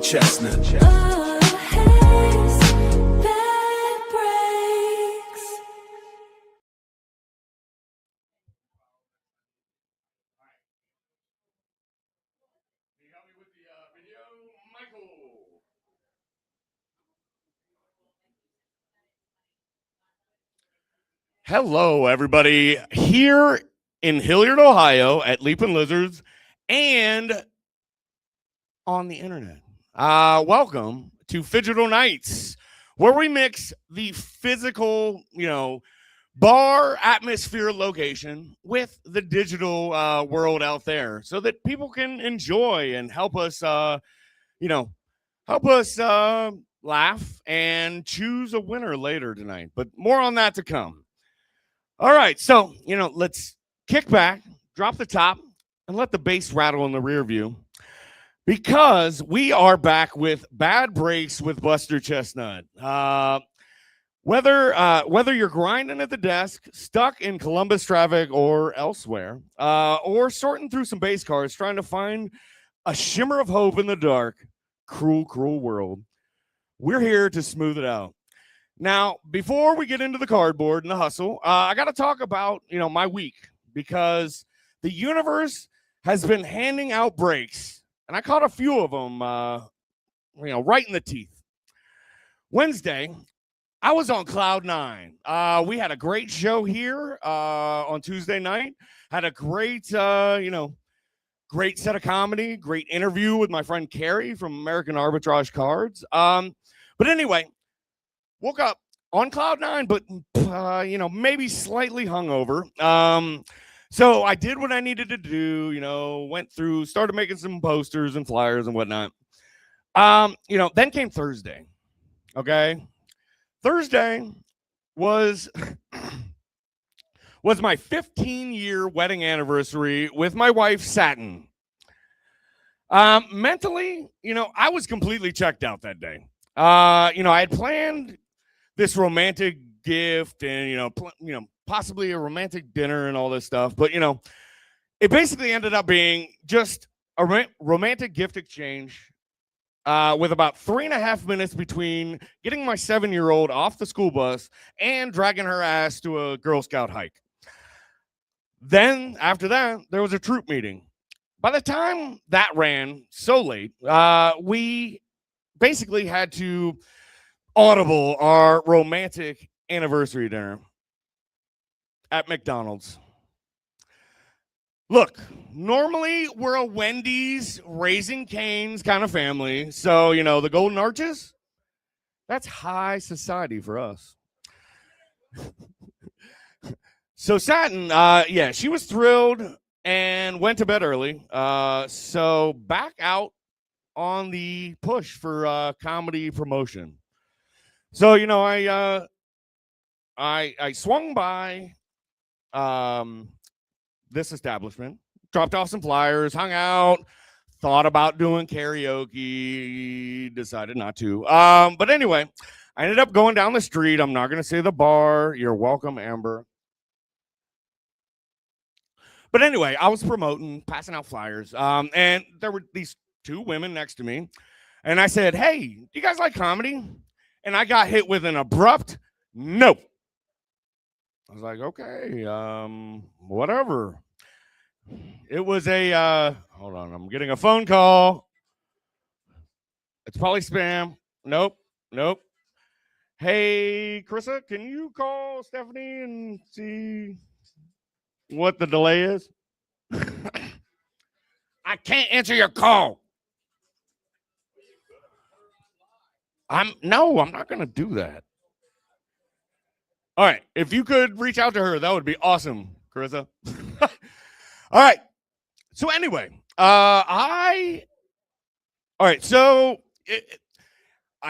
Chestnut. Hello, everybody. Here in Hilliard, Ohio, at Leaping Lizards, and on the internet. Welcome to Phygital Nights, where we mix the physical, bar atmosphere location with the digital world out there, so that people can enjoy and help us, laugh and choose a winner later tonight. But more on that to come. All right, so, let's kick back, drop the top, and let the bass rattle in the rear view, because we are back with Bad Breaks with Buster Chestnut. Whether you're grinding at the desk, stuck in Columbus traffic or elsewhere, or sorting through some bass cards, trying to find a shimmer of hope in the dark, cruel, cruel world, we're here to smooth it out. Now, before we get into the cardboard and the hustle, I got to talk about, my week, because the universe has been handing out breaks, and I caught a few of them, right in the teeth. Wednesday, I was on cloud nine. We had a great show here on Tuesday night. Had a great, great set of comedy, great interview with my friend Carrie from American Arbitrage Cards. But anyway, woke up on cloud nine, but, maybe slightly hungover. So I did what I needed to do, went through, started making some posters and flyers and whatnot. Then came Thursday. Okay. Thursday was my 15-year wedding anniversary with my wife, Satin. Mentally, I was completely checked out that day. I had planned this romantic gift and, possibly a romantic dinner and all this stuff. But, it basically ended up being just a romantic gift exchange with about 3.5 minutes between getting my 7-year-old off the school bus and dragging her ass to a Girl Scout hike. Then, after that, there was a troop meeting. By the time that ran so late, we basically had to audible our romantic anniversary dinner at McDonald's. Look, normally we're a Wendy's, Raising Cane's kind of family. So, the Golden Arches, that's high society for us. So Satin, she was thrilled and went to bed early. So back out on the push for comedy promotion. So, I swung by this establishment, dropped off some flyers, hung out, thought about doing karaoke, decided not to. But anyway, I ended up going down the street. I'm not going to say the bar. You're welcome, Amber. But anyway, I was promoting, passing out flyers, and there were these two women next to me. And I said, "Hey, do you guys like comedy?" And I got hit with an abrupt no. I was like, okay, whatever. It was hold on, I'm getting a phone call. It's probably spam. Nope. Hey, Karissa, can you call Stephanie and see what the delay is? I can't answer your call. I'm not going to do that. All right. If you could reach out to her, that would be awesome, Karissa. All right. So anyway, I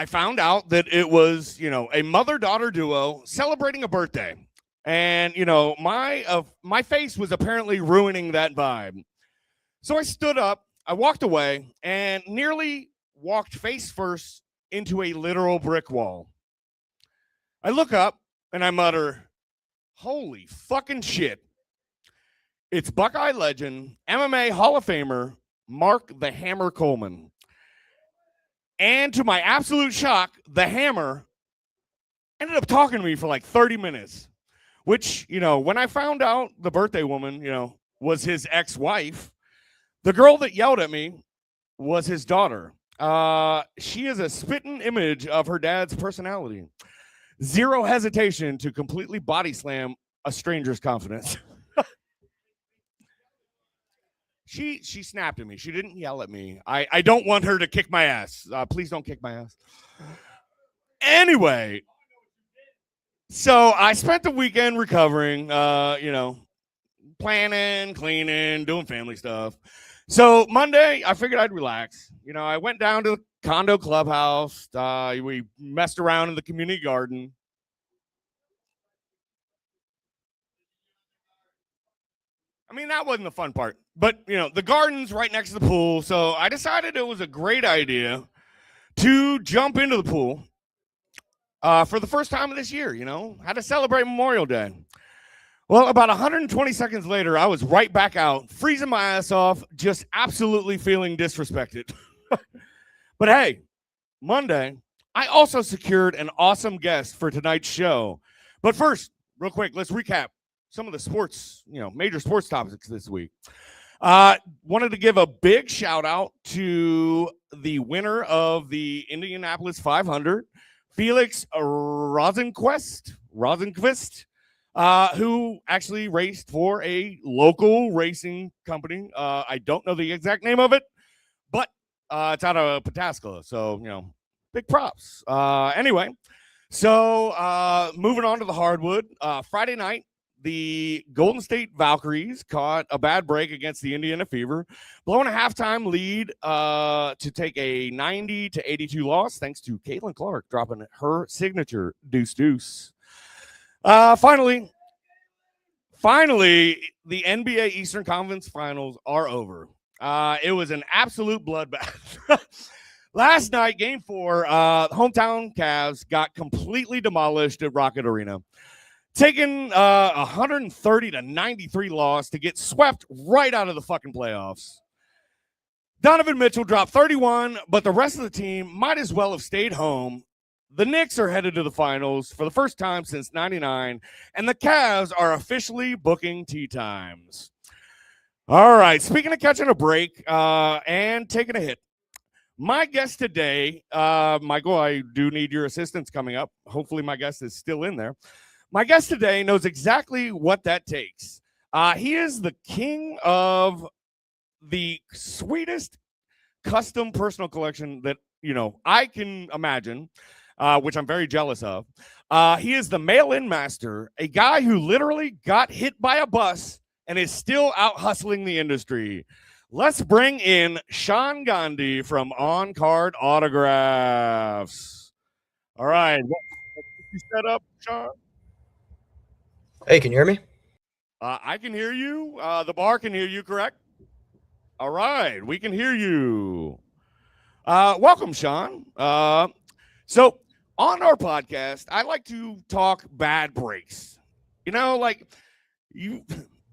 found out that it was, a mother-daughter duo celebrating a birthday. And, my face was apparently ruining that vibe. So I stood up, I walked away, and nearly walked face first into a literal brick wall. I look up and I mutter, holy fucking shit. It's Buckeye legend, MMA Hall of Famer, Mark the Hammer Coleman. And to my absolute shock, the hammer ended up talking to me for like 30 minutes, which, when I found out the birthday woman, was his ex-wife, the girl that yelled at me was his daughter. She is a spitting image of her dad's personality. Zero hesitation to completely body slam a stranger's confidence. She snapped at me. She didn't yell at me. I don't want her to kick my ass. Please don't kick my ass. Anyway, so I spent the weekend recovering, planning, cleaning, doing family stuff. So Monday, I figured I'd relax. I went down to the condo clubhouse. We messed around in the community garden. I mean, that wasn't the fun part. But, the garden's right next to the pool. So I decided it was a great idea to jump into the pool for the first time of this year, how to celebrate Memorial Day. Well, about 120 seconds later, I was right back out, freezing my ass off, just absolutely feeling disrespected. But hey, Monday, I also secured an awesome guest for tonight's show. But first, real quick, let's recap some of the sports, major sports topics this week. Wanted to give a big shout out to the winner of the Indianapolis 500, Felix Rosenquist, who actually raced for a local racing company. I don't know the exact name of it, but it's out of Pataskala. So, big props. Anyway, so moving on to the hardwood. Friday night, the Golden State Valkyries caught a bad break against the Indiana Fever, blowing a halftime lead to take a 90-82 loss, thanks to Caitlin Clark dropping her signature deuce. Finally, the NBA Eastern Conference Finals are over. It was an absolute bloodbath. Last night, Game 4, hometown Cavs got completely demolished at Rocket Arena, taking 130-93 loss to get swept right out of the fucking playoffs. Donovan Mitchell dropped 31, but the rest of the team might as well have stayed home. The Knicks are headed to the finals for the first time since 99, and the Cavs are officially booking tea times. All right, speaking of catching a break and taking a hit, my guest today, Michael, I do need your assistance coming up. Hopefully my guest is still in there. My guest today knows exactly what that takes. He is the king of the sweetest custom personal collection that, I can imagine, which I'm very jealous of. He is the mail-in master, a guy who literally got hit by a bus and is still out hustling the industry. Let's bring in Sean Gandhi from On Card Autographs. All right. What you set up, Sean? Hey, can you hear me? I can hear you. The bar can hear you, correct? All right. We can hear you. Welcome, Sean. So on our podcast, I like to talk bad breaks. Like you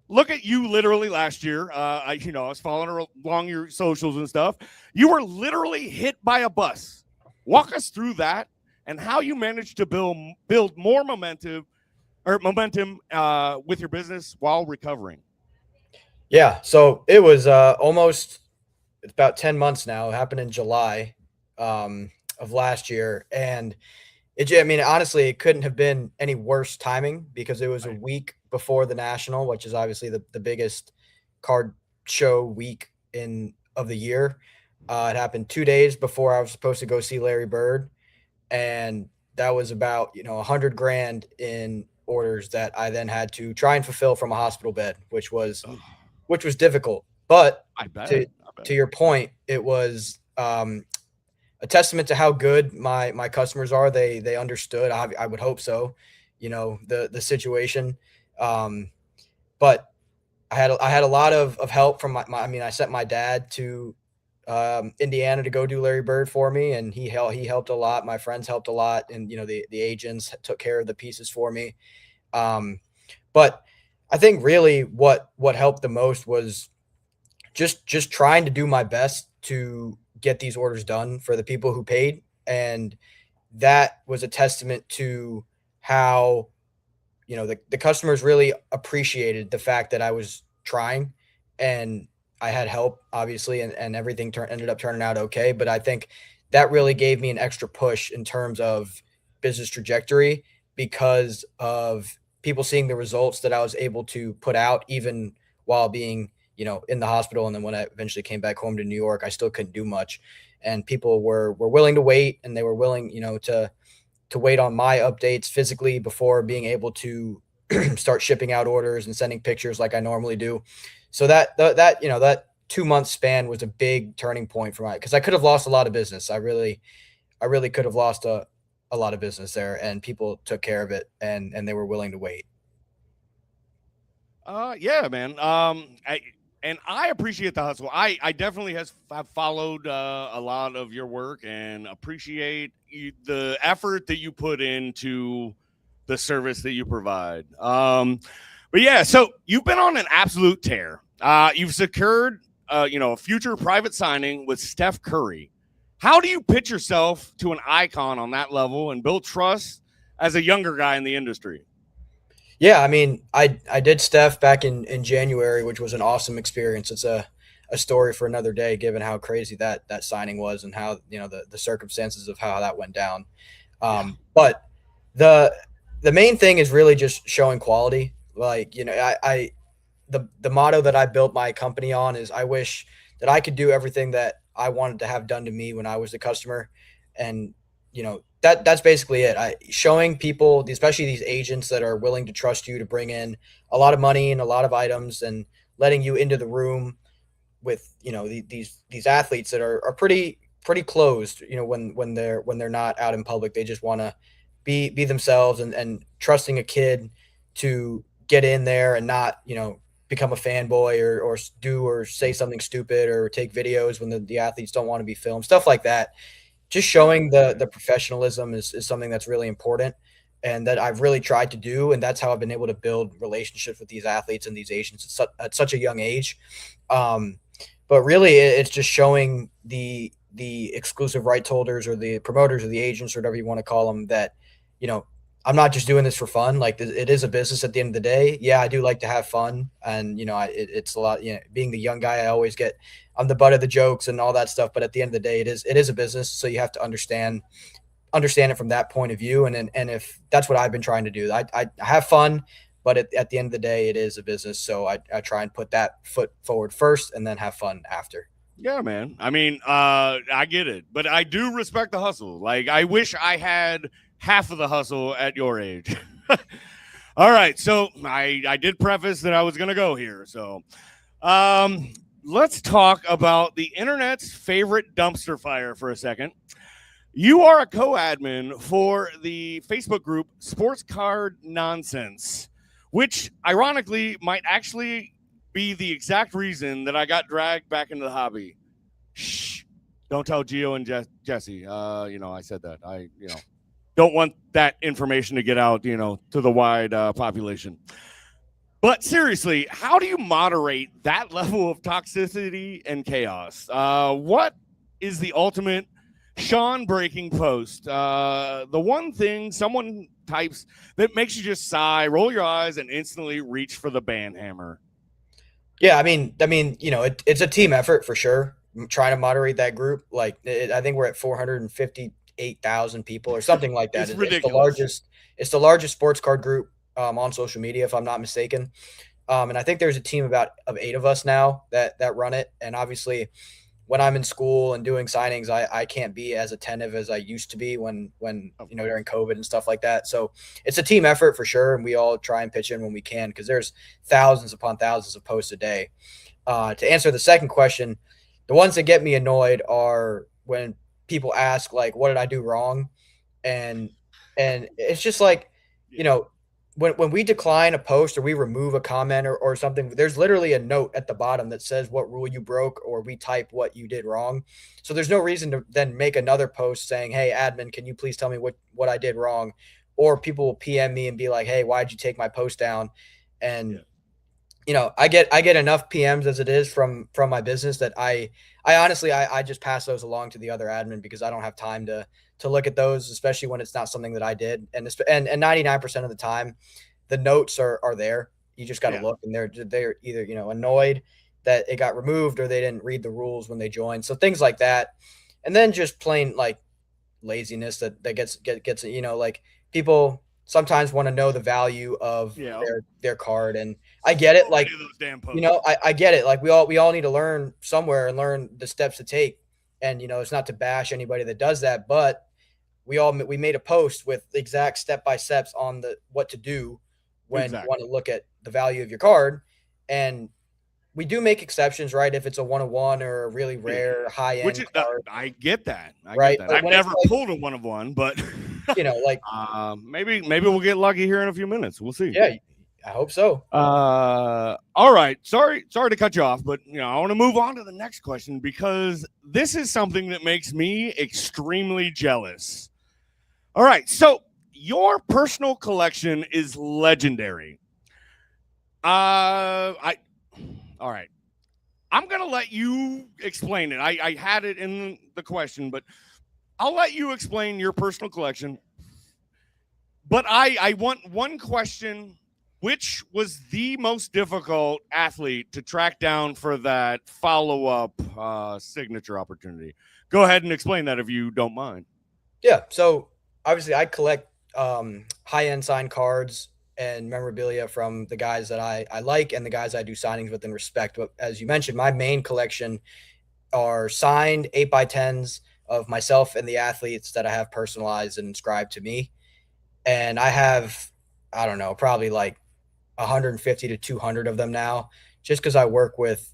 look at you literally last year. I was following along your socials and stuff. You were literally hit by a bus. Walk us through that and how you managed to build more momentum with your business while recovering. Yeah, so it was it's about 10 months now. It happened in July of last year. And honestly, it couldn't have been any worse timing because it was a week before the National, which is obviously the biggest card show week of the year. It happened 2 days before I was supposed to go see Larry Bird. And that was about, $100,000 in orders that I then had to try and fulfill from a hospital bed, which was difficult. But I bet. To your point, it was a testament to how good my customers are. They understood. I would hope so, the situation. But I had a lot of help from I sent my dad to Indiana to go do Larry Bird for me, and he helped a lot. My friends helped a lot, and the agents took care of the pieces for me. But I think really what helped the most was just trying to do my best to get these orders done for the people who paid. And that was a testament to how, the customers really appreciated the fact that I was trying, and I had help, obviously, and everything ended up turning out okay. But I think that really gave me an extra push in terms of business trajectory, because of people seeing the results that I was able to put out, even while being, in the hospital. And then when I eventually came back home to New York, I still couldn't do much. And people were willing to wait, and they were willing, to wait on my updates physically before being able to start shipping out orders and sending pictures like I normally do. So that 2 month span was a big turning point for my, because I could have lost a lot of business. I really could have lost a lot of business there, and people took care of it, and they were willing to wait. Yeah, man. I appreciate the hustle. I definitely have followed a lot of your work and appreciate the effort that you put into the service that you provide. But yeah, so you've been on an absolute tear. You've secured, a future private signing with Steph Curry. How do you pitch yourself to an icon on that level and build trust as a younger guy in the industry? Yeah, I mean, I did Steph back in January, which was an awesome experience. It's a story for another day, given how crazy that signing was, and how, the circumstances of how that went down. Yeah. But the the main thing is really just showing quality. Like, the motto that I built my company on is, I wish that I could do everything that I wanted to have done to me when I was the customer. And, that's basically it. Showing people, especially these agents that are willing to trust you to bring in a lot of money and a lot of items, and letting you into the room with, these athletes that are pretty closed, when they're not out in public. They just want to be themselves, and trusting a kid to get in there and not, become a fanboy, or do or say something stupid, or take videos when the athletes don't want to be filmed, stuff like that. Just showing the professionalism is something that's really important, and that I've really tried to do. And that's how I've been able to build relationships with these athletes and these agents at such a young age. Um, but really, it's just showing the exclusive rights holders, or the promoters, or the agents, or whatever you want to call them, that, you know I'm not just doing this for fun. Like, it is a business at the end of the day. Yeah, I do like to have fun, and, it's a lot. Being the young guy, I'm the butt of the jokes and all that stuff. But at the end of the day, it is a business, so you have to understand it from that point of view. And if that's what I've been trying to do, I have fun, but at the end of the day, it is a business. So I try and put that foot forward first, and then have fun after. Yeah, man. I mean, I get it, but I do respect the hustle. Like, I wish I had half of the hustle at your age. All right, so I did preface that I was going to go here. So, let's talk about the internet's favorite dumpster fire for a second. You are a co-admin for the Facebook group Sports Card Nonsense, which ironically might actually be the exact reason that I got dragged back into the hobby. Shh! Don't tell Gio and Jesse. I said that. I don't want that information to get out, to the wide population. But seriously, how do you moderate that level of toxicity and chaos? What is the ultimate Sean breaking post? The one thing someone types that makes you just sigh, roll your eyes, and instantly reach for the band hammer. Yeah, it's a team effort for sure. I'm trying to moderate that group. Like, I think we're at 458,000 people or something like that. It's It's the ridiculous. largest. It's the largest sports card group on social media, if I'm not mistaken. And I think there's a team of 8 of us now that run it. And obviously, when I'm in school and doing signings, I can't be as attentive as I used to be when during COVID and stuff like that. So it's a team effort for sure, and we all try and pitch in when we can, because there's thousands upon thousands of posts a day. To answer the second question, the ones that get me annoyed are when people ask, like, what did I do wrong? And it's just like, you know, when we decline a post, or we remove a comment, or something, there's literally a note at the bottom that says what rule you broke, or we type what you did wrong. So there's no reason to then make another post saying, hey, admin, can you please tell me what I did wrong? Or people will PM me and be like, hey, why'd you take my post down? And I get enough PMs as it is from my business that I honestly I just pass those along to the other admin because I don't have time to look at those, especially when it's not something that I did. And 99% of the time, the notes are there. You just got to Yeah. look, and they're either annoyed that it got removed or they didn't read the rules when they joined. So things like that, and then just plain like laziness that gets like people sometimes want to know the value of Yeah. their card, and I get it. So Like many of those damn posts. I get it. Like we all need to learn somewhere and learn the steps to take. And it's not to bash anybody that does that, but we made a post with exact step by steps on the what to do when you want Exactly. to look at the value of your card. And we do make exceptions, right? If it's a 1-of-1 or a really Yeah. rare high Which end is, card, I get that. I right? get that. But I've when it's never like, pulled a 1-of-1, but like maybe we'll get lucky here in a few minutes. We'll see. yeah, I hope so. All right. Sorry to cut you off, but I want to move on to the next question because this is something that makes me extremely jealous. All right. So your personal collection is legendary. All right. I'm gonna let you explain it. I had it in the question, but I'll let you explain your personal collection. But I want one question. Which was the most difficult athlete to track down for that follow-up signature opportunity? Go ahead and explain that if you don't mind. Yeah. So obviously, I collect high end signed cards and memorabilia from the guys that I like and the guys I do signings with and respect. But as you mentioned, my main collection are signed 8x10s of myself and the athletes that I have personalized and inscribed to me. And I have, I don't know, probably like 150 to 200 of them now, just because I work with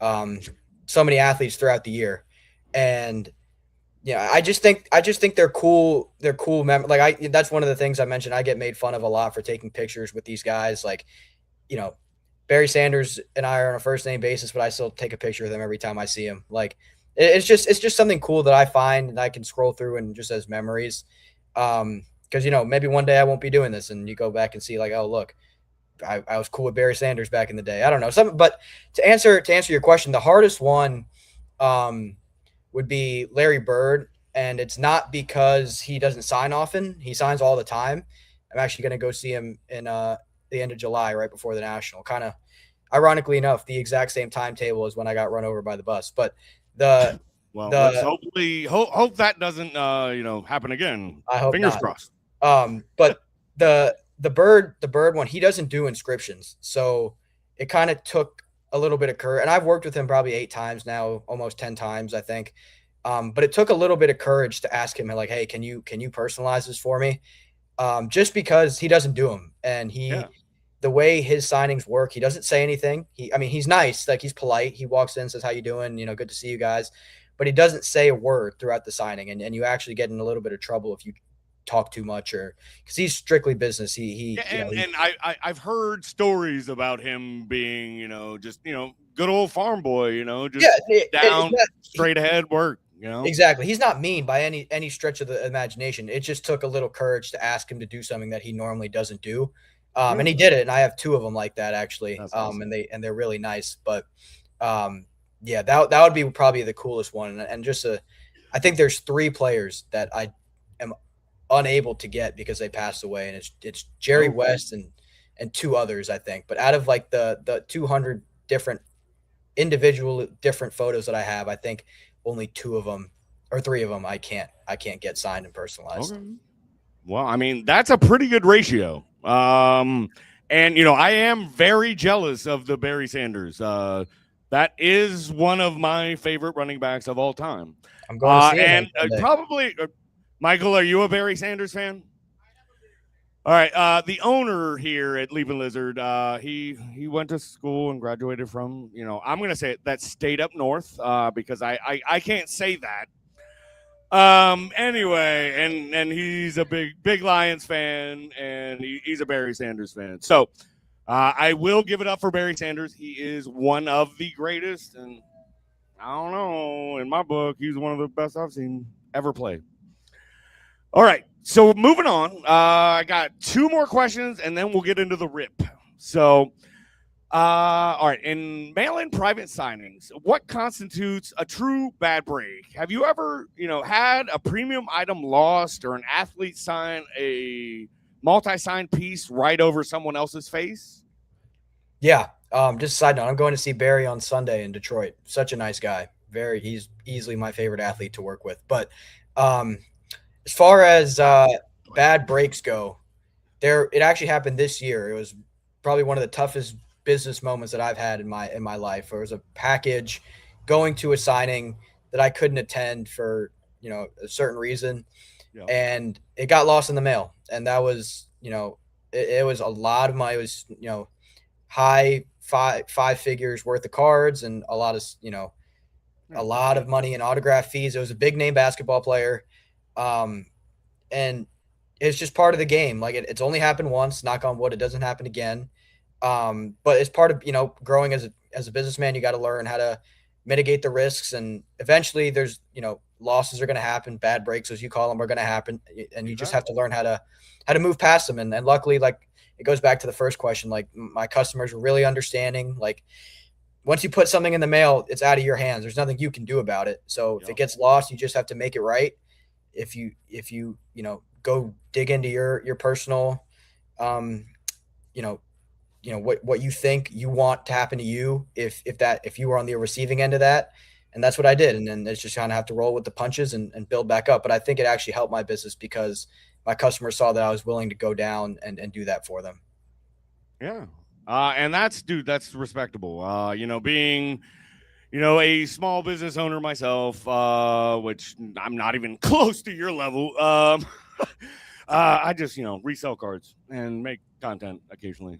um, so many athletes throughout the year. And yeah, I just think they're cool. They're cool. That's one of the things I mentioned. I get made fun of a lot for taking pictures with these guys. Like, you know, Barry Sanders and I are on a first name basis, but I still take a picture of them every time I see him. Like, it's just something cool that I find and I can scroll through and just as memories. Because maybe one day I won't be doing this, and you go back and see like, oh look, I was cool with Barry Sanders back in the day. I don't know something, but to answer your question, the hardest one, um, would be Larry Bird, and it's not because he doesn't sign often. He signs all the time. I'm actually going to go see him in the end of July, right before the National. Kind of ironically enough, the exact same timetable as when I got run over by the bus. But the Well, let's the hopefully hope that doesn't happen again. I hope Fingers not. crossed. But the bird one, he doesn't do inscriptions, so it kind of took a little bit of courage. And I've worked with him probably 8 times now, almost 10 times, I think. But it took a little bit of courage to ask him, like, hey, can you personalize this for me? Just because he doesn't do them, and Yeah. the way his signings work, he doesn't say anything. I mean, he's nice, like he's polite. He walks in, says, "How you doing? Good to see you guys," but he doesn't say a word throughout the signing, and you actually get in a little bit of trouble if you talk too much, or because he's strictly business. Yeah, and I've heard stories about him being, just good old farm boy, just yeah, down, straight ahead work, exactly. He's not mean by any stretch of the imagination. It just took a little courage to ask him to do something that he normally doesn't do. And he did it, and I have two of them like that actually. That's awesome. And they're really nice. But yeah, that would be probably the coolest one. And just I think there's 3 players that I am unable to get because they passed away, and it's Jerry West and 2 others, I think. But out of like the 200 different individual different photos that I have, I think only 2 of them or 3 of them I can't get signed and personalized. Okay. Well, I mean, that's a pretty good ratio. And I am very jealous of the Barry Sanders. That is one of my favorite running backs of all time. I'm going to see him and probably Michael, are you a Barry Sanders fan? All right. The owner here at Leaping Lizard, he went to school and graduated from, I'm going to say that state up north because I can't say that. Anyway, and he's a big Lions fan, and he's a Barry Sanders fan. So I will give it up for Barry Sanders. He is one of the greatest, and I don't know, in my book, he's one of the best I've seen ever play. All right, so moving on. I got 2 more questions, and then we'll get into the rip. So All right. In mail-in private signings, what constitutes a true bad break? Have you ever, had a premium item lost or an athlete sign a multi-signed piece right over someone else's face? Yeah. Just a side note, I'm going to see Barry on Sunday in Detroit. Such a nice guy. He's easily my favorite athlete to work with. But um, as far as bad breaks go, it actually happened this year. It was probably one of the toughest business moments that I've had in my life. There was a package going to a signing that I couldn't attend for a certain reason, Yeah. and it got lost in the mail, and that was it was a lot of money. It was high five figures worth of cards and a lot of a lot of money in autograph fees. It was a big name basketball player, and it's just part of the game. Like it's only happened once. Knock on wood, it doesn't happen again. But it's part of growing as a businessman. You got to learn how to mitigate the risks, and eventually there's losses are going to happen. Bad breaks, as you call them, are going to happen, and you just have to learn how to move past them. And luckily, like it goes back to the first question. Like my customers were really understanding. Like once you put something in the mail, it's out of your hands. There's nothing you can do about it. So if it gets lost, you just have to make it right. If you go dig into your personal what you think you want to happen to you if you were on the receiving end of that. And that's what I did. And then it's just kind of have to roll with the punches and build back up. But I think it actually helped my business because my customers saw that I was willing to go down and do that for them. Yeah. And that's respectable. Being, a small business owner myself, which I'm not even close to your level. I just, resell cards and make content occasionally,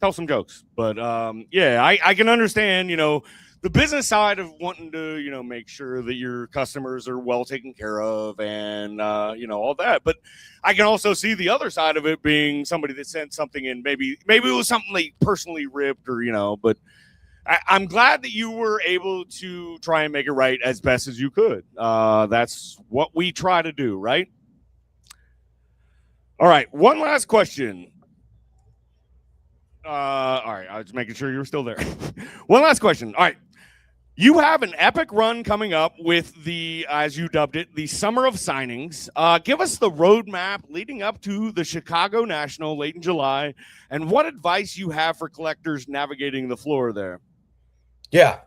tell some jokes. But I can understand, the business side of wanting to, make sure that your customers are well taken care of and, all that. But I can also see the other side of it being somebody that sent something in. Maybe it was something they personally ripped or, but I'm glad that you were able to try and make it right as best as you could. That's what we try to do, right? All right. One last question. All right. I was making sure you were still there. One last question. All right. You have an epic run coming up with the, as you dubbed it, the Summer of Signings. Give us the roadmap leading up to the Chicago National late in July, and what advice you have for collectors navigating the floor there. Yeah.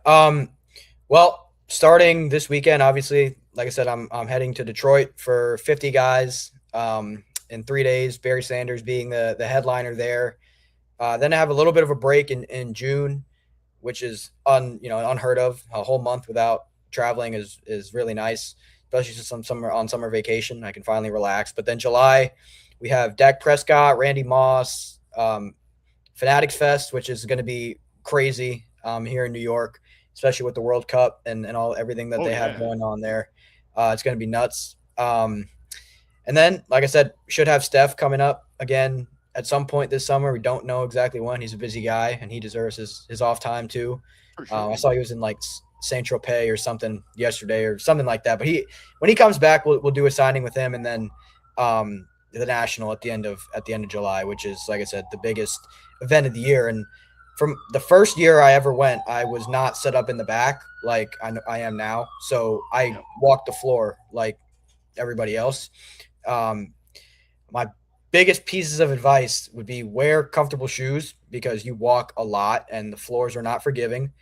Well, starting this weekend, obviously, like I said, I'm heading to Detroit for 50 guys in 3 days. Barry Sanders being the headliner there. Then I have a little bit of a break in June, which is unheard of. A whole month without traveling is really nice, especially since I'm summer vacation. I can finally relax. But then July, we have Dak Prescott, Randy Moss, Fanatics Fest, which is going to be crazy here in New York, especially with the World Cup and everything that they have going on there. It's going to be nuts. And then, like I said, should have Steph coming up again at some point this summer. We don't know exactly when. He's a busy guy, and he deserves his off time too. Sure. I saw he was in like Saint Tropez or something yesterday or something like that. But when he comes back, we'll do a signing with him, and then the National at the end of July, which is, like I said, the biggest event of the year. And from the first year I ever went, I was not set up in the back like I am now. So I walked the floor like everybody else. My biggest pieces of advice would be wear comfortable shoes because you walk a lot and the floors are not forgiving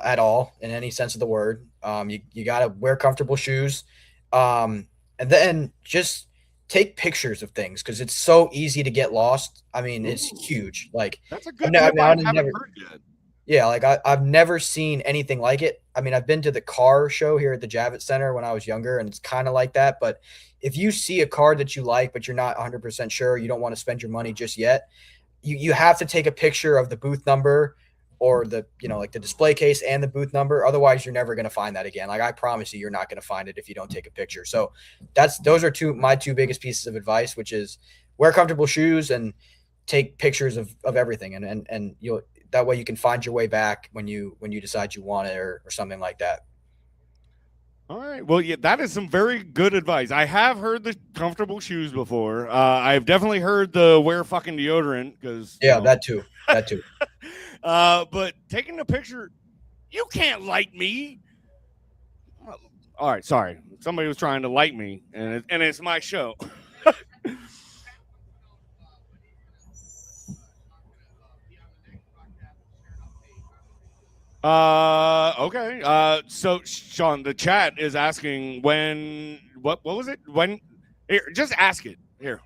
at all in any sense of the word. You got to wear comfortable shoes. And then just take pictures of things because it's so easy to get lost. I mean, it's huge. Like that's a good tip. I haven't heard yet. Yeah, like I've never seen anything like it. I mean, I've been to the car show here at the Javits Center when I was younger, and it's kind of like that. But if you see a car that you like, but you're not 100% sure, you don't want to spend your money just yet, you have to take a picture of the booth number or the like the display case and the booth number. Otherwise, you're never going to find that again. Like I promise you're not going to find it if you don't take a picture. So those are my two biggest pieces of advice, which is wear comfortable shoes and take pictures of everything, and you'll. That way you can find your way back when you decide you want it or something like that. All right. Well, yeah, that is some very good advice. I have heard the comfortable shoes before. I've definitely heard the wear fucking deodorant because that too. But taking a picture, you can't like me. All right, sorry. Somebody was trying to like me, and it's my show. Okay. So Sean, the chat is asking when. What was it? When? Here, just ask it. Here.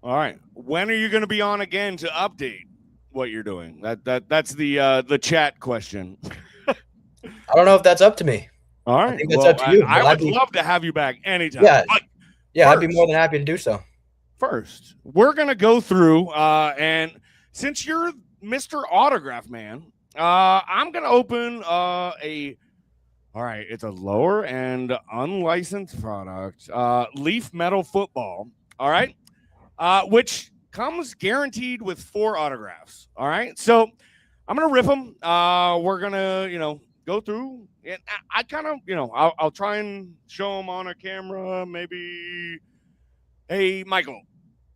All right. When are you going to be on again to update what you're doing? That's the chat question. I don't know if that's up to me. All I right. think that's Well, up to you. I But would love to have you back anytime. yeah, But yeah, I'd be first, more than happy to do so. first, we're gonna go through, and since you're Mr. Autograph Man, I'm gonna open a. All right, it's a lower end unlicensed product, leaf metal football. All right, which comes guaranteed with 4 autographs. All right, so I'm gonna rip them. We're gonna, go through. And I kind of, I'll try and show them on a camera. Maybe, hey, Michael,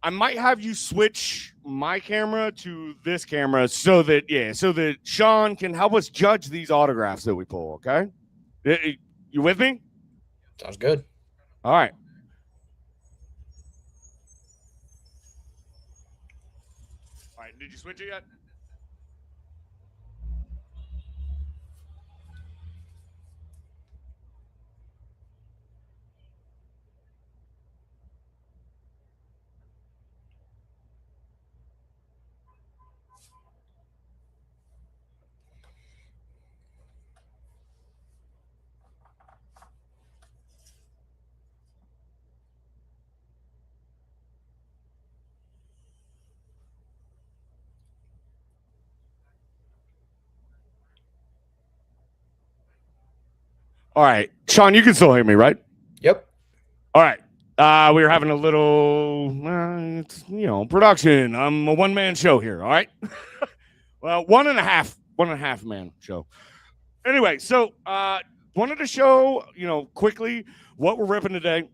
I might have you switch my camera to this camera so that Sean can help us judge these autographs that we pull. Okay, you with me? Sounds good. All right. All right. Did you switch it yet? All right, Sean, you can still hear me, right? Yep. All right. We were having a little, production. I'm a one-man show here. All right. Well, one and a half man show. Anyway, so wanted to show, quickly what we're ripping today.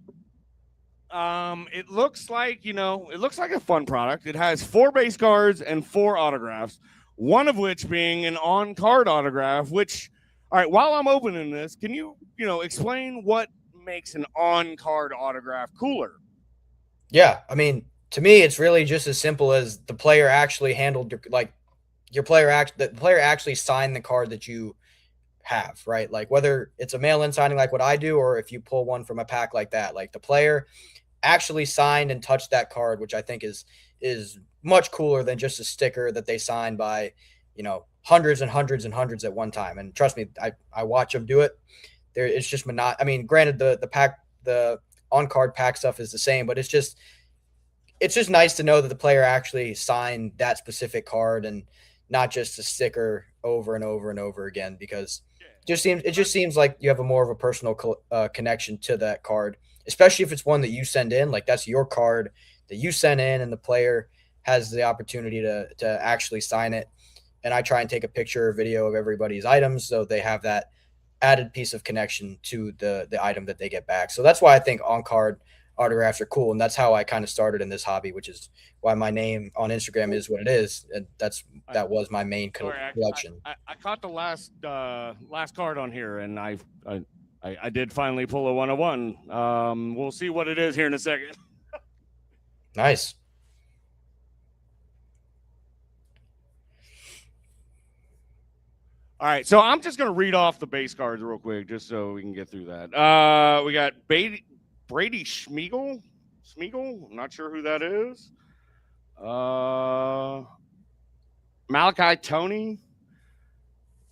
It looks like a fun product. It has 4 base cards and 4 autographs, one of which being an on-card autograph, which, all right, while I'm opening this, can you, explain what makes an on-card autograph cooler? Yeah, I mean, to me, it's really just as simple as the player actually handled the player actually signed the card that you have, right? Like whether it's a mail-in signing like what I do, or if you pull one from a pack like that, like the player actually signed and touched that card, which I think is much cooler than just a sticker that they signed by, hundreds and hundreds and hundreds at one time. And trust me, I watch them do it. It's just I mean, granted, the on card pack stuff is the same, but it's just nice to know that the player actually signed that specific card and not just a sticker over and over and over again, because it just seems like you have a more of a personal connection to that card, especially if it's one that you send in. Like that's your card that you sent in, and the player has the opportunity to actually sign it. And I try and take a picture or video of everybody's items so they have that added piece of connection to the item that they get back. So that's why I think on card autographs are cool, and that's how I kind of started in this hobby, which is why my name on Instagram is what it is, and that was my main collection. I caught the last card on here, and I did finally pull a 101. We'll see what it is here in a second. Nice. All right, so I'm just gonna read off the base cards real quick, just so we can get through that. We got Brady Schmiegel. I'm not sure who that is. Malachi Tony,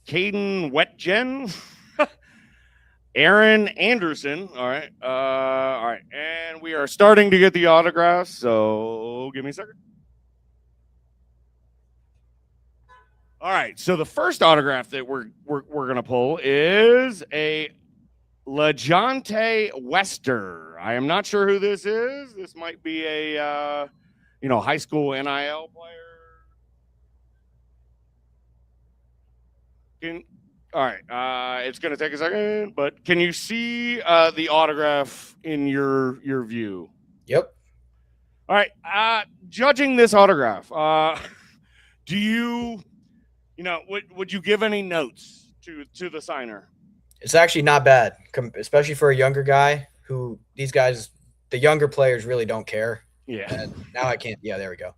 Caden Wetjen, Aaron Anderson. All right, and we are starting to get the autographs. So give me a second. All right, so the first autograph that we're gonna pull is a LeJohntay Wester. I am not sure who this is. This might be a high school NIL player. All right, it's gonna take a second, but can you see the autograph in your view? Yep. All right, judging this autograph, Do you, would you give any notes to the signer? It's actually not bad, especially for a younger guy who these guys, the younger players really don't care. Yeah. And now I can't. Yeah, there we go.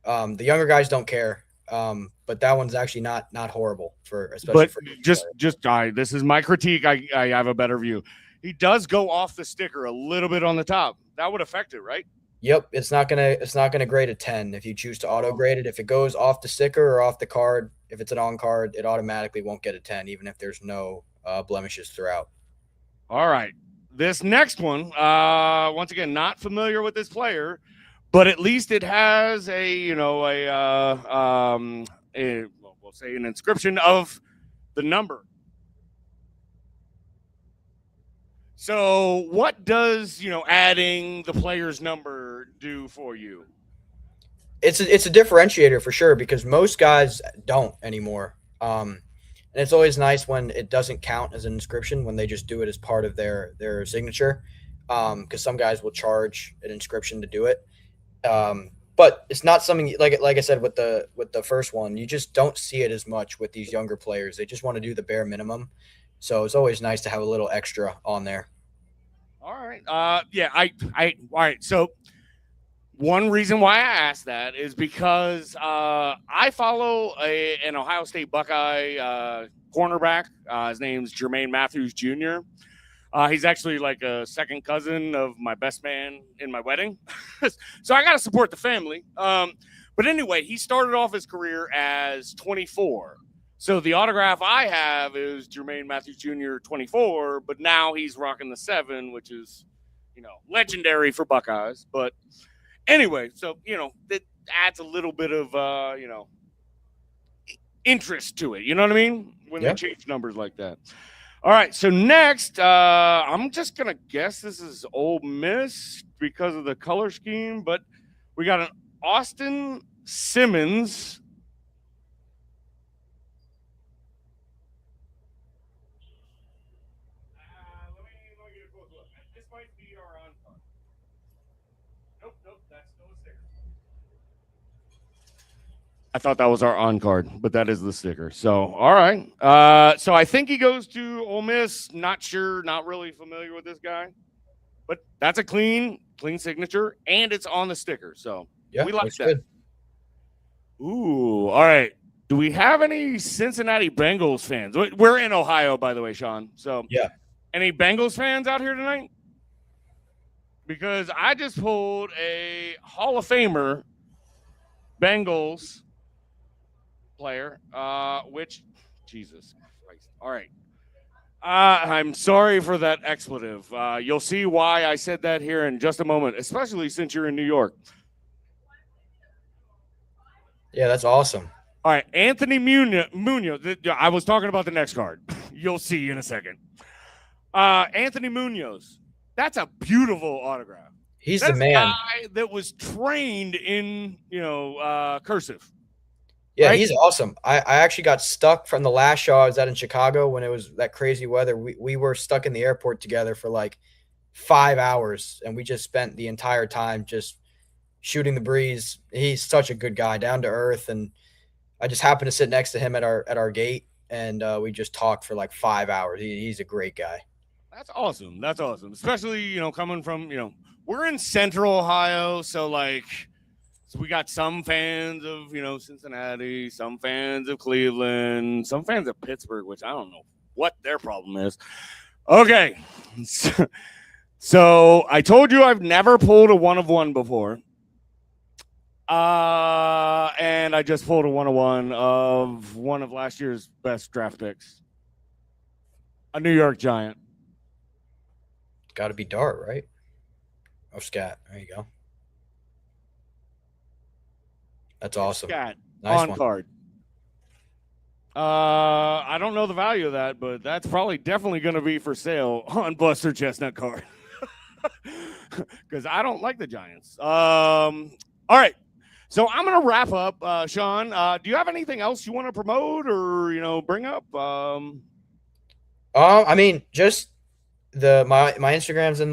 The younger guys don't care. But that one's actually not horrible especially But for this is my critique. I have a better view. He does go off the sticker a little bit on the top. That would affect it, right? Yep, it's not gonna grade a 10 if you choose to auto grade it. If it goes off the sticker or off the card, if it's an on card, it automatically won't get a 10, even if there's no blemishes throughout. All right. This next one, once again, not familiar with this player, but at least it has we'll say an inscription of the number. So what does, adding the player's number do for you? It's a differentiator for sure because most guys don't anymore. And it's always nice when it doesn't count as an inscription when they just do it as part of their signature. Because some guys will charge an inscription to do it. But it's not something like I said with the first one, you just don't see it as much with these younger players. They just want to do the bare minimum. So it's always nice to have a little extra on there. All right. Yeah, all right. So one reason why I asked that is because I follow an Ohio State Buckeye cornerback. His name's Jermaine Matthews Jr. He's actually like a second cousin of my best man in my wedding. So I got to support the family. But anyway, he started off his career as 24. So the autograph I have is Jermaine Matthews Jr. 24, but now he's rocking the 7, which is, legendary for Buckeyes. But anyway, so, it adds a little bit of, interest to it. You know what I mean? When they change numbers like that. All right, so next, I'm just going to guess this is Ole Miss because of the color scheme, but we got an Austin Simmons. Let me get a close look. This might be our on card. Nope, that's still a sticker. I thought that was our on card, but that is the sticker. So, all right. So I think he goes to Ole Miss. Not sure, not really familiar with this guy, but that's a clean signature, and it's on the sticker. So Yeah, we like that. Good. Ooh, all right. Do we have any Cincinnati Bengals fans? We're in Ohio, by the way, Sean. So yeah, any Bengals fans out here tonight? Because I just pulled a Hall of Famer Bengals player, which, Jesus Christ. All right. I'm sorry for that expletive. You'll see why I said that here in just a moment, especially since you're in New York. Yeah, that's awesome. All right, Anthony Munoz. I was talking about the next card. You'll see in a second. Anthony Munoz. That's a beautiful autograph. He's the man. Guy that was trained in, cursive. Yeah, right? He's awesome. I actually got stuck from the last show I was at in Chicago when it was that crazy weather. We were stuck in the airport together for like 5 hours, and we just spent the entire time just shooting the breeze. He's such a good guy, down to earth, and I just happened to sit next to him at our gate, and we just talked for like 5 hours. He's a great guy. That's awesome. That's awesome. Especially, coming from, we're in Central Ohio, so we got some fans of, Cincinnati, some fans of Cleveland, some fans of Pittsburgh, which I don't know what their problem is. Okay. So I told you I've never pulled a 1-of-1 before. And I just pulled a 1-of-1 of one of last year's best draft picks. A New York Giant. Got to be Dart, right? Oh, Scat. There you go. That's awesome. Scat, nice on one. card. I don't know the value of that, but that's probably definitely going to be for sale on Buster Chestnut card. Because I don't like the Giants. All right. So I'm going to wrap up. Sean, do you have anything else you want to promote or, bring up? I mean, just my Instagram's in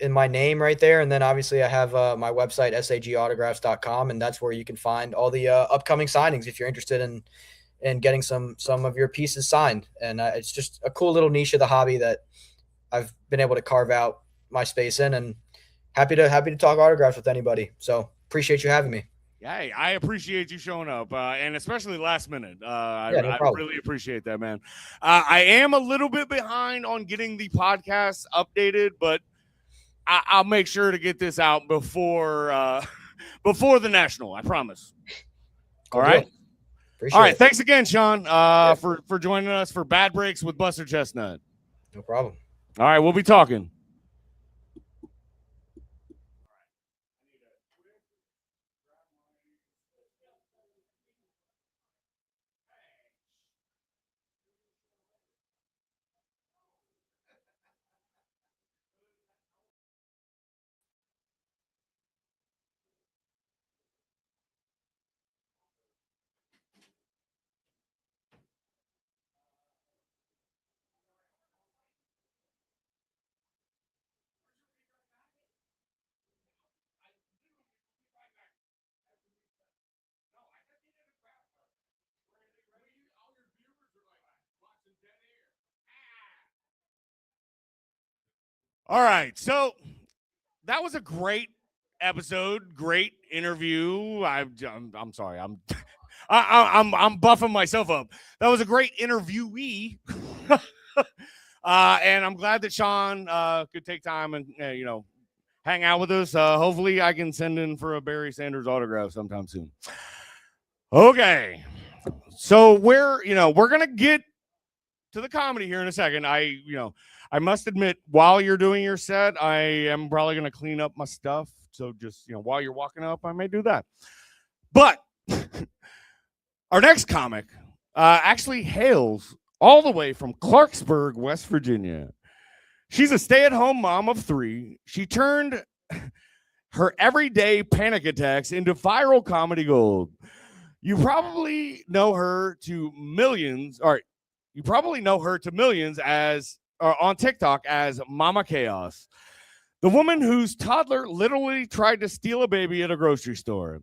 in my name right there. And then obviously I have my website, sagautographs.com, and that's where you can find all the upcoming signings if you're interested in getting some of your pieces signed. And it's just a cool little niche of the hobby that I've been able to carve out my space in, and happy to talk autographs with anybody. So appreciate you having me. Yeah, I appreciate you showing up, and especially last minute. Yeah, no I problem. really appreciate that, man. I am a little bit behind on getting the podcast updated, but I'll make sure to get this out before before the national. I promise. Cool All right. deal. Appreciate All right. it. Thanks again, Sean, Yeah. for joining us for Bad Breaks with Buster Chestnut. No problem. All right, we'll be talking. All right, so that was a great episode, great interview. I'm sorry, I'm buffing myself up. That was a great interviewee, and I'm glad that Sean could take time and hang out with us. Hopefully, I can send in for a Barry Sanders autograph sometime soon. Okay, so we're gonna get to the comedy here in a second. I must admit, while you're doing your set, I am probably going to clean up my stuff. So just, while you're walking up, I may do that. But our next comic actually hails all the way from Clarksburg, West Virginia. She's a stay-at-home mom of 3. She turned her everyday panic attacks into viral comedy gold. You probably know her to millions, as on TikTok as Mama Chaos, the woman whose toddler literally tried to steal a baby at a grocery store.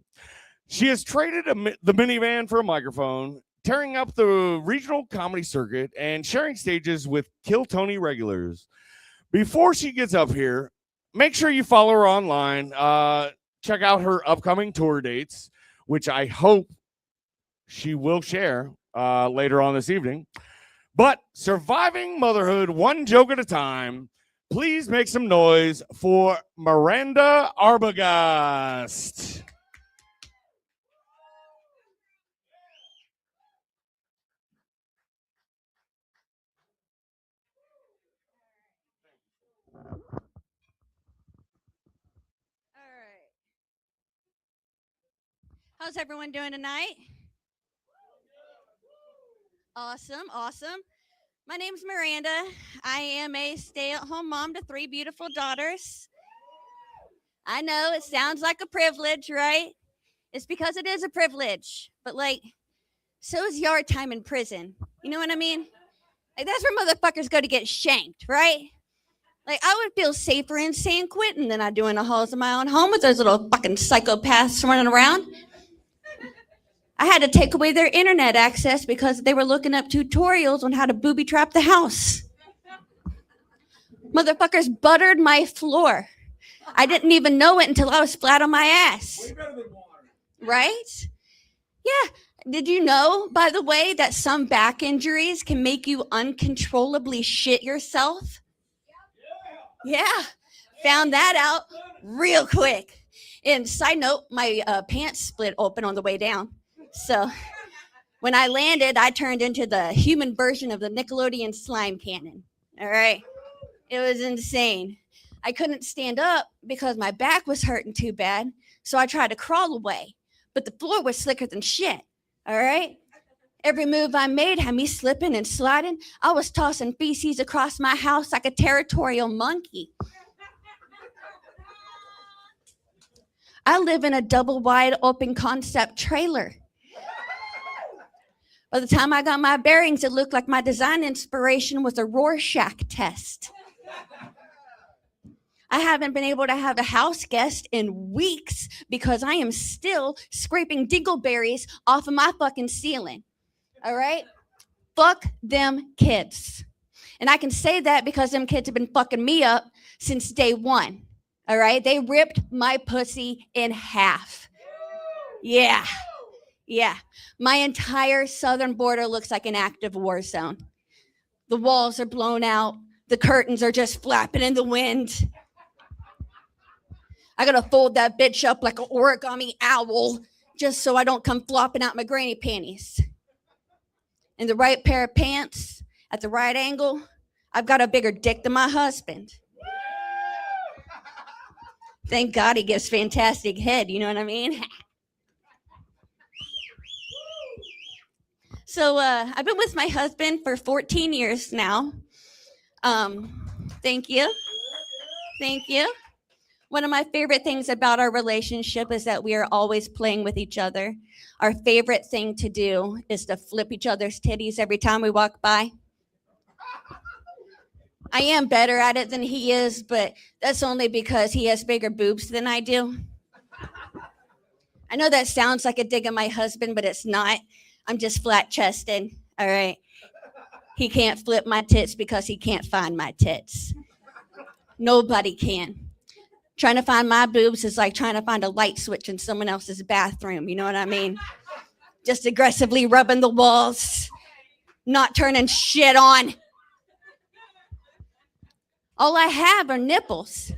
She has traded the minivan for a microphone, tearing up the regional comedy circuit and sharing stages with Kill Tony regulars. Before she gets up here, make sure you follow her online. Check out her upcoming tour dates, which I hope she will share later on this evening. But surviving motherhood one joke at a time, please make some noise for Miranda Arbogast. All right. How's everyone doing tonight? Awesome, awesome. My name's Miranda. I am a stay-at-home mom to 3 beautiful daughters. I know it sounds like a privilege, right? It's because it is a privilege. But so is yard time in prison. You know what I mean? That's where motherfuckers go to get shanked, right? I would feel safer in San Quentin than I do in the halls of my own home with those little fucking psychopaths running around. I had to take away their internet access because they were looking up tutorials on how to booby trap the house. Motherfuckers buttered my floor. I didn't even know it until I was flat on my ass. Right? Yeah. Did you know, by the way, that some back injuries can make you uncontrollably shit yourself? Yeah. Found that out real quick. And side note, my pants split open on the way down. So when I landed, I turned into the human version of the Nickelodeon slime cannon. All right. It was insane. I couldn't stand up because my back was hurting too bad. So I tried to crawl away, but the floor was slicker than shit. All right. Every move I made had me slipping and sliding. I was tossing feces across my house like a territorial monkey. I live in a double wide open concept trailer. By the time I got my bearings, it looked like my design inspiration was a Rorschach test. I haven't been able to have a house guest in weeks because I am still scraping dingleberries off of my fucking ceiling. All right? Fuck them kids. And I can say that because them kids have been fucking me up since day one. All right? They ripped my pussy in half. Yeah. Yeah. My entire southern border looks like an active war zone. The walls are blown out. The curtains are just flapping in the wind. I gotta fold that bitch up like an origami owl just so I don't come flopping out my granny panties. In the right pair of pants, at the right angle, I've got a bigger dick than my husband. Thank God he gives fantastic head, you know what I mean? So I've been with my husband for 14 years now. Thank you. Thank you. One of my favorite things about our relationship is that we are always playing with each other. Our favorite thing to do is to flip each other's titties every time we walk by. I am better at it than he is, but that's only because he has bigger boobs than I do. I know that sounds like a dig at my husband, but it's not. I'm just flat-chested, all right? He can't flip my tits because he can't find my tits. Nobody can. Trying to find my boobs is like trying to find a light switch in someone else's bathroom, you know what I mean? Just aggressively rubbing the walls, not turning shit on. All I have are nipples.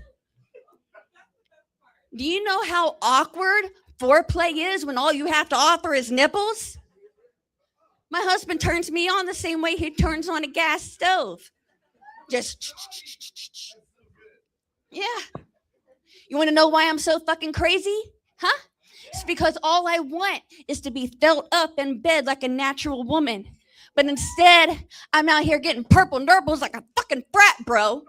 Do you know how awkward foreplay is when all you have to offer is nipples? My husband turns me on the same way he turns on a gas stove. Just, yeah. You want to know why I'm so fucking crazy? Huh? It's because all I want is to be felt up in bed like a natural woman. But instead, I'm out here getting purple nurbles like a fucking frat bro.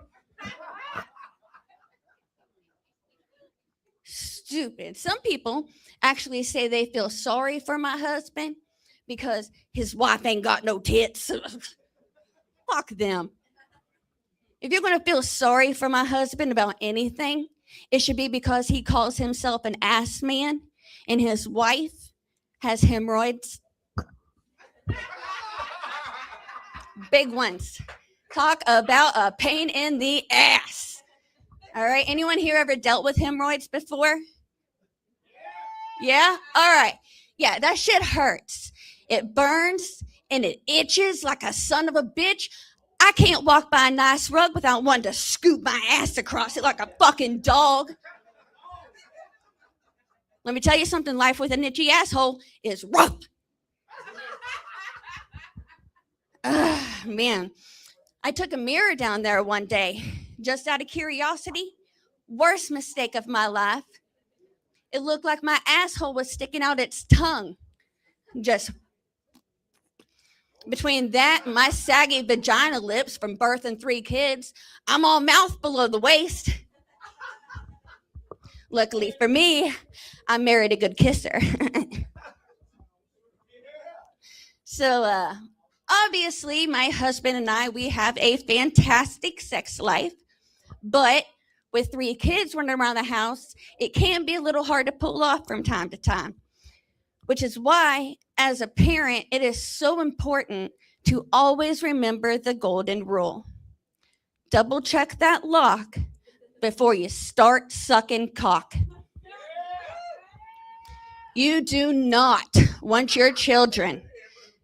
Stupid. Some people actually say they feel sorry for my husband because his wife ain't got no tits. Fuck them. If you're going to feel sorry for my husband about anything, it should be because he calls himself an ass man and his wife has hemorrhoids. Big ones. Talk about a pain in the ass. All right. Anyone here ever dealt with hemorrhoids before? Yeah? All right. Yeah, that shit hurts. It burns and it itches like a son of a bitch. I can't walk by a nice rug without wanting to scoop my ass across it like a fucking dog. Let me tell you something. Life with an itchy asshole is rough. Man, I took a mirror down there one day just out of curiosity. Worst mistake of my life. It looked like my asshole was sticking out its tongue. Just between that and my saggy vagina lips from birthing 3 kids, I'm all mouth below the waist. Luckily for me, I married a good kisser. So, obviously, my husband and I, we have a fantastic sex life. But with 3 kids running around the house, it can be a little hard to pull off from time to time. Which is why, as a parent, it is so important to always remember the golden rule. Double check that lock before you start sucking cock. You do not want your children,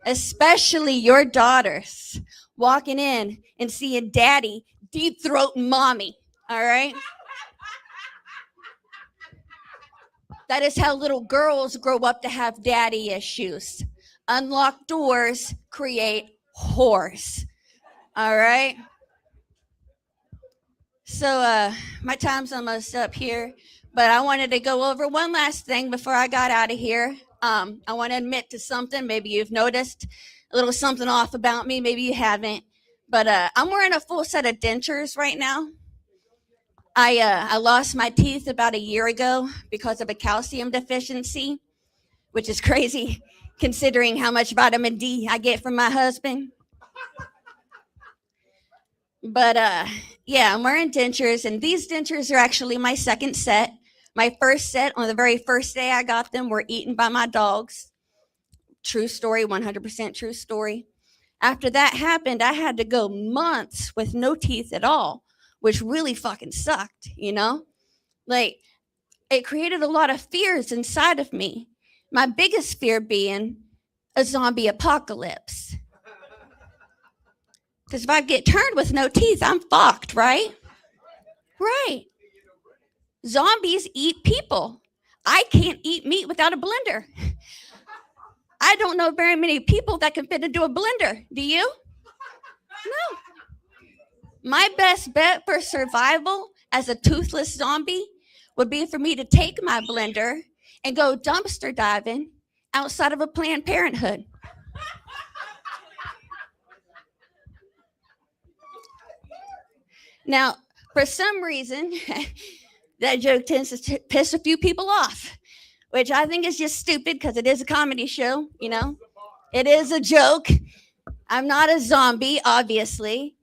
especially your daughters, walking in and seeing daddy deep throating mommy, all right? That is how little girls grow up to have daddy issues. Unlocked doors create whores. All right? So my time's almost up here, but I wanted to go over one last thing before I got out of here. I want to admit to something. Maybe you've noticed a little something off about me. Maybe you haven't. But I'm wearing a full set of dentures right now. I lost my teeth about a year ago because of a calcium deficiency, which is crazy considering how much vitamin D I get from my husband. But yeah, I'm wearing dentures, and these dentures are actually my second set. My first set, on the very first day I got them, were eaten by my dogs. True story, 100% true story. After that happened, I had to go months with no teeth at all, which really fucking sucked, you know? Like, it created a lot of fears inside of me. My biggest fear being a zombie apocalypse. Because if I get turned with no teeth, I'm fucked, right? Right. Zombies eat people. I can't eat meat without a blender. I don't know very many people that can fit into a blender. Do you? No. My best bet for survival as a toothless zombie would be for me to take my blender and go dumpster diving outside of a Planned Parenthood. Now, for some reason, that joke tends to piss a few people off, which I think is just stupid because it is a comedy show, you know? It is a joke. I'm not a zombie, obviously.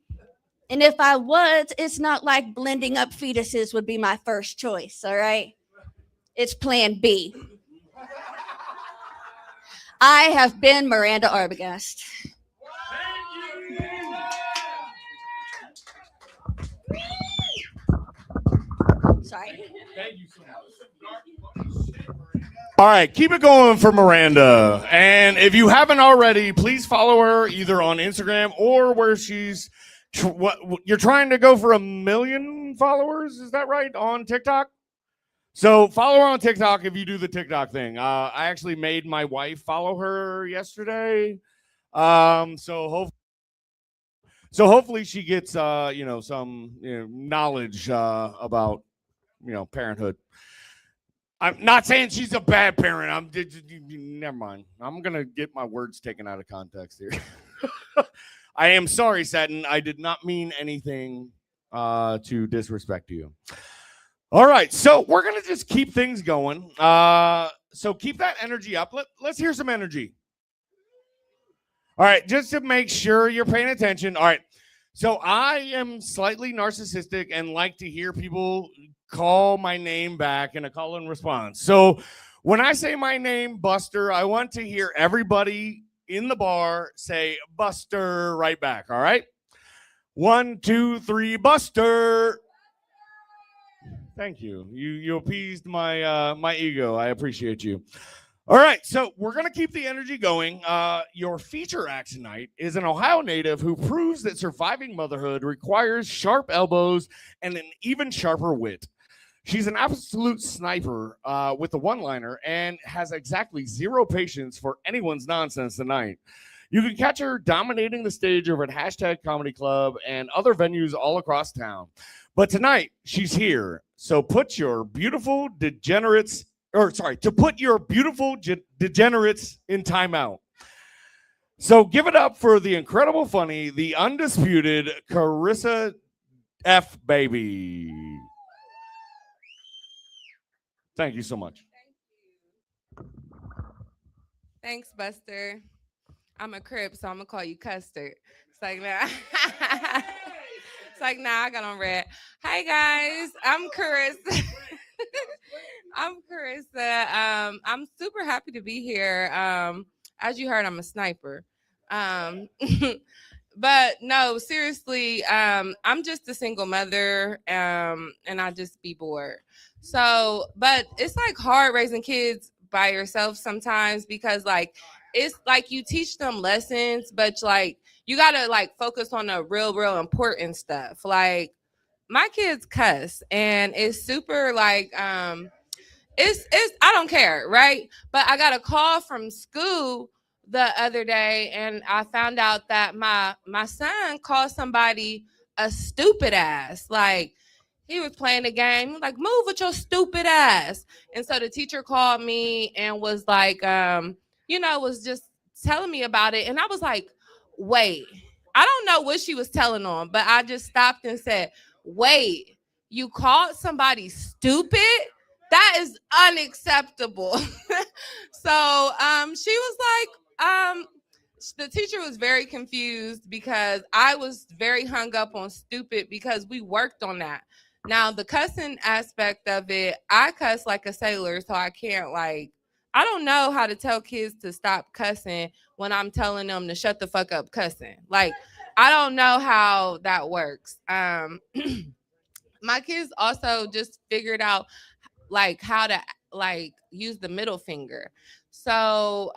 And if I was, it's not like blending up fetuses would be my first choice, all right? It's plan B. I have been Miranda Arbogast. Sorry. Thank you so much. All right, keep it going for Miranda. And if you haven't already, please follow her either on Instagram or where she's you're trying to go for 1 million followers, is that right, on TikTok? So follow her on TikTok if you do the TikTok thing. I actually made my wife follow her yesterday. So hopefully she gets some knowledge about parenthood. I'm not saying she's a bad parent. Never mind. I'm gonna get my words taken out of context here. I am sorry, Satin. I did not mean anything to disrespect you. All right, so we're gonna just keep things going. So keep that energy up. Let's hear some energy. All right, just to make sure you're paying attention. All right, so I am slightly narcissistic and like to hear people call my name back in a call and response. So when I say my name, Buster, I want to hear everybody in the bar say Buster right back. All right, 1, 2, 3, Buster. Thank you. You appeased my my ego. I appreciate you. All right, so we're going to keep the energy going. Your feature act tonight is an Ohio native who proves that surviving motherhood requires sharp elbows and an even sharper wit. She's an absolute sniper with the one-liner and has exactly zero patience for anyone's nonsense tonight. You can catch her dominating the stage over at Hashtag Comedy Club and other venues all across town. But tonight, she's here. So put your beautiful degenerates to put your beautiful degenerates in timeout. So give it up for the incredible funny, the undisputed Karissa F Baby. Thank you so much. Thanks, Buster. I'm a Crip, so I'm gonna call you Custard. It's like nah. It's like nah, I got on red. Hi guys, I'm Karissa. I'm Karissa. I'm super happy to be here. As you heard, I'm a sniper. But no, seriously, I'm just a single mother, and I just be bored. So, but it's like hard raising kids by yourself sometimes because like it's like you teach them lessons, but like you gotta like focus on the real important stuff. Like my kids cuss, and it's super like it's I don't care, right? But I got a call from school the other day, and I found out that my son called somebody a stupid ass. Like he was playing a game, like move with your stupid ass. And so the teacher called me and was like, was just telling me about it, and I was like, wait, I don't know what she was telling on, but I just stopped and said, wait, you called somebody stupid? That is unacceptable. So she was like, the teacher was very confused because I was very hung up on stupid because we worked on that. Now, the cussing aspect of it, I cuss like a sailor, so I can't I don't know how to tell kids to stop cussing when I'm telling them to shut the fuck up cussing. Like, I don't know how that works. My kids also just figured out how to use the middle finger. So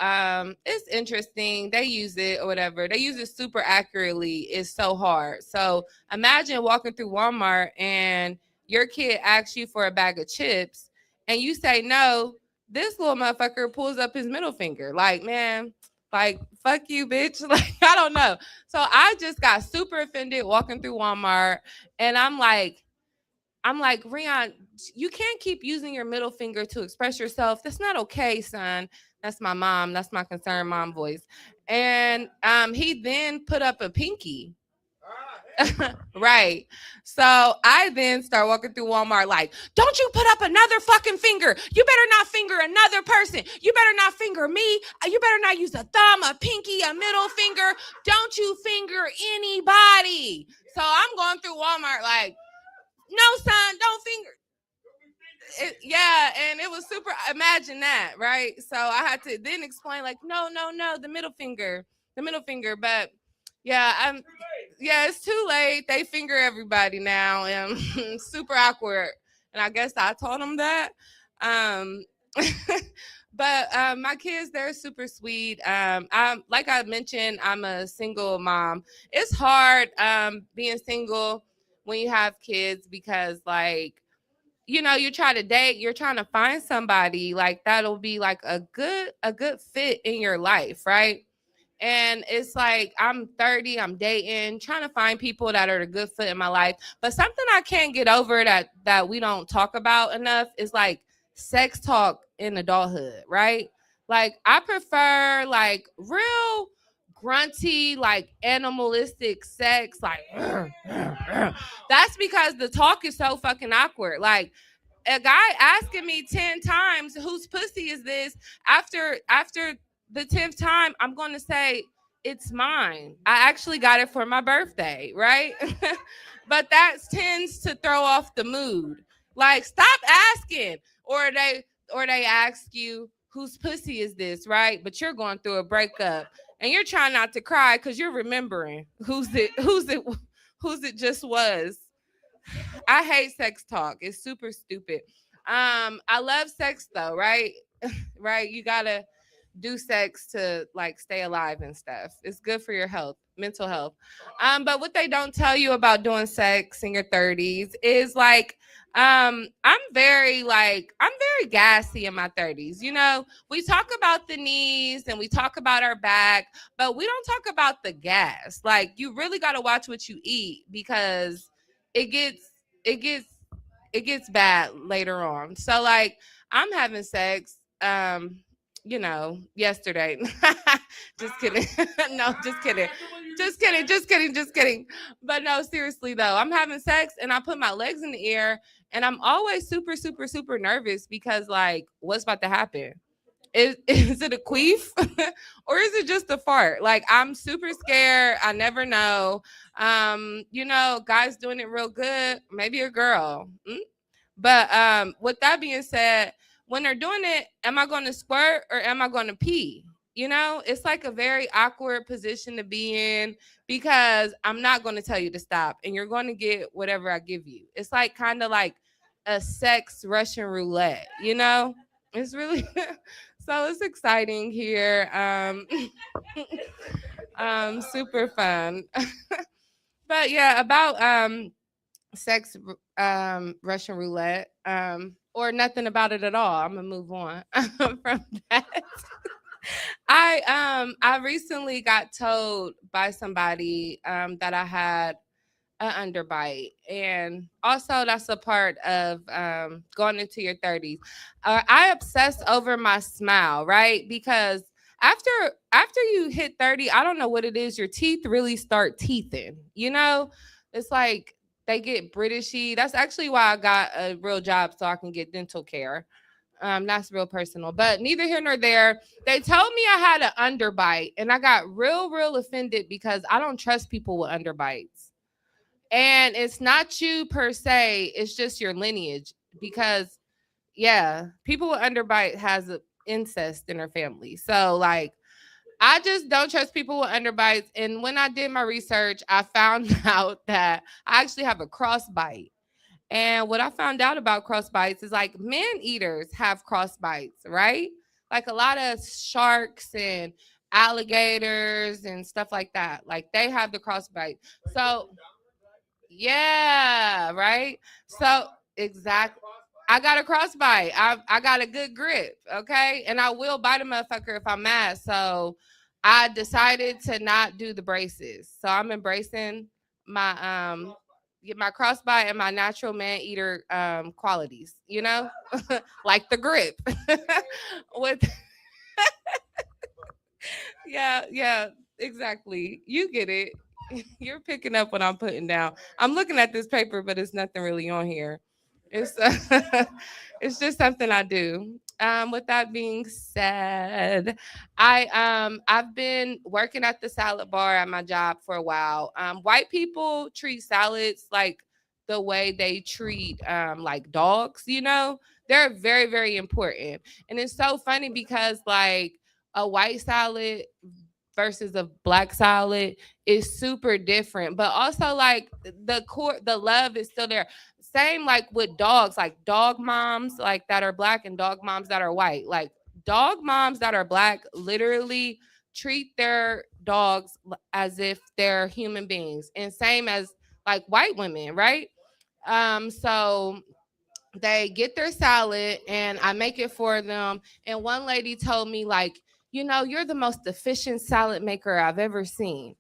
it's interesting. They use it or whatever. They use it super accurately. It's so hard. So imagine walking through Walmart and your kid asks you for a bag of chips and you say no. This little motherfucker pulls up his middle finger. Like, man, fuck you, bitch. Like, I don't know. So I just got super offended walking through Walmart and I'm like, Rion, you can't keep using your middle finger to express yourself. That's not okay, son. That's my mom. That's my concerned mom voice. And he then put up a pinky. Right. So I then start walking through Walmart like, don't you put up another fucking finger. You better not finger another person. You better not finger me. You better not use a thumb, a pinky, a middle finger. Don't you finger anybody. So I'm going through Walmart like, no, son, don't finger. Yeah, and it was super. Imagine that, right? So I had to then explain, like, no, the middle finger. But yeah, it's too late. They finger everybody now, and super awkward. And I guess I told them that. But my kids, they're super sweet. I'm like I mentioned, I'm a single mom. It's hard being single when you have kids because you try to date, you're trying to find somebody like that'll be like a good fit in your life, right? And it's like I'm 30, I'm dating, trying to find people that are a good fit in my life. But something I can't get over that we don't talk about enough is like sex talk in adulthood, right? Like I prefer like real grunty, like animalistic sex, like that's because the talk is so fucking awkward. Like a guy asking me 10 times whose pussy is this, after the 10th time I'm going to say it's mine. I actually got it for my birthday, right? But that tends to throw off the mood. Like, stop asking. Or they ask you whose pussy is this, right? But you're going through a breakup and you're trying not to cry because you're remembering whose it just was. I hate sex talk. It's super stupid. I love sex though, right? Right? You gotta do sex to like stay alive and stuff. It's good for your health, mental health. But what they don't tell you about doing sex in your 30s is like I'm very gassy in my 30s. You know, we talk about the knees and we talk about our back, but we don't talk about the gas. Like you really got to watch what you eat because it gets it gets it gets bad later on. So like I'm having sex yesterday. Just kidding. No, just kidding. Just kidding. But no, seriously though, I'm having sex and I put my legs in the air and I'm always super, super, super nervous because like what's about to happen? Is it a queef or is it just a fart? Like I'm super scared. I never know. Guys doing it real good, maybe a girl. But with that being said, when they're doing it, am I going to squirt or am I going to pee? It's like a very awkward position to be in because I'm not going to tell you to stop and you're going to get whatever I give you. It's like kind of like a sex Russian roulette, It's really so it's exciting here. Super fun. But yeah, about sex Russian roulette or nothing about it at all. I'm gonna move on from that. I recently got told by somebody that I had an underbite, and also that's a part of going into your 30s. I obsess over my smile, right? Because after you hit 30, I don't know what it is, your teeth really start teething. It's like they get Britishy. That's actually why I got a real job so I can get dental care. That's real personal, but neither here nor there. They told me I had an underbite, and I got real offended because I don't trust people with underbites. And it's not you per se, it's just your lineage. Because, yeah, people with underbite has incest in their family. So, like, I just don't trust people with underbites. And when I did my research, I found out that I actually have a crossbite. And what I found out about crossbites is like man eaters have crossbites, right? Like a lot of sharks and alligators and stuff like that. Like they have the crossbite. So yeah, right. So exactly. I got a crossbite. I got a good grip, okay? And I will bite a motherfucker if I'm mad. So I decided to not do the braces. So I'm embracing my get my crossbite and my natural man eater qualities, you know? Like the grip. With yeah, exactly. You get it. You're picking up what I'm putting down. I'm looking at this paper, but it's nothing really on here. It's it's just something I do. With that being said, I've been working at the salad bar at my job for a while. White people treat salads like the way they treat like dogs. You know, they're very important, and it's so funny because like a white salad versus a black salad is super different, but also like the love is still there. Same like with dogs, like dog moms like that are black and dog moms that are white. Like dog moms that are black literally treat their dogs as if they're human beings, and same as like white women, right? So they get their salad and I make it for them. And one lady told me, like, you know, you're the most efficient salad maker I've ever seen.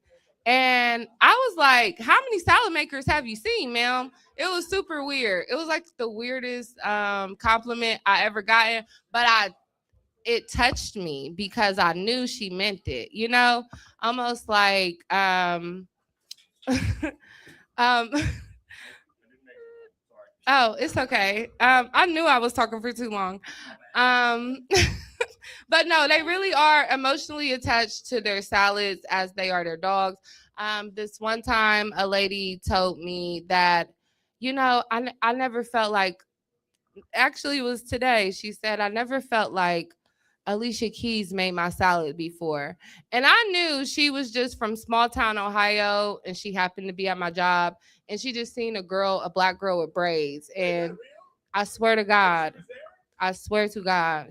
And I was like, how many salad makers have you seen, ma'am? It was super weird. It was like the weirdest compliment I ever gotten, but it touched me because I knew she meant it, you know, almost like um oh, it's okay. I knew I was talking for too long. Um, but no, they really are emotionally attached to their salads as they are their dogs. This one time, a lady told me that, you know, I never felt like, actually, it was today. She said, I never felt like Alicia Keys made my salad before. And I knew she was just from small town Ohio and she happened to be at my job and she just seen a black girl with braids. And I swear to God,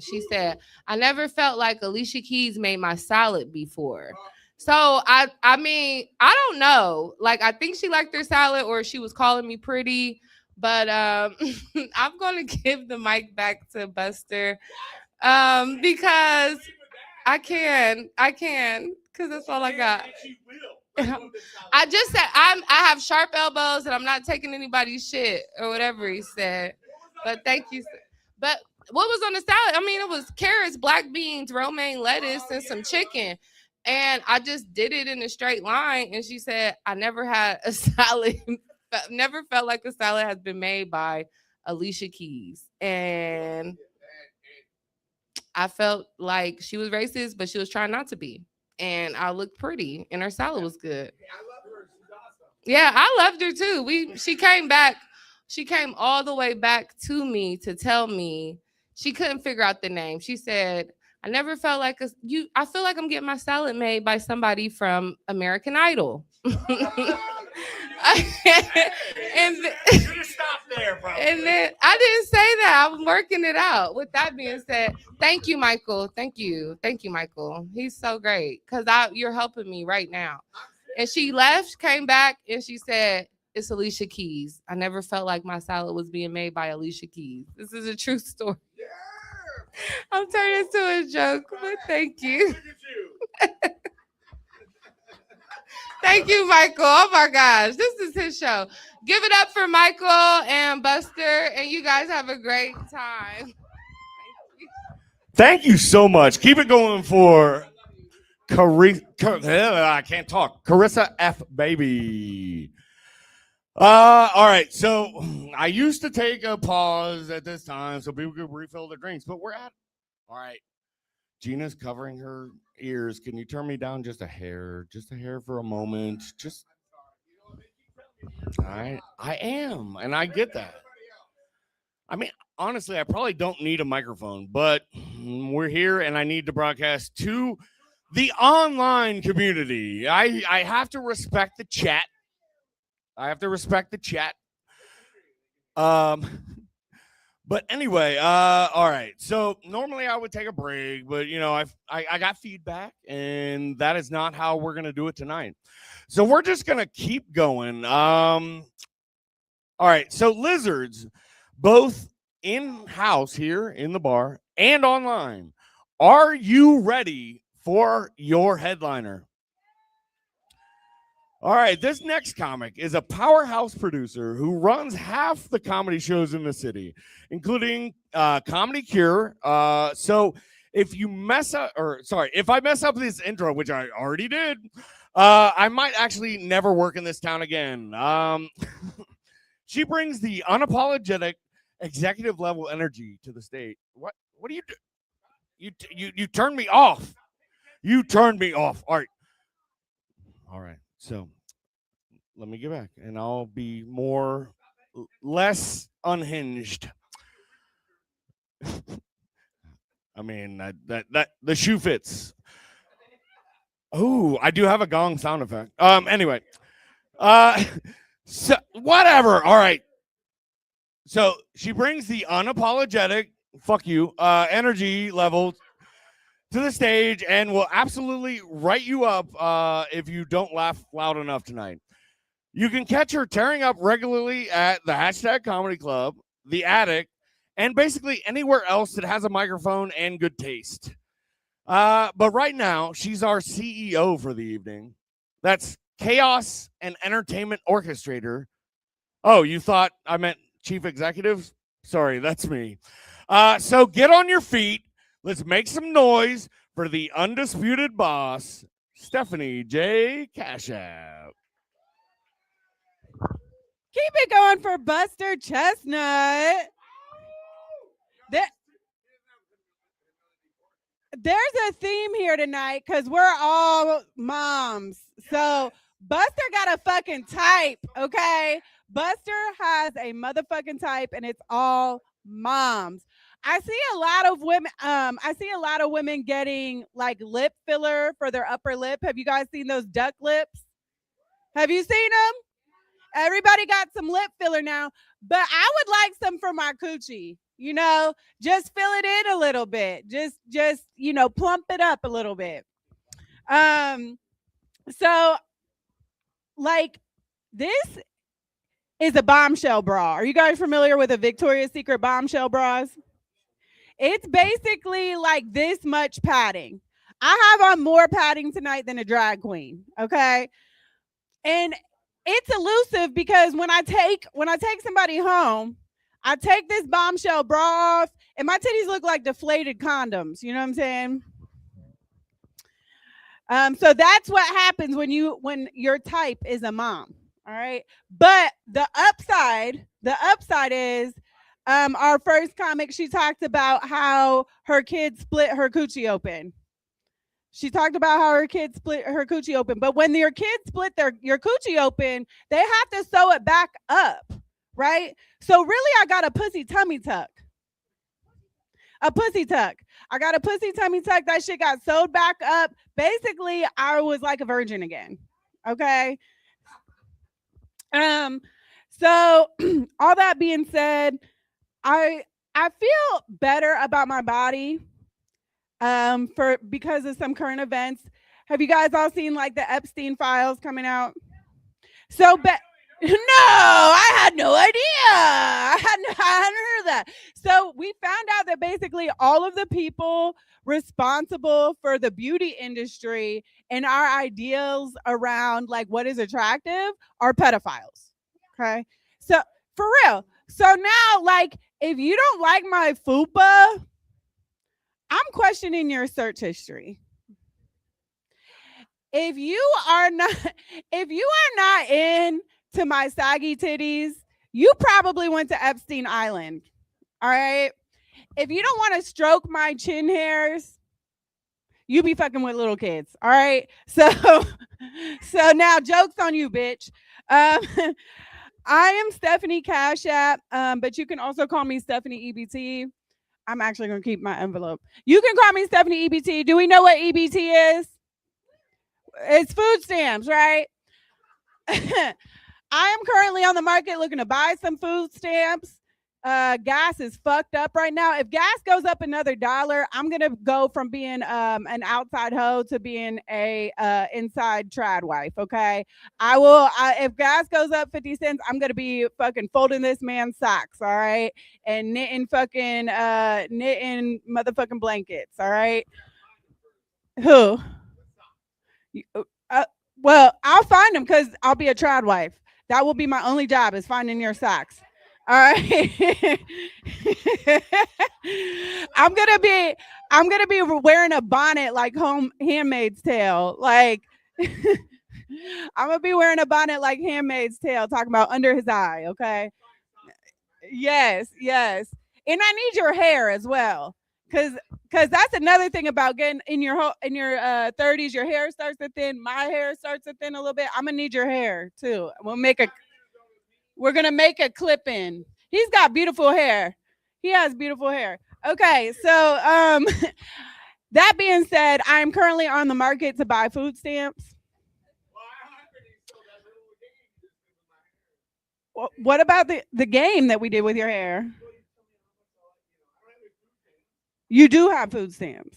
she said, I never felt like Alicia Keys made my salad before. So I mean, I don't know. Like I think she liked her salad or she was calling me pretty. But I'm gonna give the mic back to Buster because because that's all I got. I just said I have sharp elbows and I'm not taking anybody's shit or whatever he said. But thank you. But what was on the salad? I mean, it was carrots, black beans, romaine lettuce, and some chicken. And I just did it in a straight line. And she said, I never had a salad, never felt like a salad has been made by Alicia Keys. And I felt like she was racist, but she was trying not to be. And I looked pretty, and her salad was good. Yeah, I loved her too. She came back. She came all the way back to me to tell me she couldn't figure out the name. She said, "I never felt like I feel like I'm getting my salad made by somebody from American Idol." And Stop there, bro. And then I didn't say that. I'm working it out. With that being said, thank you, Michael. Thank you, Michael. He's so great because you're helping me right now. And she left, came back, and she said, "It's Alicia Keys. I never felt like my salad was being made by Alicia Keys." This is a true story. I'm turning this to a joke, but thank you. Thank you, Michael. Oh my gosh, this is his show. Give it up for Michael and Buster, and you guys have a great time. Thank you so much. Keep it going for I can't talk. Karissa F Baby. All right. So I used to take a pause at this time so people could refill their drinks, but we're at. All right. Gina's covering her ears. Can you turn me down just a hair for a moment? Just. I am, and I get that. I mean, honestly, I probably don't need a microphone, but we're here, and I need to broadcast to the online community. I have to respect the chat. But anyway, all right. So normally I would take a break, but I got feedback, and that is not how we're gonna do it tonight. So we're just gonna keep going. All right. So lizards, both in house here in the bar and online. Are you ready for your headliner? All right, this next comic is a powerhouse producer who runs half the comedy shows in the city, including Comedy Cure. So if I mess up this intro, which I already did, I might actually never work in this town again. She brings the unapologetic executive level energy to the stage. What do you do? You turned me off. You turned me off. All right. So let me get back, and I'll be less unhinged. I mean that the shoe fits. Oh, I do have a gong sound effect. Anyway, so whatever. All right. So she brings the unapologetic fuck you energy level to the stage and will absolutely write you up if you don't laugh loud enough tonight. You can catch her tearing up regularly at the # Comedy Club, the Attic, and basically anywhere else that has a microphone and good taste. But right now, she's our CEO for the evening. That's Chaos and Entertainment Orchestrator. Oh, you thought I meant Chief Executive? Sorry, that's me. So get on your feet. Let's make some noise for the undisputed boss, Stephanie J. Cash App. Keep it going for Buster Chestnut. There's a theme here tonight because we're all moms. So Buster got a fucking type, okay? Buster has a motherfucking type, and it's all moms. I see a lot of women getting like lip filler for their upper lip. Have you guys seen those duck lips? Have you seen them? Everybody got some lip filler now, but I would like some for my coochie. Just fill it in a little bit. Just plump it up a little bit. So like this is a bombshell bra. Are you guys familiar with a Victoria's Secret bombshell bras? It's basically like this much padding. I have on more padding tonight than a drag queen, okay? And it's elusive because when I take somebody home, I take this bombshell bra off, and my titties look like deflated condoms. You know what I'm saying? So that's what happens when your type is a mom. All right. But the upside is our first comic, she talked about how her kids split her coochie open. She talked about how her kids split her coochie open. But when your kids split your coochie open, they have to sew it back up, right? So really, I got a pussy tummy tuck. A pussy tuck. I got a pussy tummy tuck. That shit got sewed back up. Basically, I was like a virgin again. Okay. So all that being said, I feel better about my body because of some current events. Have you guys all seen like the Epstein files coming out? So no, I had no idea. I hadn't heard that. So we found out that basically all of the people responsible for the beauty industry and our ideals around like what is attractive are pedophiles. Okay. So for real. So now, like, if you don't like my fupa, I'm questioning your search history. If you are not in to my saggy titties, you probably went to Epstein Island. All right. If you don't want to stroke my chin hairs, you be fucking with little kids. All right. So now joke's on you, bitch. I am Stephanie Cash App, but you can also call me Stephanie EBT. I'm actually going to keep my envelope. You can call me Stephanie EBT. Do we know what EBT is? It's food stamps, right? I am currently on the market looking to buy some food stamps. Gas is fucked up right now. If gas goes up another $1, I'm gonna go from being an outside hoe to being a inside trad wife. Okay, if gas goes up 50 cents, I'm gonna be fucking folding this man's socks. All right, and knitting motherfucking blankets. All right. Who? Well, I'll find them because I'll be a trad wife. That will be my only job, is finding your socks. All right. I'm gonna be wearing a bonnet like Handmaid's Tale. Like I'm gonna be wearing a bonnet like Handmaid's Tale, talking about under his eye. Okay. Yes. And I need your hair as well. Cause that's another thing about getting in your 30s, your hair starts to thin. My hair starts to thin a little bit. I'm gonna need your hair too. We're gonna make a clip in. He's got beautiful hair. He has beautiful hair. Okay, so that being said, I'm currently on the market to buy food stamps. What about the game that we did with your hair? You do have food stamps.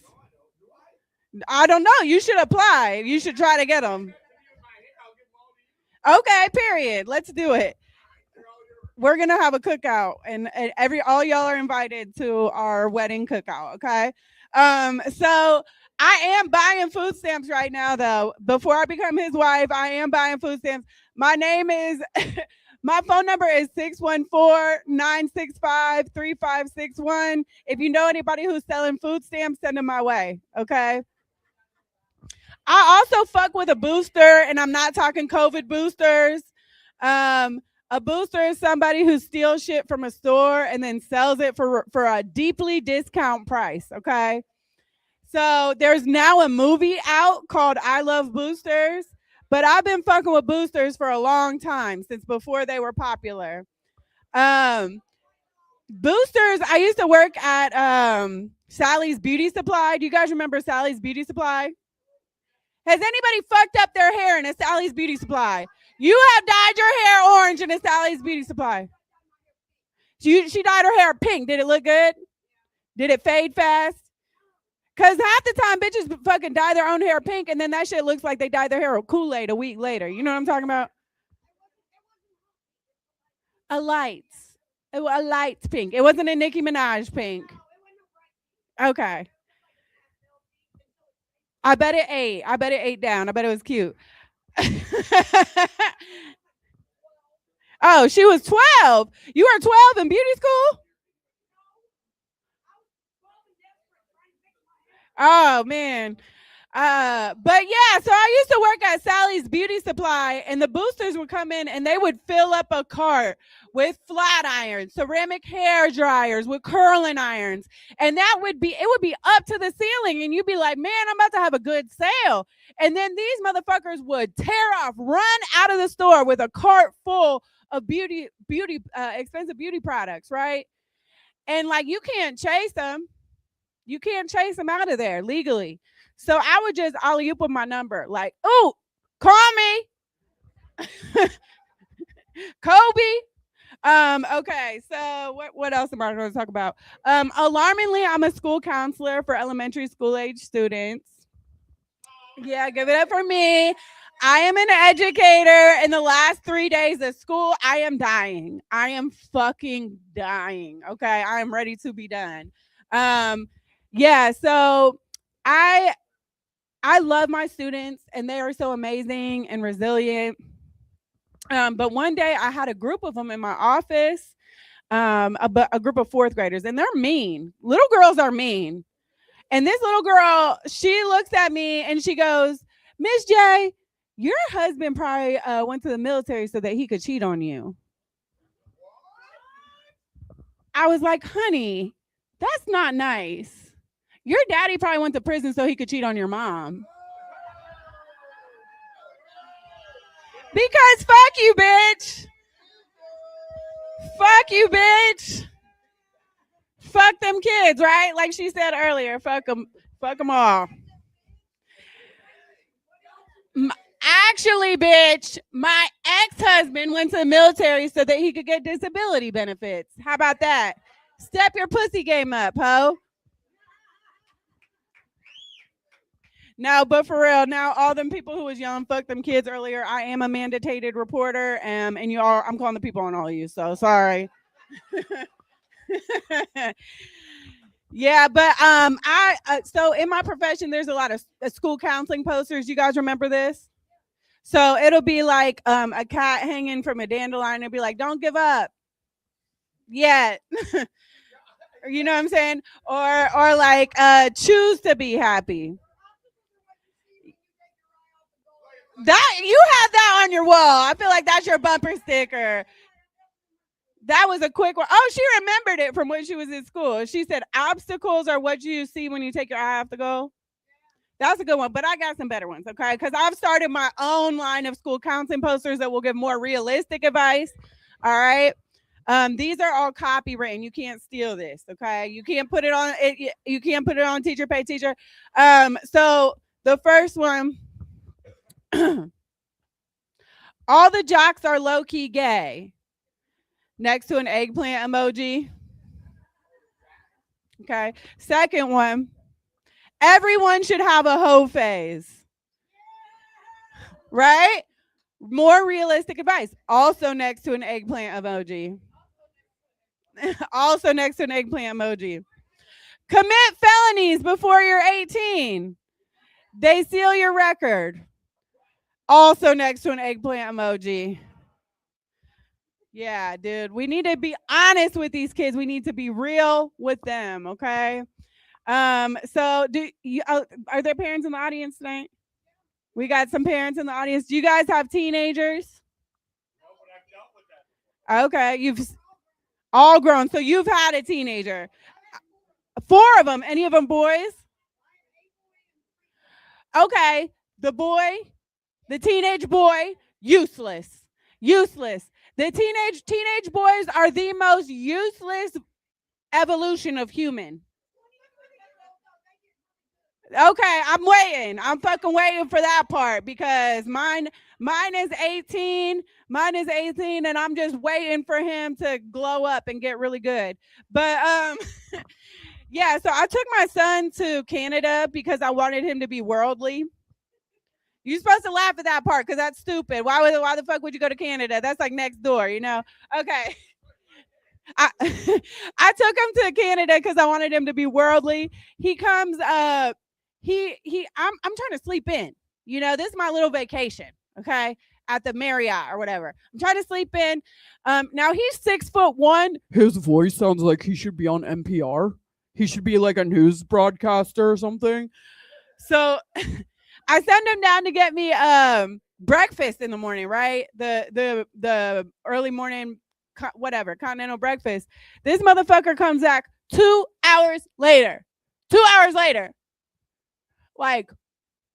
I don't know. You should apply. You should try to get them. Okay, period. Let's do it. We're gonna have a cookout, and all y'all are invited to our wedding cookout. Okay. So I am buying food stamps right now, though. Before I become his wife, I am buying food stamps. My name is. My phone number is 614-965-3561. If you know anybody who's selling food stamps, send them my way. Okay. I also fuck with a booster, and I'm not talking COVID boosters. A booster is somebody who steals shit from a store and then sells it for a deeply discount price. Okay. So there's now a movie out called I Love Boosters. But I've been fucking with boosters for a long time, since before they were popular. Boosters, I used to work at Sally's Beauty Supply. Do you guys remember Sally's Beauty Supply? Has anybody fucked up their hair in a Sally's Beauty Supply? You have dyed your hair orange in a Sally's Beauty Supply. She dyed her hair pink. Did it look good? Did it fade fast? Because half the time bitches fucking dye their own hair pink, and then that shit looks like they dyed their hair with Kool-Aid a week later. You know what I'm talking about? A light pink. It wasn't a Nicki Minaj pink. Okay. I bet it ate down. I bet it was cute. Oh, she was 12. You were 12 in beauty school? Oh man. But yeah, so I used to work at Sally's Beauty Supply, and the boosters would come in and they would fill up a cart with flat irons, ceramic hair dryers, with curling irons, and it would be up to the ceiling, and you'd be like, man, I'm about to have a good sale. And then these motherfuckers would tear off, run out of the store with a cart full of expensive beauty products, right? And like, you can't chase them. You can't chase them out of there legally. So I would just alley-oop with my number, like, "Ooh, call me, Kobe." Okay, so what else am I going to talk about? Alarmingly, I'm a school counselor for elementary school age students. Yeah, give it up for me. I am an educator. In the last 3 days of school, I am dying. I am fucking dying. Okay, I am ready to be done. Yeah, so I love my students, and they are so amazing and resilient. But one day I had a group of them in my office, a group of fourth graders, and they're mean. Little girls are mean. And this little girl, she looks at me and she goes, "Miss J, your husband probably went to the military so that he could cheat on you. I was like, honey, that's not nice. Your daddy probably went to prison so he could cheat on your mom. Because fuck you, bitch. Fuck you, bitch. Fuck them kids, right? Like she said earlier, fuck them all. Actually, bitch, my ex-husband went to the military so that he could get disability benefits. How about that? Step your pussy game up, ho. No, but for real, now all them people who was yelling fuck them kids earlier, I am a mandated reporter, and you all, I'm calling the people on all of you, so sorry. Yeah, but so in my profession, there's a lot of school counseling posters. You guys remember this? So it'll be like a cat hanging from a dandelion. It'll be like, don't give up yet. You know what I'm saying? Or like choose to be happy. That you have that on your wall. I feel like that's your bumper sticker. That was a quick one. Oh, she remembered it from when she was in school. She said, obstacles are what you see when you take your eye off the goal. That's a good one, but I got some better ones, okay? Because I've started my own line of school counseling posters that will give more realistic advice, all right? These are all copywritten. You can't steal this, okay? You can't put it on. You can't put it on teacher pay teacher. So the first one, all the jocks are low-key gay. Next to an eggplant emoji. Okay. Second one, everyone should have a hoe phase. Right? More realistic advice. Also next to an eggplant emoji. Also next to an eggplant emoji. Commit felonies before you're 18. They seal your record. Also next to an eggplant emoji. Yeah, dude, we need to be honest with these kids. We need to be real with them, okay? So are there parents in the audience tonight? We got some parents in the audience. Do you guys have teenagers? No, but I've dealt with that. Okay, you've all grown. So you've had a teenager. 4 of them. Any of them boys? Okay, the teenage boy, useless. The teenage boys are the most useless evolution of human. Okay, I'm waiting. I'm fucking waiting for that part because mine is 18. Mine is 18, and I'm just waiting for him to glow up and get really good. But yeah, so I took my son to Canada because I wanted him to be worldly. You're supposed to laugh at that part because that's stupid. Why the fuck would you go to Canada? That's like next door, you know? Okay. I took him to Canada because I wanted him to be worldly. He comes I'm trying to sleep in. You know, this is my little vacation, okay? At the Marriott or whatever. I'm trying to sleep in. Now he's 6'1". His voice sounds like he should be on NPR. He should be like a news broadcaster or something. So I send him down to get me breakfast in the morning, right? The early morning whatever, continental breakfast. This motherfucker comes back 2 hours later. 2 hours later. Like,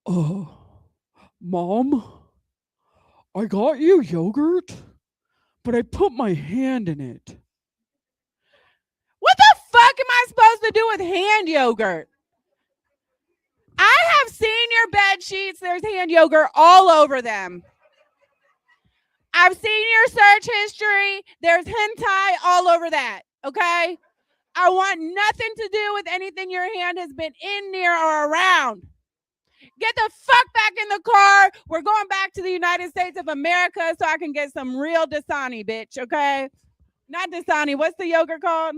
Mom, I got you yogurt, but I put my hand in it. What the fuck am I supposed to do with hand yogurt? I have seen your bed sheets. There's hand yogurt all over them. I've seen your search history. There's hentai all over that, okay? I want nothing to do with anything your hand has been in, near, or around. Get the fuck back in the car. We're going back to the United States of America so I can get some real Dasani, bitch, okay? Not Dasani. What's the yogurt called?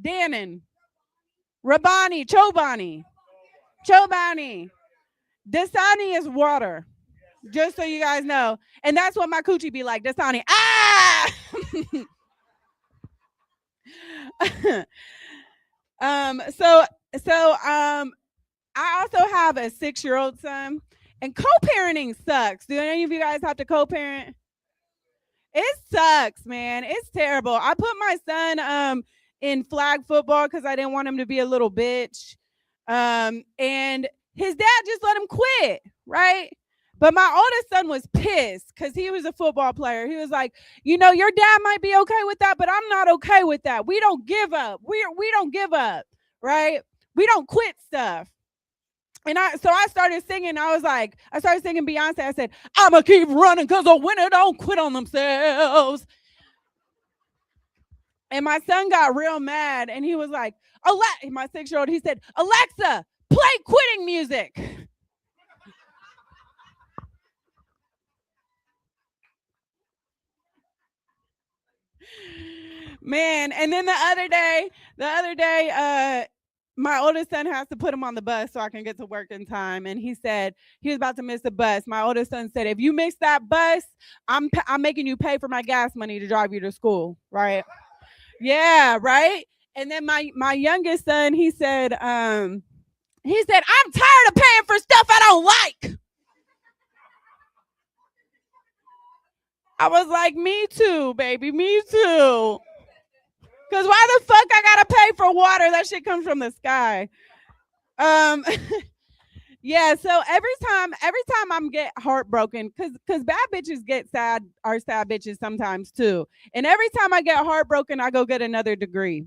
Dannon. Rabani. Chobani. Dasani is water. Just so you guys know. And that's what my coochie be like. Dasani. Ah! I also have a 6-year-old son, And co-parenting sucks. Do any of you guys have to co-parent? It sucks, man. It's terrible. I put my son in flag football because I didn't want him to be a little bitch. And his dad just let him quit, right? But my oldest son was pissed because he was a football player. He was like, you know, your dad might be okay with that, but I'm not okay with that. We don't give up. We don't give up, right? We don't quit stuff. And so I started singing. I started singing Beyonce. I said, I'ma keep running because a winner don't quit on themselves. And my son got real mad and he was like, my 6-year-old, he said, Alexa, play quitting music. Man, and then the other day, my oldest son has to put him on the bus so I can get to work in time. And he said he was about to miss the bus. My oldest son said, if you miss that bus, I'm making you pay for my gas money to drive you to school, right? Yeah, right? And then my youngest son, he said, I'm tired of paying for stuff I don't like. I was like, me too, baby, me too. Because why the fuck I gotta pay for water? That shit comes from the sky. Yeah, so every time I'm get heartbroken, because bad bitches get sad, are sad bitches sometimes too. And every time I get heartbroken, I go get another degree.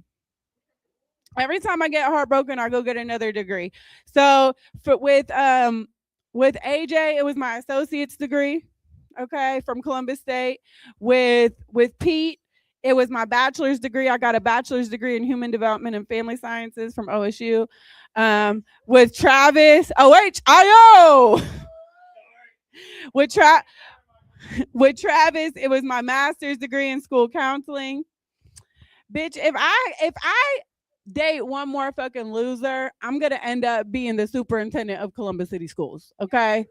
Every time I get heartbroken, I go get another degree. So with AJ, it was my associate's degree, okay, from Columbus State. With Pete, it was my bachelor's degree. I got a bachelor's degree in human development and family sciences from OSU. With Travis, OHIO. With Travis, it was my master's degree in school counseling. Bitch, if I date one more fucking loser, I'm gonna end up being the superintendent of Columbus City Schools. Okay.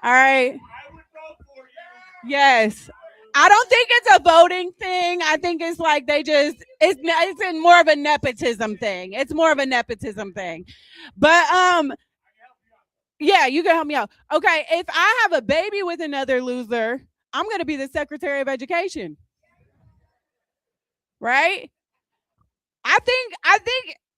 All right. I would vote for you. Yes. I don't think it's a voting thing. I think it's like it's in more of a nepotism thing. It's more of a nepotism thing. But yeah, you can help me out. Okay, if I have a baby with another loser, I'm gonna be the Secretary of Education. Right? I think,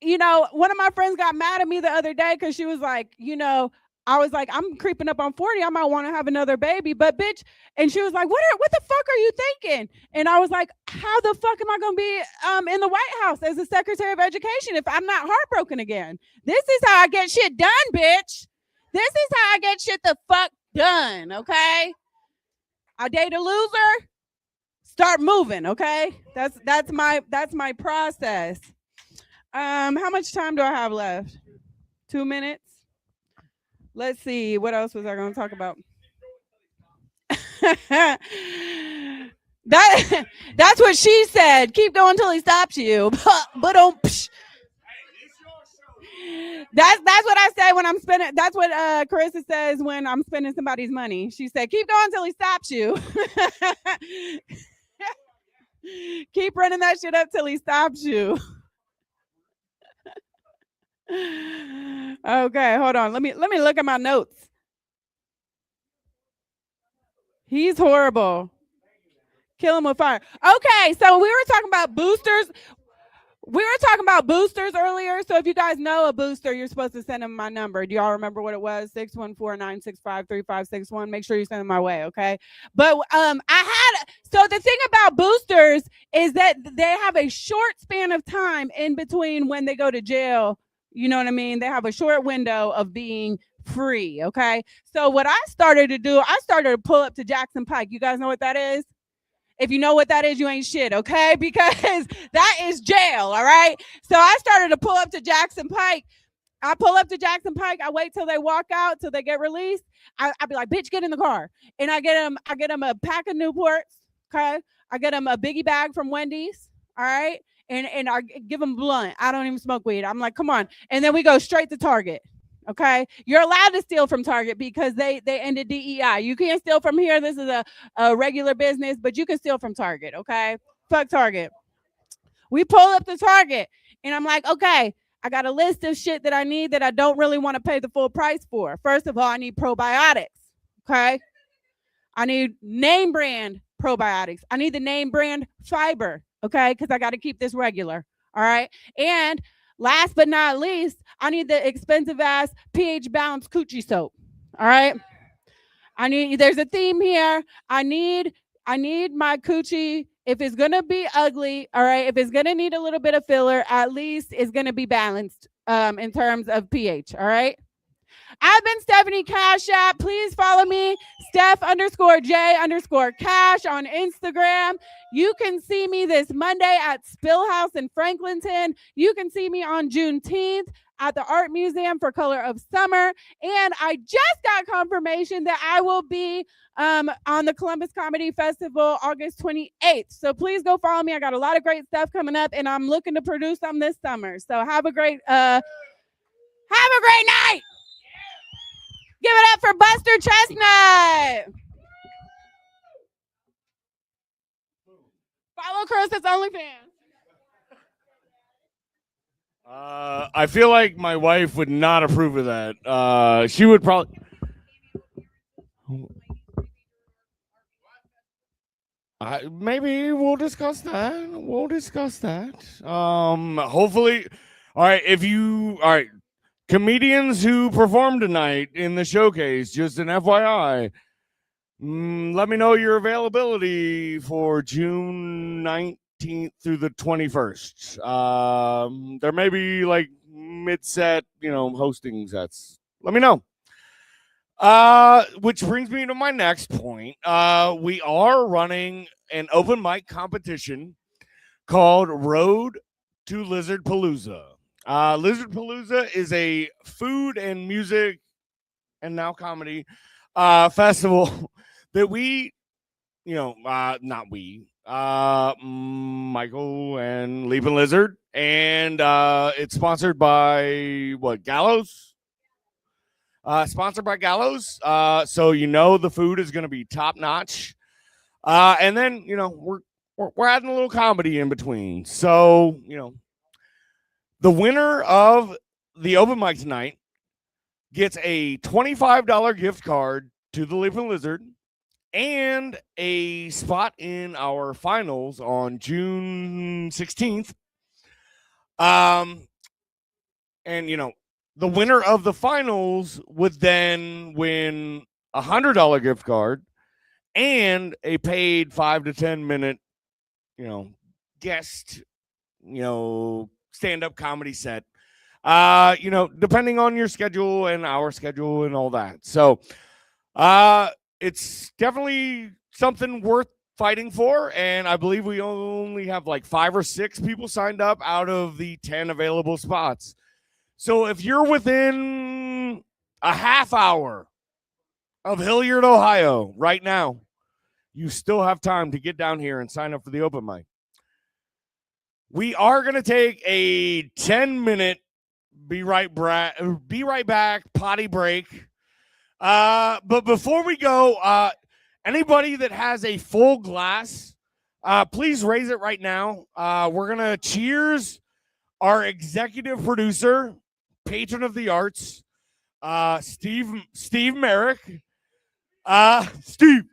you know, one of my friends got mad at me the other day because she was like, you know, I was like, I'm creeping up on 40. I might want to have another baby, but bitch. And she was like, what the fuck are you thinking? And I was like, how the fuck am I going to be in the White House as the Secretary of Education if I'm not heartbroken again? This is how I get shit done, bitch. This is how I get shit the fuck done, okay? I date a loser, start moving, okay? That's my process. How much time do I have left? 2 minutes? Let's see. What else was I going to talk about? That's what she said. Keep going till he stops you. But that's what I say when I'm spending. That's what Karissa says when I'm spending somebody's money. She said, "Keep going till he stops you." Keep running that shit up till he stops you. Okay, hold on. Let me look at my notes. He's horrible. Kill him with fire. Okay, so we were talking about boosters. We were talking about boosters earlier. So if you guys know a booster, you're supposed to send them my number. Do y'all remember what it was? 614-965-3561. Make sure you send them my way, okay? But so the thing about boosters is that they have a short span of time in between when they go to jail. You know what I mean? They have a short window of being free, okay? So what I started to do, I started to pull up to Jackson Pike. You guys know what that is? If you know what that is, you ain't shit, okay? Because that is jail, all right? So I started to pull up to Jackson Pike. I pull up to Jackson Pike. I wait till they walk out, till they get released. I be like, bitch, get in the car. And I get them a pack of Newports, okay? I get them a biggie bag from Wendy's, all right? And I give them blunt. I don't even smoke weed. I'm like, come on. And then we go straight to Target. Okay, you're allowed to steal from Target because they ended DEI. You can't steal from here. This is a regular business, but you can steal from Target. Okay, fuck Target. We pull up to Target, and I'm like, okay, I got a list of shit that I need that I don't really want to pay the full price for. First of all, I need probiotics. Okay. I need name brand probiotics. I need the name brand fiber. Okay. Because I got to keep this regular. All right. And last but not least, I need the expensive ass pH balanced coochie soap. All right. There's a theme here. I need my coochie. If it's gonna be ugly, all right, if it's gonna need a little bit of filler, at least it's gonna be balanced in terms of pH. All right. I've been Stephanie Cash App. Please follow me, Steph_J_Cash on Instagram. You can see me this Monday at Spill House in Franklinton. You can see me on Juneteenth at the Art Museum for Color of Summer. And I just got confirmation that I will be on the Columbus Comedy Festival August 28th. So please go follow me. I got a lot of great stuff coming up, and I'm looking to produce some this summer. So have a great night. Give it up for Buster Chestnut. Follow Karissa's OnlyFans. I feel like my wife would not approve of that. She would probably. Maybe we'll discuss that. Hopefully, all right. Comedians who perform tonight in the showcase, just an FYI, let me know your availability for June 19th through the 21st. There may be like mid-set, hosting sets. Let me know. Which brings me to my next point. We are running an open mic competition called Road to Lizard Palooza. Lizard Palooza is a food and music and now comedy festival that Michael and Leaping Lizard, and it's sponsored by Gallows? Sponsored by Gallows. So the food is going to be top notch. And then we're adding a little comedy in between. So the winner of the open mic tonight gets a $25 gift card to the Leaping Lizard and a spot in our finals on June 16th. And the winner of the finals would then win a $100 gift card and a paid 5 to 10 minute, guest, stand-up comedy set, depending on your schedule and our schedule and all that. So it's definitely something worth fighting for. And I believe we only have like 5 or 6 people signed up out of the 10 available spots. So if you're within a half hour of Hilliard, Ohio right now, you still have time to get down here and sign up for the open mic. We are going to take a 10-minute be right back potty break. But before we go, anybody that has a full glass, please raise it right now. We're going to cheers our executive producer, patron of the arts, Steve Merrick. Steve,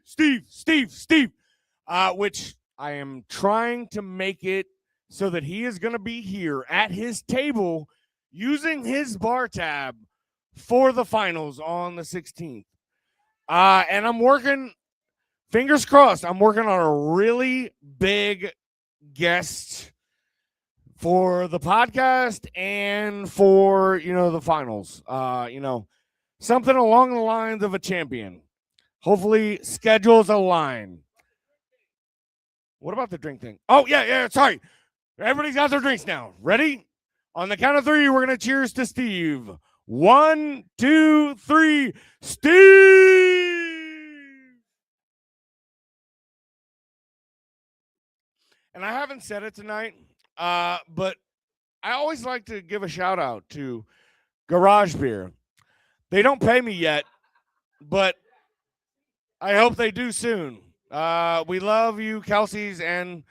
which I am trying to make it so that he is going to be here at his table using his bar tab for the finals on the 16th. And I'm working, fingers crossed, I'm working on a really big guest for the podcast and for, the finals. Something along the lines of a champion. Hopefully schedules align. What about the drink thing? Oh, yeah, sorry. Everybody's got their drinks now. Ready? On the count of 3, we're going to cheers to Steve. 1, 2, 3. Steve! And I haven't said it tonight, but I always like to give a shout out to Garage Beer. They don't pay me yet, but I hope they do soon. We love you, Kelsey's, and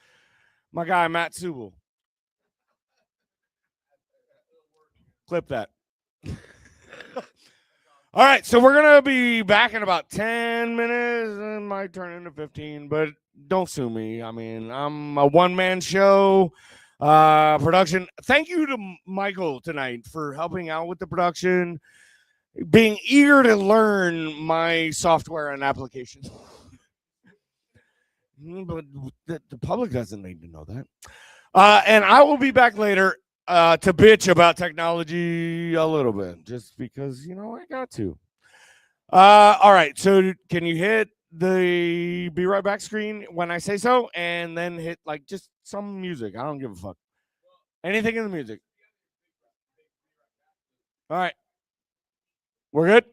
my guy, Matt Subel. Clip that. All right, so we're going to be back in about 10 minutes. It might turn into 15, but don't sue me. I mean, I'm a one-man show production. Thank you to Michael tonight for helping out with the production, being eager to learn my software and applications. But the public doesn't need to know that. And I will be back later to bitch about technology a little bit, just because, you know, I got to. All right, so can you hit the be right back screen when I say so, and then hit like just some music? I don't give a fuck. Anything in the music. All right. We're good?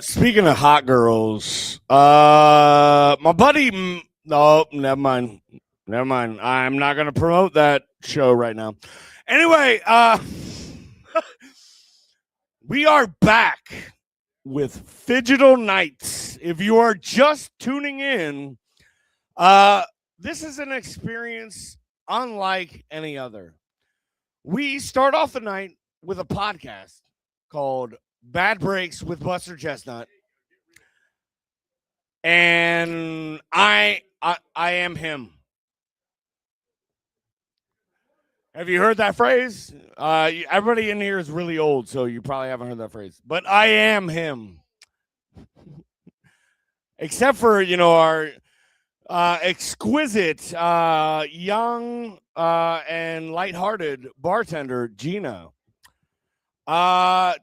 Speaking of hot girls, my buddy. No, never mind. Never mind. I'm not going to promote that show right now. Anyway, we are back with Phygital Nights. If you are just tuning in, this is an experience unlike any other. We start off the night with a podcast called Bad Breaks with Buster Chestnut. And I am him. Have you heard that phrase? Everybody in here is really old, so you probably haven't heard that phrase. But I am him. Except for, our exquisite, young, and lighthearted bartender, Gina.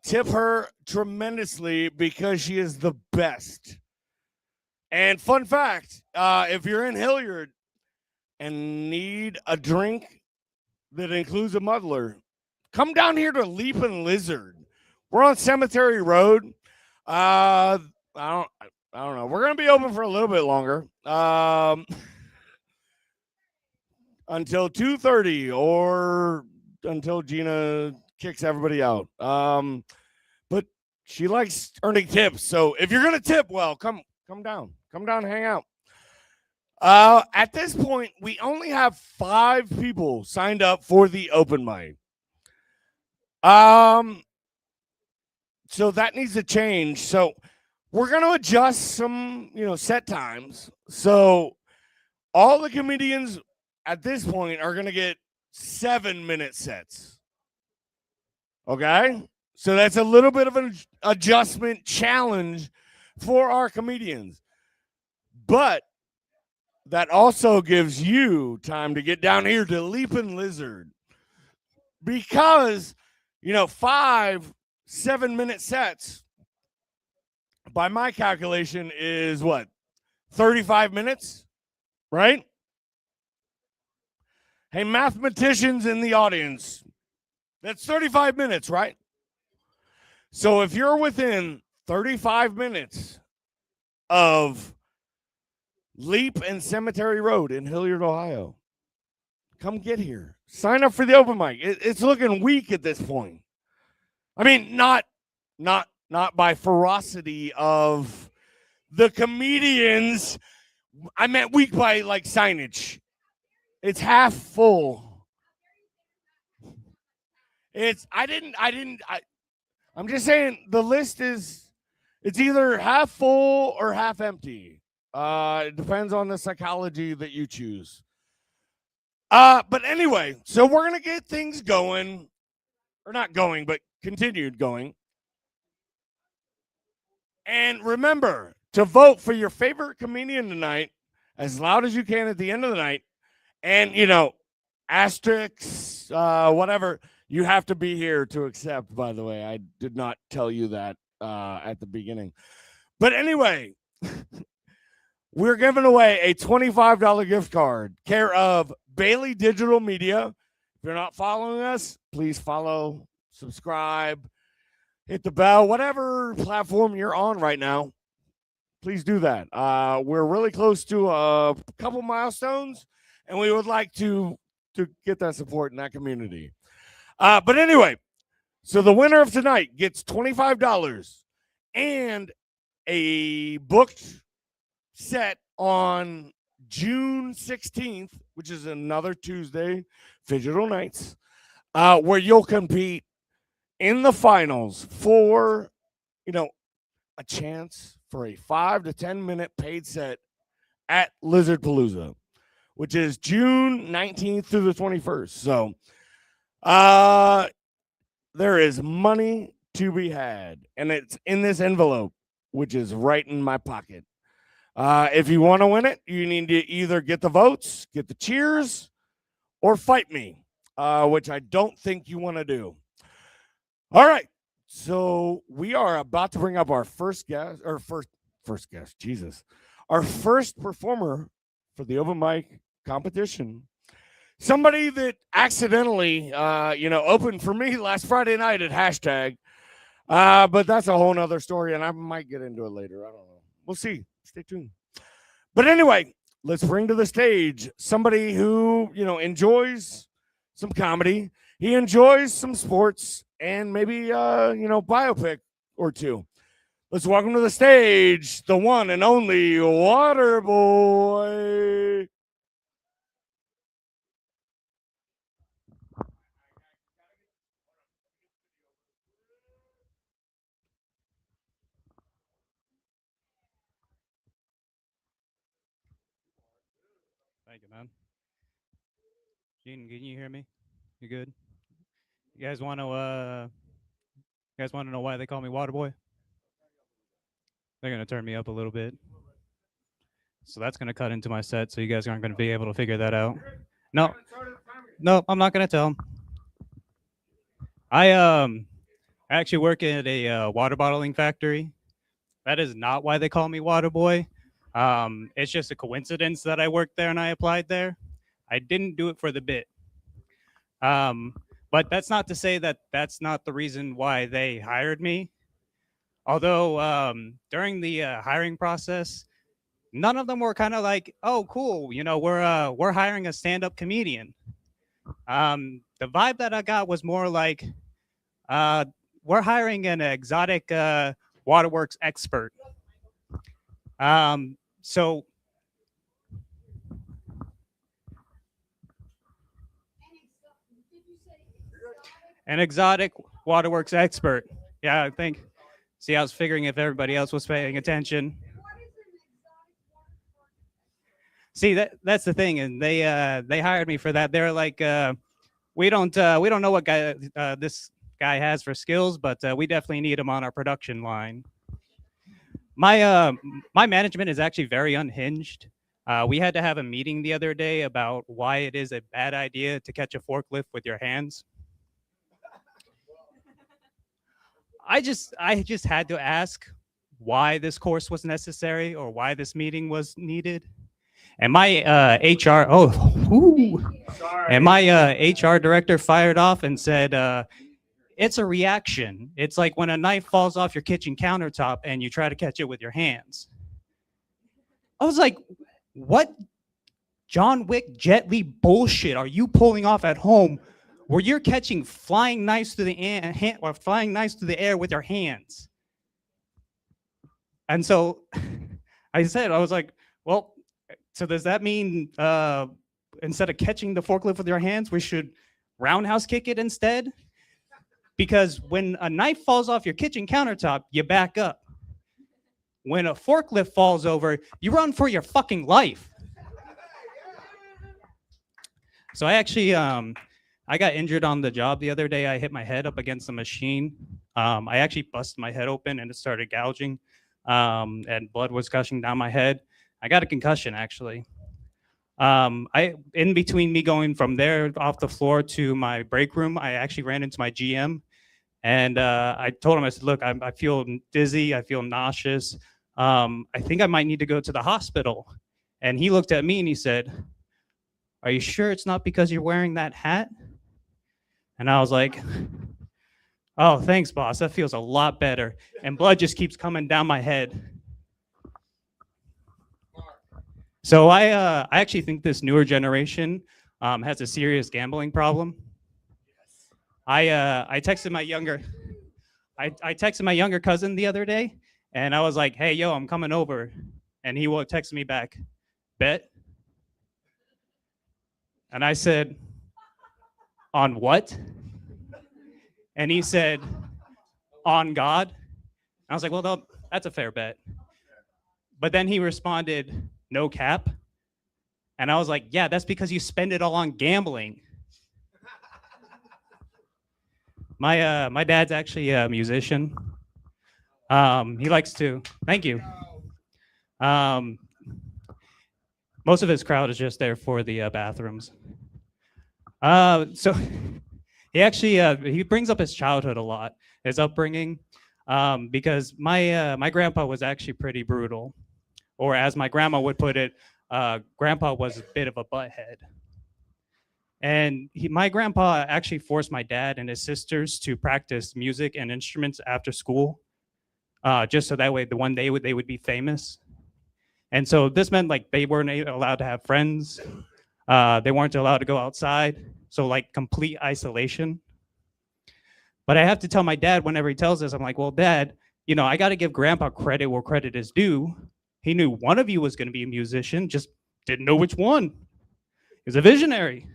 Tip her tremendously because she is the best. And fun fact, if you're in Hilliard and need a drink that includes a muddler, come down here to Leapin' Lizard. We're on Cemetery Road. I don't know. We're going to be open for a little bit longer. Until 2:30 or until Gina kicks everybody out. But she likes earning tips. So if you're going to tip, well, come down. Come down and hang out. At this point, we only have 5 people signed up for the open mic. So that needs to change. So we're going to adjust some, set times. So all the comedians at this point are going to get 7-minute sets. Okay? So that's a little bit of an adjustment challenge for our comedians. But that also gives you time to get down here to Leapin' Lizard. Because, 5 7-minute sets, by my calculation, is what? 35 minutes? Right? Hey, mathematicians in the audience, that's 35 minutes, right? So if you're within 35 minutes of Leap and Cemetery Road in Hilliard, Ohio, come get here. Sign up for the open mic. It's looking weak at this point. I mean, not by ferocity of the comedians. I meant weak by like signage. It's half full. I'm just saying the list it's either half full or half empty. It depends on the psychology that you choose. But anyway, so we're going to get things going, or not going, but continued going. And remember to vote for your favorite comedian tonight as loud as you can at the end of the night. And, asterisks, whatever, you have to be here to accept, by the way. I did not tell you that at the beginning. But anyway, we're giving away a $25 gift card, care of Bailey Digital Media. If you're not following us, please follow, subscribe, hit the bell, whatever platform you're on right now. Please do that. We're really close to a couple milestones, and we would like to get that support in that community. But anyway, so the winner of tonight gets $25 and a booked set on June 16th, which is another Tuesday, Phygital Nights, where you'll compete in the finals for, a chance for a 5 to 10 minute paid set at Lizard Palooza, which is June 19th through the 21st. So there is money to be had, and it's in this envelope, which is right in my pocket. If you want to win it, you need to either get the votes, get the cheers, or fight me, which I don't think you want to do. All right. So we are about to bring up our first guest, or first guest, Jesus, our first performer for the open mic competition. Somebody that accidentally, opened for me last Friday night at hashtag. But that's a whole nother story, and I might get into it later. I don't know. We'll see. Stay tuned. But anyway, let's bring to the stage somebody who, enjoys some comedy. He enjoys some sports and maybe, biopic or two. Let's welcome to the stage the one and only Waterboy. Thank you, man. Gene, can you hear me? You good? You guys want to know why they call me Waterboy? They're gonna turn me up a little bit. So that's gonna cut into my set, so you guys aren't gonna be able to figure that out. No, I'm not gonna tell them. I actually work at a water bottling factory. That is not why they call me Waterboy. It's just a coincidence that I worked there and I applied there. I didn't do it for the bit. But that's not to say that that's not the reason why they hired me. Although during the hiring process, none of them were kind of like, "Oh, cool, we're hiring a stand-up comedian." The vibe that I got was more like, "We're hiring an exotic waterworks expert." So an exotic waterworks expert. Yeah, I think. See, I was figuring if everybody else was paying attention. See, that's the thing, and they hired me for that. They're like, we don't know what this guy has for skills, but we definitely need him on our production line. My management is actually very unhinged. We had to have a meeting the other day about why it is a bad idea to catch a forklift with your hands. I just had to ask why this course was necessary or why this meeting was needed. And my HR director fired off and said, it's a reaction. It's like when a knife falls off your kitchen countertop and you try to catch it with your hands. I was like, what John Wick Jet Li bullshit are you pulling off at home where you're catching flying knives through the air with your hands? And so I was like, well, so does that mean instead of catching the forklift with your hands, we should roundhouse kick it instead? Because when a knife falls off your kitchen countertop, you back up. When a forklift falls over, you run for your fucking life. So I actually, I got injured on the job the other day. I hit my head up against a machine. I actually busted my head open and it started gouging, and blood was gushing down my head. I got a concussion, actually. In between me going from there off the floor to my break room, I actually ran into my GM, and I told him, I said, look, I feel dizzy, I feel nauseous. I think I might need to go to the hospital. And he looked at me and he said, are you sure it's not because you're wearing that hat? And I was like, oh, thanks, boss. That feels a lot better. And blood just keeps coming down my head. So I actually think this newer generation has a serious gambling problem. I texted my younger cousin the other day, and I was like, hey, yo, I'm coming over. And he will text me back, bet? And I said, on what? And he said, on God. And I was like, well, that's a fair bet. But then he responded, no cap. And I was like, yeah, that's because you spend it all on gambling. My dad's actually a musician. He likes to, thank you. Most of his crowd is just there for the bathrooms. So he actually he brings up his childhood a lot, his upbringing, because my grandpa was actually pretty brutal, or as my grandma would put it, grandpa was a bit of a butthead. And my grandpa actually forced my dad and his sisters to practice music and instruments after school, just so that way the one day they would be famous. And so this meant like they weren't allowed to have friends. They weren't allowed to go outside. So like complete isolation. But I have to tell my dad whenever he tells us, I'm like, well, Dad, you know, I got to give Grandpa credit where credit is due. He knew one of you was going to be a musician, just didn't know which one. He was a visionary.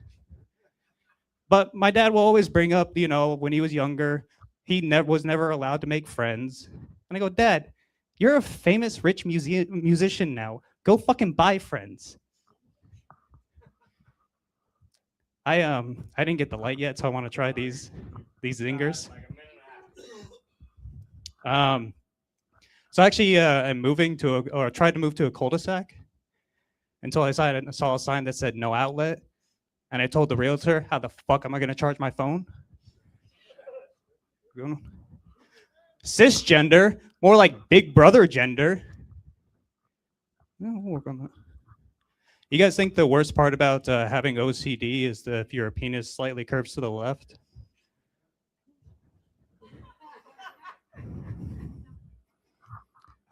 But my dad will always bring up, you know, when he was younger, he was never allowed to make friends. And I go, Dad, you're a famous rich musician now. Go fucking buy friends. I didn't get the light yet, so I want to try these zingers. So actually, I'm moving to or tried to move to a cul-de-sac until I saw a sign that said no outlet, and I told the realtor, "How the fuck am I going to charge my phone?" Cisgender, more like Big Brother gender. We'll work on that. You guys think the worst part about having OCD is that if your penis slightly curves to the left?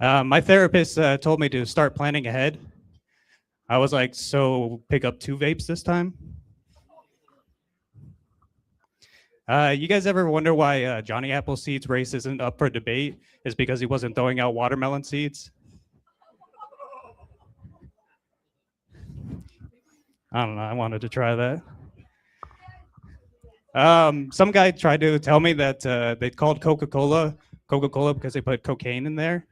My therapist told me to start planning ahead. I was like, so pick up 2 vapes this time? You guys ever wonder why Johnny Appleseed's race isn't up for debate? Is because he wasn't throwing out watermelon seeds? I don't know. I wanted to try that. Some guy tried to tell me that they called Coca-Cola because they put cocaine in there.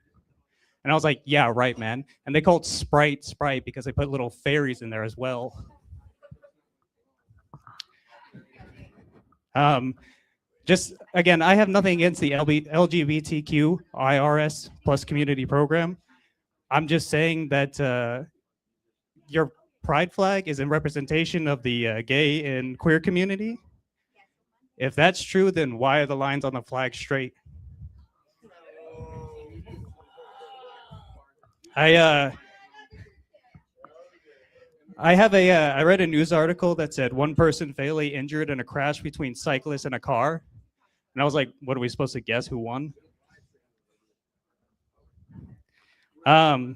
And I was like, yeah, right, man. And they called Sprite because they put little fairies in there as well. Just, again, I have nothing against the LGBTQ IRS plus community program. I'm just saying that your pride flag is in representation of the gay and queer community. If that's true, then why are the lines on the flag straight? I read a news article that said one person fatally injured in a crash between cyclists and a car. And I was like, what are we supposed to guess who won? My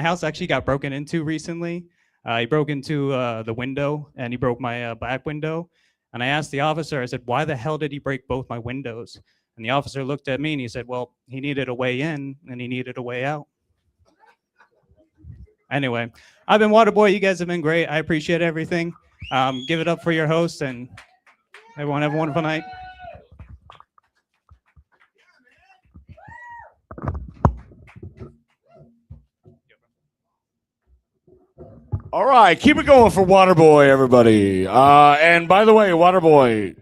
house actually got broken into recently. He broke into the window and he broke my back window. And I asked the officer, I said, why the hell did he break both my windows? And the officer looked at me and he said, well, he needed a way in and he needed a way out. Anyway, I've been Waterboy. You guys have been great. I appreciate everything. Give it up for your host and everyone have a wonderful night. All right, keep it going for Waterboy, everybody. And by the way, Waterboy,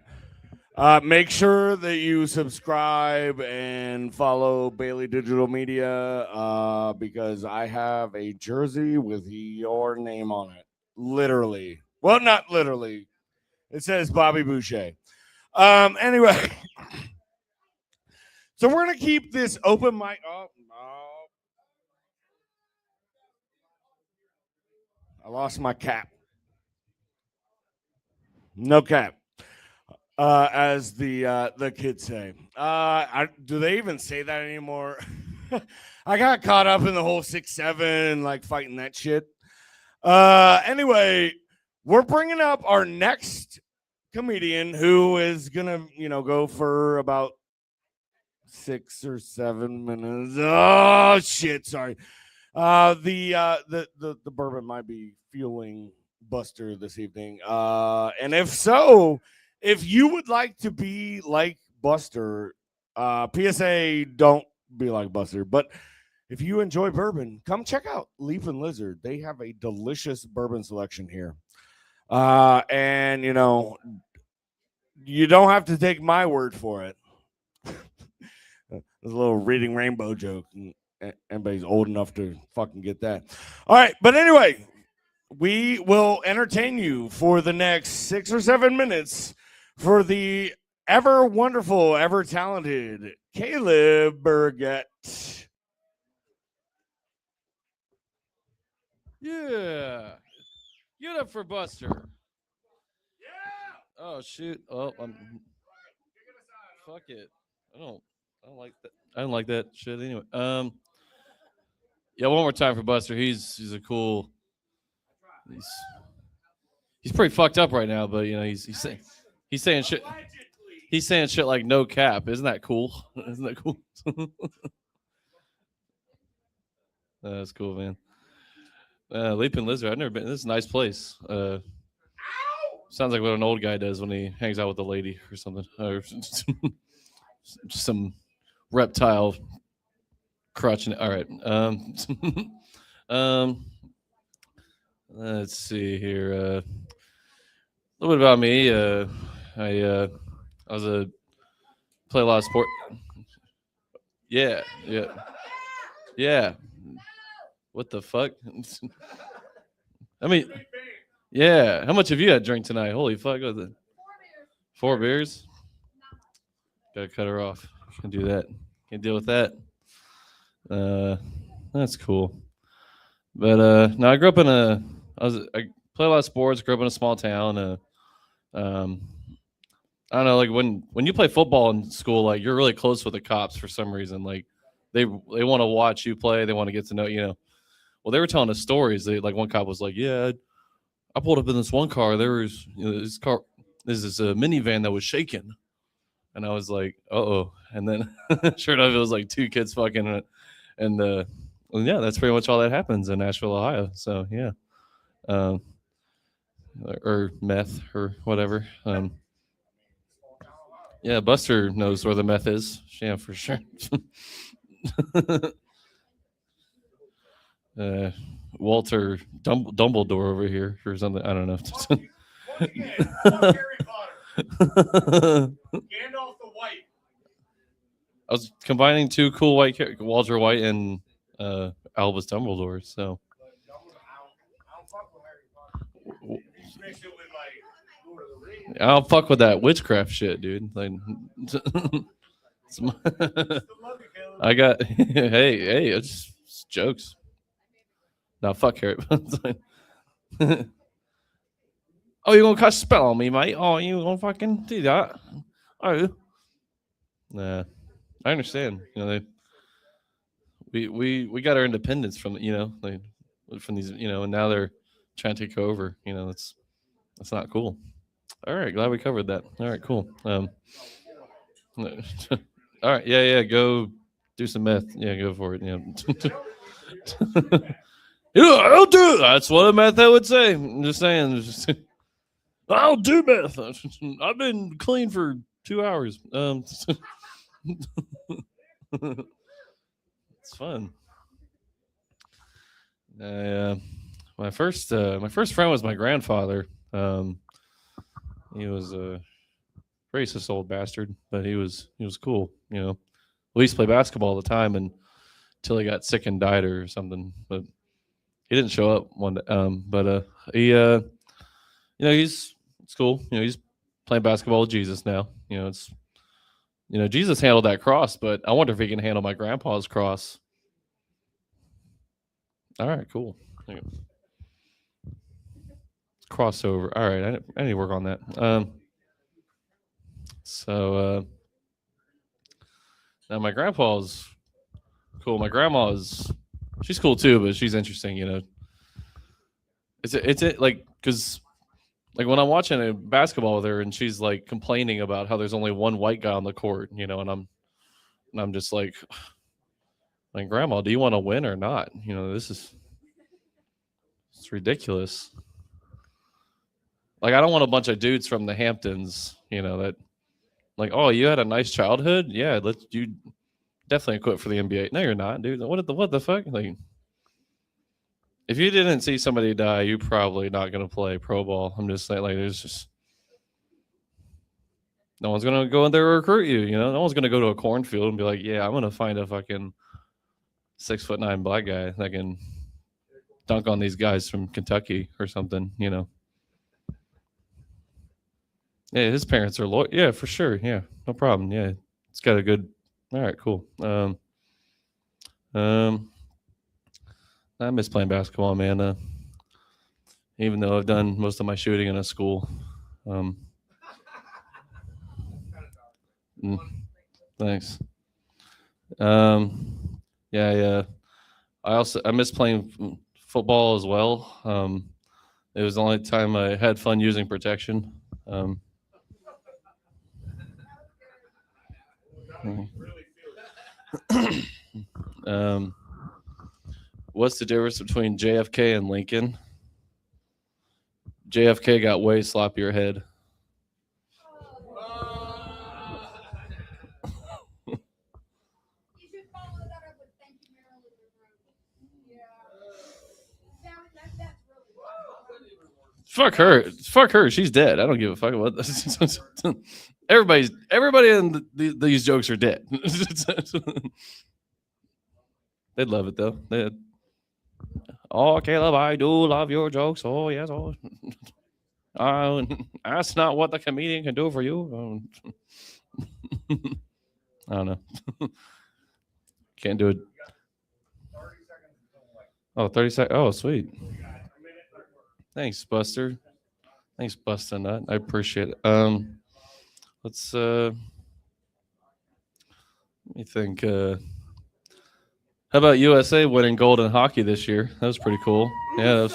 make sure that you subscribe and follow Bailey Digital Media because I have a jersey with your name on it. Literally. Well, not literally. It says Bobby Boucher. Anyway, so we're going to keep this open mic. Oh, no. I lost my cap. No cap. As the kids say. Do they even say that anymore? I got caught up in the whole 6'7" like fighting that shit. Anyway, we're bringing up our next comedian who is gonna, go for about 6 or 7 minutes. Oh shit, sorry. The bourbon might be fueling Buster this evening. And if so, if you would like to be like Buster, PSA, don't be like Buster. But if you enjoy bourbon, come check out Leaf and Lizard. They have a delicious bourbon selection here. And, you don't have to take my word for it. There's a little Reading Rainbow joke. Anybody's old enough to fucking get that. All right. But anyway, we will entertain you for the next 6 or 7 minutes for the ever wonderful, ever talented Caleb Burgett. Yeah. Give it up for Buster. Yeah. Oh shoot. Oh, fuck it. I don't like that. I don't like that shit anyway. Yeah, one more time for Buster. He's a cool. He's pretty fucked up right now, but you know he's saying shit. He's saying shit like no cap. Isn't that cool? Isn't that cool? That's cool, man. Leaping Lizard. I've never been. This is a nice place. Sounds like what an old guy does when he hangs out with a lady or something, or some reptile crotching. All right. Let's see here. A little bit about me. I was play a lot of sport. Yeah. What the fuck? I mean, yeah. How much have you had drink tonight? Holy fuck! Was it 4 beers? Gotta cut her off. Can't do that. Can't deal with that. That's cool. But no, I grew up in I play a lot of sports. Grew up in a small town. I don't know, like when you play football in school, like you're really close with the cops for some reason. Like they want to watch you play. They want to get to know you know. Well, they were telling us stories. Like one cop was like, "Yeah, I pulled up in this one car. There was this car. This is a minivan that was shaking." And I was like, "Uh-oh." And then sure enough, it was like 2 kids fucking and well, yeah, that's pretty much all that happens in Nashville, Ohio. So yeah, or meth or whatever. Yeah, Buster knows where the meth is. Yeah, for sure. Walter Dumbledore over here or something. I don't know. Gandalf the White. I was combining 2 cool white characters, Walter White and Albus Dumbledore. So. I don't fuck with that witchcraft shit, dude. Like, I got hey, it's jokes. No, fuck Harry. Oh, you gonna cast a spell on me, mate? Oh, you gonna fucking do that? Oh, nah. I understand. You know, we got our independence from like from these and now they're trying to take over. That's not cool. All right, glad we covered that. All right, cool. All right, yeah, go do some meth. Yeah, go for it. Yeah, I'll do it. That's what a meth would say. I'm just saying. I'll do meth. I've been clean for 2 hours. It's fun. My first friend was my grandfather. He was a racist old bastard, but he was cool. We used to play basketball all the time until he got sick and died or something. But he didn't show up one day. It's cool. He's playing basketball with Jesus now. Jesus handled that cross, but I wonder if he can handle my grandpa's cross. All right, cool. Crossover. All right, I need to work on that. Now my grandpa's cool. My she's cool too, but she's interesting. It's like because like when I'm watching a basketball with her and she's like complaining about how there's only one white guy on the court, and I'm just like, Grandma, do you want to win or not? It's ridiculous. Like, I don't want a bunch of dudes from the Hamptons, that like, oh, you had a nice childhood? Yeah, you definitely quit for the NBA. No, you're not, dude. What the fuck? Like, if you didn't see somebody die, you're probably not going to play pro ball. I'm just saying, like, there's just no one's going to go in there and recruit you. No one's going to go to a cornfield and be like, yeah, I'm going to find a fucking 6'9" black guy that can dunk on these guys from Kentucky or something, Yeah, his parents are loyal. Yeah, for sure. Yeah, no problem. Yeah, it's got a good. All right, cool. I miss playing basketball, man. even though I've done most of my shooting in a school. Thanks. Yeah. I miss playing football as well. It was the only time I had fun using protection. What's the difference between JFK and Lincoln? JFK got way sloppier head. Fuck her. Fuck her. She's dead. I don't give a fuck about this. Everybody in these jokes are dead. They'd love it though. Oh, Caleb, I do love your jokes. Oh, yes. Oh, that's not what the comedian can do for you. I don't know. Can't do it. 30 seconds. Oh, sweet. Thanks, Buster. Thanks, Buster Nut. I appreciate it. Let's let me think. How about USA winning gold in hockey this year? That was pretty cool. Yeah,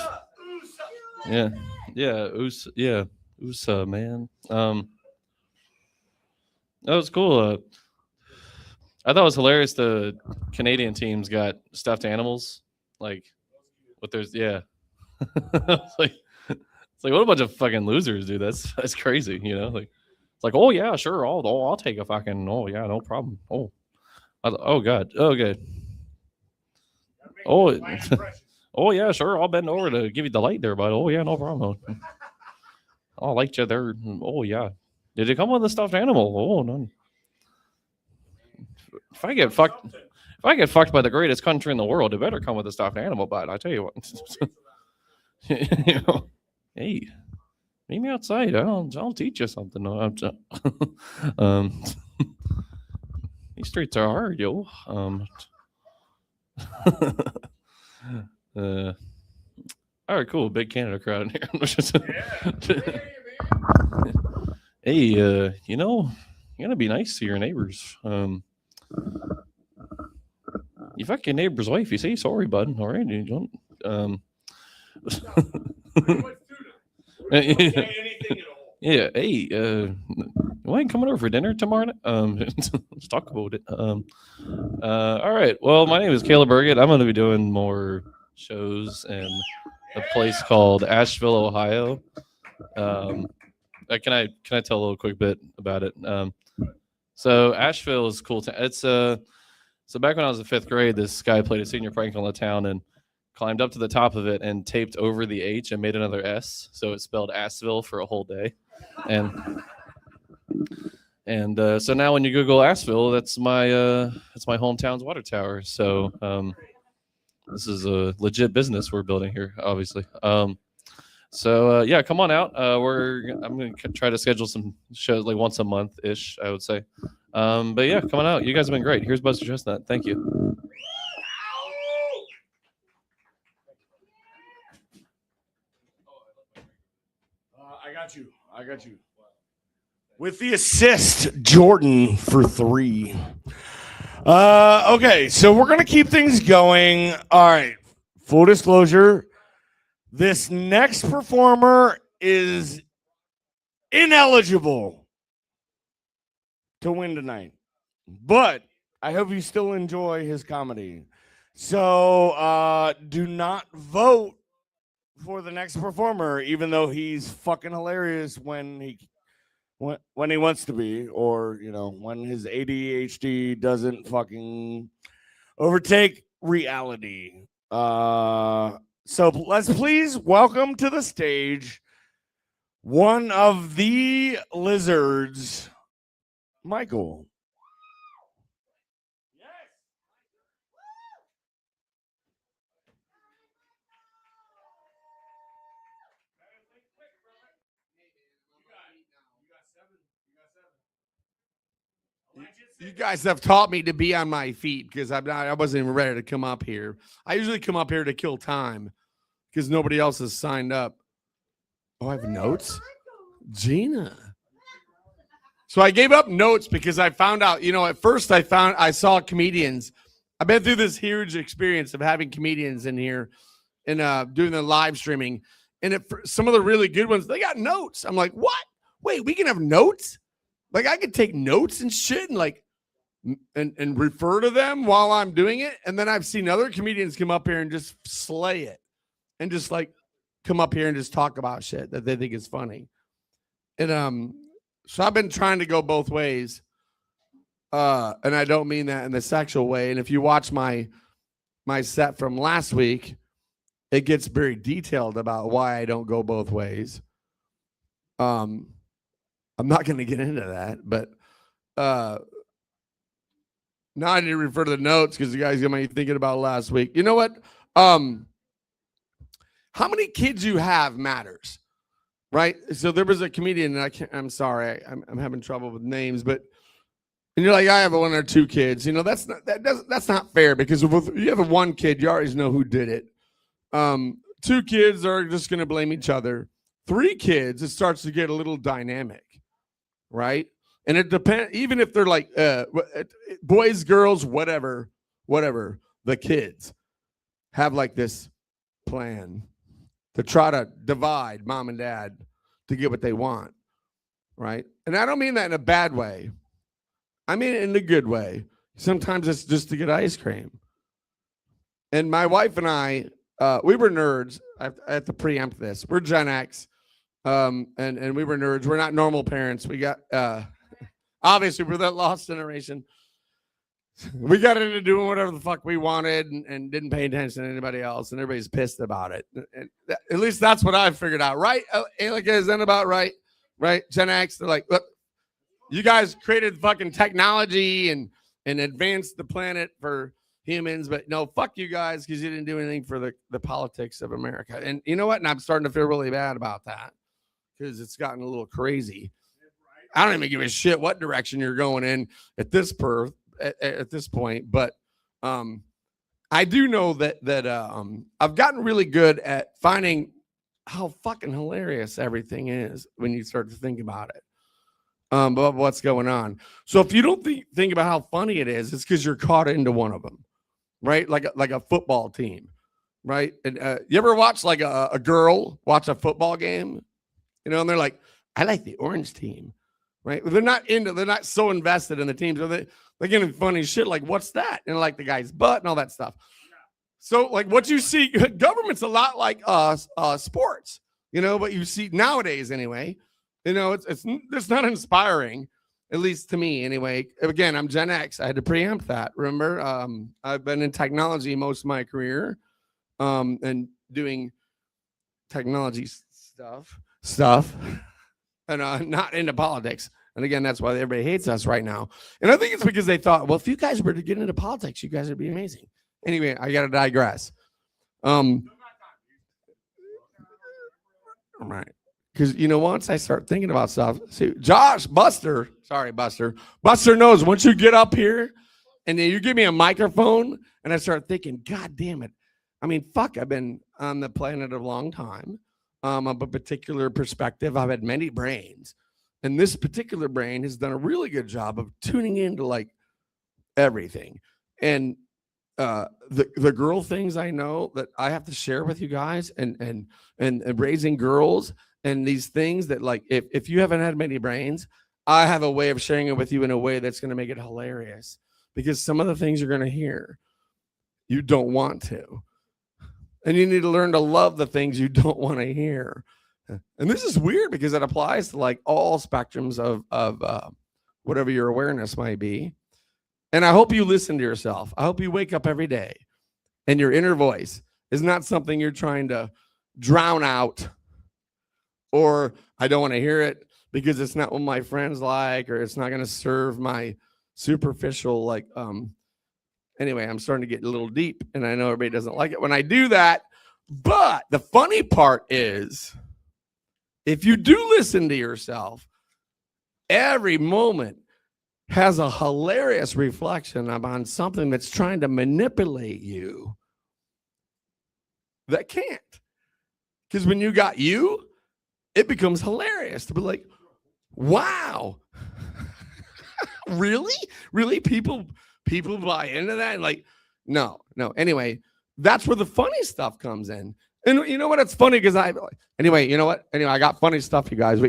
USA, man. That was cool. I thought it was hilarious. The Canadian teams got stuffed animals, like what there's it's like what a bunch of fucking losers, dude. That's crazy, you know. Like it's like, oh yeah, sure, I'll take a fucking, oh yeah, no problem. Oh god, oh good. Oh, oh yeah, sure, I'll bend over to give you the light there, bud. Oh yeah, no problem. I'll light you there. Oh yeah. Did it come with a stuffed animal? Oh no. If I get fucked by the greatest country in the world, it better come with a stuffed animal, bud. I tell you what. You know, hey, meet me outside. I'll teach you something. These streets are hard, yo. All right, cool. Big Canada crowd in here. Hey, you know, you gotta be nice to your neighbors. You fuck your neighbor's wife. You say sorry, bud. All right, you don't. Yeah. Hey, you ain't coming over for dinner tomorrow night? Let's talk about it. All right. Well, my name is Caleb Burgett. I'm going to be doing more shows in a place called Asheville, Ohio. Can I tell a little quick bit about it? So Asheville is cool. It's so back when I was in 5th grade, this guy played a senior prank on the town and climbed up to the top of it and taped over the H and made another S, so it spelled Asheville for a whole day. And so now when you Google Asheville, that's my hometown's water tower. So this is a legit business we're building here, obviously. So yeah, come on out. I'm gonna try to schedule some shows like once a month ish, I would say. But yeah, come on out. You guys have been great. Here's Buster Chestnut. Thank you. I got you. With the assist, Jordan for 3. Okay, so we're going to keep things going. All right, full disclosure. This next performer is ineligible to win tonight. But I hope you still enjoy his comedy. So do not vote for the next performer, even though he's fucking hilarious when he wants to be, or you know, when his ADHD doesn't fucking overtake reality. So let's please welcome to the stage one of the lizards, Michael. You guys have taught me to be on my feet because I wasn't even ready to come up here. I usually come up here to kill time because nobody else has signed up. Oh, I have notes? Gina. So I gave up notes because I found out, at first I saw comedians. I've been through this huge experience of having comedians in here and doing the live streaming. And some of the really good ones, they got notes. I'm like, what? Wait, we can have notes? Like I could take notes and shit and like and refer to them while I'm doing it. And then I've seen other comedians come up here and just slay it and just like come up here and just talk about shit that they think is funny. And so I've been trying to go both ways. And I don't mean that in the sexual way. And if you watch my set from last week, it gets very detailed about why I don't go both ways. I'm not going to get into that, but now I need to refer to the notes because you guys might be thinking about last week. You know what? How many kids you have matters, right? So there was a comedian, and I'm sorry, I'm having trouble with names, but and you're like, I have 1 or 2 kids. That's not fair because if you have 1 kid, you always know who did it. 2 kids are just going to blame each other. 3 kids, it starts to get a little dynamic, right? And it depends, even if they're like boys, girls, whatever, the kids have like this plan to try to divide mom and dad to get what they want, right? And I don't mean that in a bad way. I mean it in a good way. Sometimes it's just to get ice cream. And my wife and I, we were nerds. I have to preempt this. We're Gen X, and we were nerds. We're not normal parents. We got... obviously, we're that lost generation. We got into doing whatever the fuck we wanted and didn't pay attention to anybody else, and everybody's pissed about it. And at least that's what I've figured out, right? Like, is that about right? Right? Gen X, they're like, look, you guys created fucking technology and advanced the planet for humans, but no, fuck you guys because you didn't do anything for the politics of America. And you know what? And I'm starting to feel really bad about that because it's gotten a little crazy. I don't even give a shit what direction you're going in at this point, but I do know that I've gotten really good at finding how fucking hilarious everything is when you start to think about it. But what's going on? So if you don't think about how funny it is, it's because you're caught into one of them, right? Like a football team, right? And you ever watch like a girl watch a football game, and they're like, I like the orange team. Right? They're not so invested in the teams. They're getting funny shit like, what's that? And like the guy's butt and all that stuff. So like what you see, government's a lot like sports, what you see nowadays anyway. It's not inspiring, at least to me anyway. Again, I'm Gen X. I had to preempt that. Remember, I've been in technology most of my career and doing technology stuff. And not into politics. And again, that's why everybody hates us right now. And I think it's because they thought, well, if you guys were to get into politics, you guys would be amazing. Anyway, I got to digress. All right. Because, once I start thinking about stuff, see, Buster knows once you get up here and then you give me a microphone and I start thinking, God damn it. I mean, fuck, I've been on the planet a long time. Of a particular perspective. I've had many brains, and this particular brain has done a really good job of tuning into like everything. And the girl things I know that I have to share with you guys, and raising girls, and these things that like if you haven't had many brains, I have a way of sharing it with you in a way that's going to make it hilarious. Because some of the things you're going to hear, you don't want to. And you need to learn to love the things you don't want to hear. And this is weird because it applies to like all spectrums of whatever your awareness might be. And I hope you listen to yourself. I hope you wake up every day and your inner voice is not something you're trying to drown out, or I don't want to hear it because it's not what my friends like, or it's not going to serve my superficial like anyway, I'm starting to get a little deep, and I know everybody doesn't like it when I do that. But the funny part is, if you do listen to yourself, every moment has a hilarious reflection upon something that's trying to manipulate you that can't. Because when you got you, it becomes hilarious to be like, wow, really people buy into that. Like, no. Anyway, that's where the funny stuff comes in. And you know what? It's funny because anyway, I got funny stuff, you guys.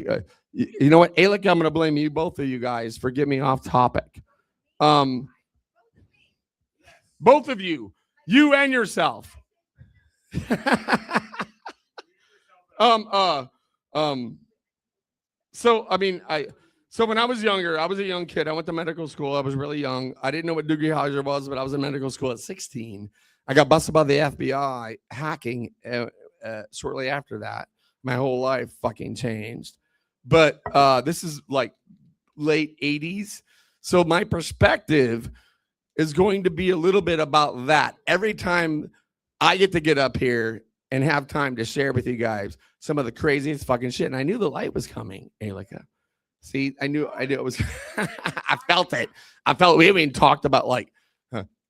You know what, Alec, I'm gonna blame you, both of you guys, for getting me off topic. Both of you and yourself. So I mean, so when I was younger, I was a young kid. I went to medical school. I was really young. I didn't know what Doogie Howser was, but I was in medical school at 16. I got busted by the FBI hacking shortly after that. My whole life fucking changed. But this is like late 80s. So my perspective is going to be a little bit about that. Every time I get to get up here and have time to share with you guys some of the craziest fucking shit. And I knew the light was coming, Alika. See, I knew it was. I felt it. We haven't even talked about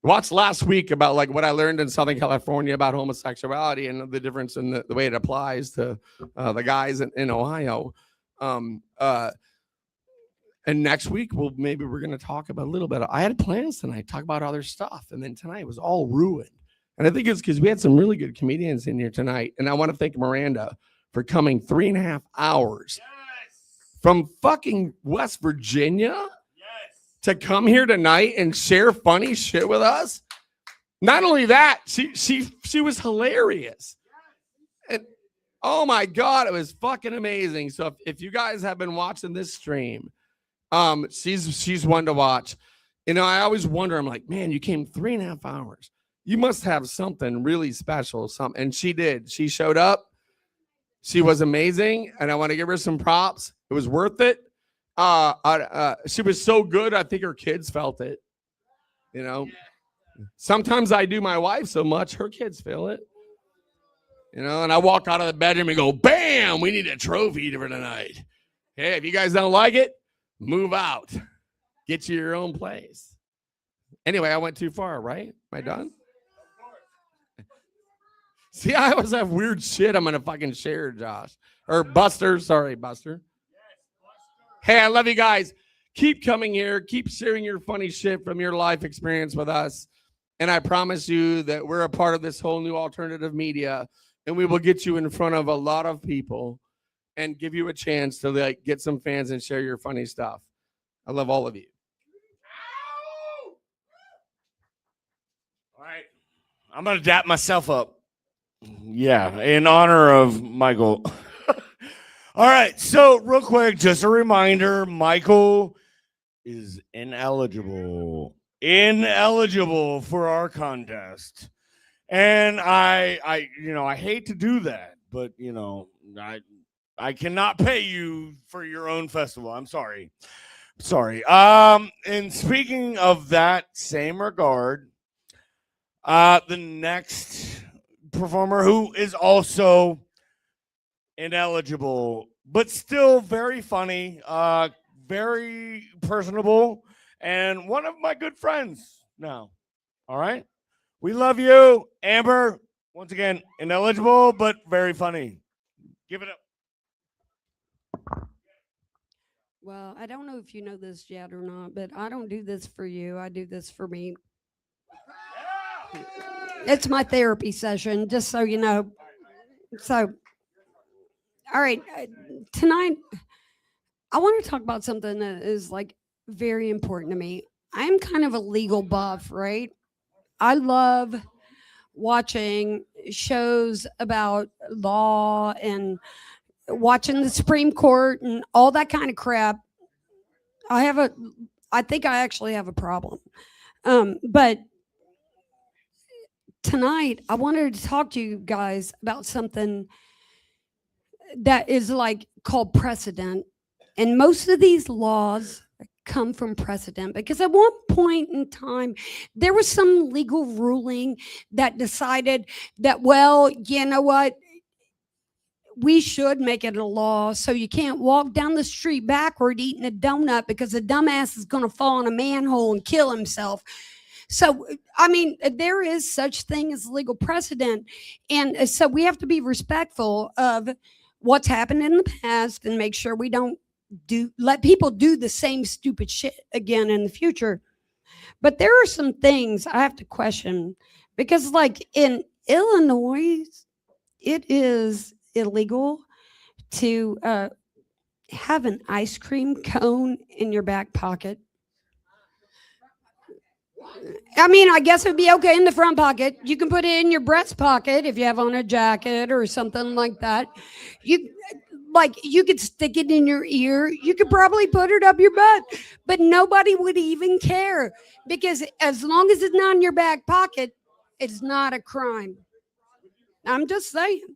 watched last week about like what I learned in Southern California about homosexuality and the difference in the way it applies to the guys in Ohio. And next week, maybe we're going to talk about a little bit. I had plans tonight, talk about other stuff. And then tonight was all ruined. And I think it's because we had some really good comedians in here tonight. And I want to thank Miranda for coming 3.5 hours from fucking West Virginia to come here tonight and share funny shit with us. Not only that, she was hilarious. And oh my God, it was fucking amazing. So if you guys have been watching this stream, she's one to watch. You know, I always wonder, I'm like, man, you came 3.5 hours. You must have something really special. And she did. She showed up. She was amazing. And I want to give her some props. It was worth it. She was so good. I think her kids felt it. You know, sometimes I do my wife so much, her kids feel it. You know, and I walk out of the bedroom and go, bam, we need a trophy for tonight. Hey, if you guys don't like it, move out. Get you your own place. Anyway, I went too far, right? Am I done? See, I always have weird shit I'm going to fucking share, Josh. Or Buster. Sorry, Buster. Hey, I love you guys. Keep coming here. Keep sharing your funny shit from your life experience with us. And I promise you that we're a part of this whole new alternative media. And we will get you in front of a lot of people and give you a chance to like get some fans and share your funny stuff. I love all of you. All right. I'm going to dap myself up. Yeah, in honor of Michael. All right. So real quick, just a reminder, Michael is ineligible for our contest. And I hate to do that, but I cannot pay you for your own festival. I'm sorry. And speaking of that same regard, the next performer who is also ineligible, but still very funny, very personable, and one of my good friends now. All right. We love you, Amber. Once again, ineligible, but very funny. Give it up. Well, I don't know if you know this yet or not, but I don't do this for you. I do this for me. It's my therapy session, just so you know. So, all right, tonight, I want to talk about something that is like very important to me. I'm kind of a legal buff, right? I love watching shows about law and watching the Supreme Court and all that kind of crap. I think I actually have a problem. But tonight, I wanted to talk to you guys about something that is like called precedent. And most of these laws come from precedent because at one point in time, there was some legal ruling that decided that, well, you know what? We should make it a law so you can't walk down the street backward eating a donut because a dumbass is going to fall in a manhole and kill himself. So, I mean, there is such thing as legal precedent. And so we have to be respectful of what's happened in the past and make sure we don't let people do the same stupid shit again in the future. But there are some things I have to question, because like in Illinois, it is illegal to have an ice cream cone in your back pocket. I mean, I guess it would be okay in the front pocket. You can put it in your breast pocket if you have on a jacket or something like that. You could stick it in your ear. You could probably put it up your butt, but nobody would even care, because as long as it's not in your back pocket, it's not a crime. I'm just saying.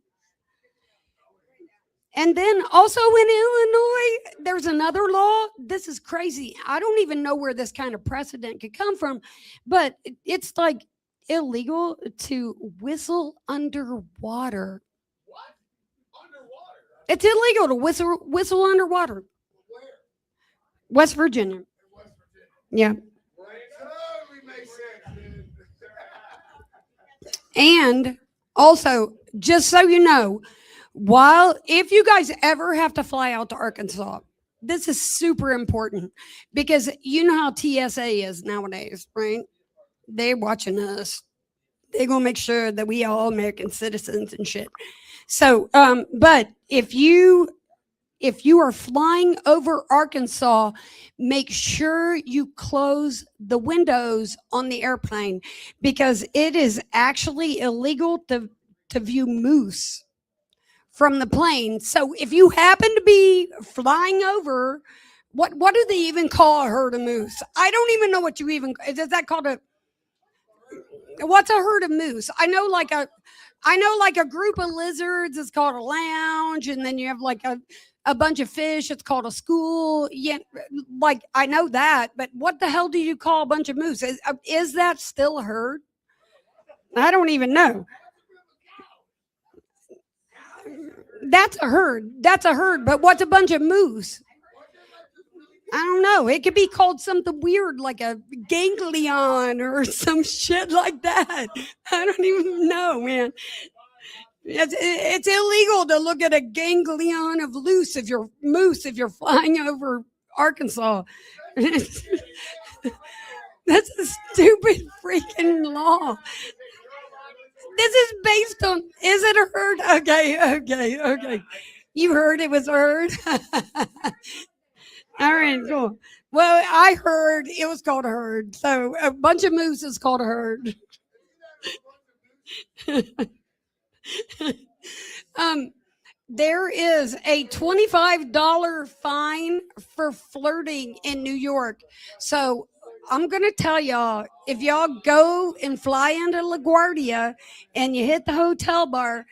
And then also in Illinois, there's another law. This is crazy. I don't even know where this kind of precedent could come from, but it's like illegal to whistle underwater. What? Underwater? It's illegal to whistle underwater. Where? West Virginia. In West Virginia. Yeah. Totally makes sense, dude. And also, just so you know, if you guys ever have to fly out to Arkansas, this is super important, because you know how TSA is nowadays, right? They're watching us. They're going to make sure that we all American citizens and shit. So, but if you are flying over Arkansas, make sure you close the windows on the airplane, because it is actually illegal to view moose from the plane. So if you happen to be flying over, what do they even call a herd of moose? I don't even know what is that called what's a herd of moose? I know like a group of lizards is called a lounge, and then you have like a bunch of fish, it's called a school. Yeah, like I know that, but what the hell do you call a bunch of moose? Is that still a herd? I don't even know. That's a herd. But what's a bunch of moose? I don't know. It could be called something weird, like a ganglion or some shit like that. I don't even know, man. It's illegal to look at a ganglion of moose if you're flying over Arkansas. That's a stupid freaking law. This is based on, is it a herd? Okay. You heard it was a herd? All right, cool. Well, I heard it was called a herd. So a bunch of moose is called a herd. There is a $25 fine for flirting in New York. So I'm going to tell y'all, if y'all go and fly into LaGuardia and you hit the hotel bar,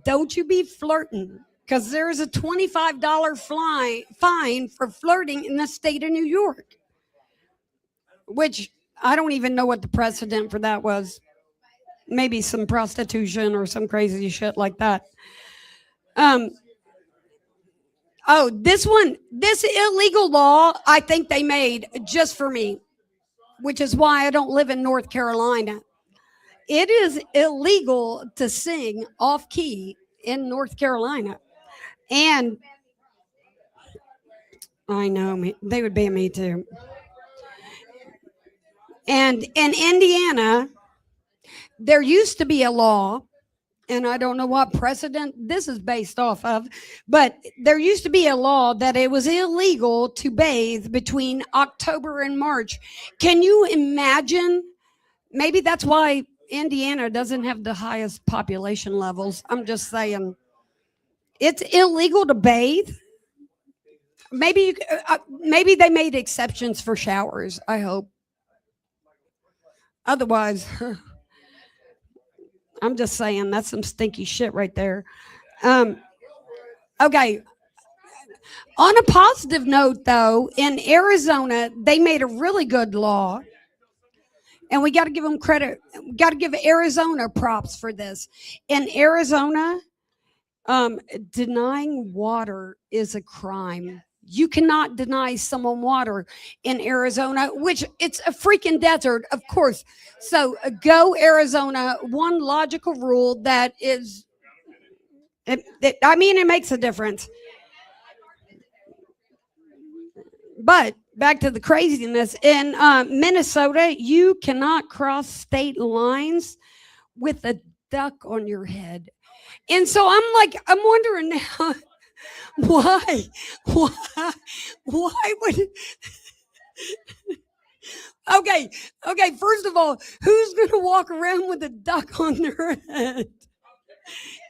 don't you be flirting, because there's a $25 fine for flirting in the state of New York, which I don't even know what the precedent for that was. Maybe some prostitution or some crazy shit like that. This illegal law, I think they made just for me, which is why I don't live in North Carolina. It is illegal to sing off key in North Carolina. And I know they would ban me too. And in Indiana, there used to be a law, and I don't know what precedent this is based off of, but there used to be a law that it was illegal to bathe between October and March. Can you imagine? Maybe that's why Indiana doesn't have the highest population levels. I'm just saying. It's illegal to bathe. Maybe they made exceptions for showers, I hope. Otherwise, I'm just saying that's some stinky shit right there. Okay. On a positive note, though, in Arizona, they made a really good law. And we got to give them credit. We got to give Arizona props for this. In Arizona, denying water is a crime. You cannot deny someone water in Arizona, which it's a freaking desert, of course. So go Arizona. One logical rule that is I mean, it makes a difference. But back to the craziness in Minnesota, you cannot cross state lines with a duck on your head. And so I'm wondering now, why would okay, first of all, who's going to walk around with a duck on their head?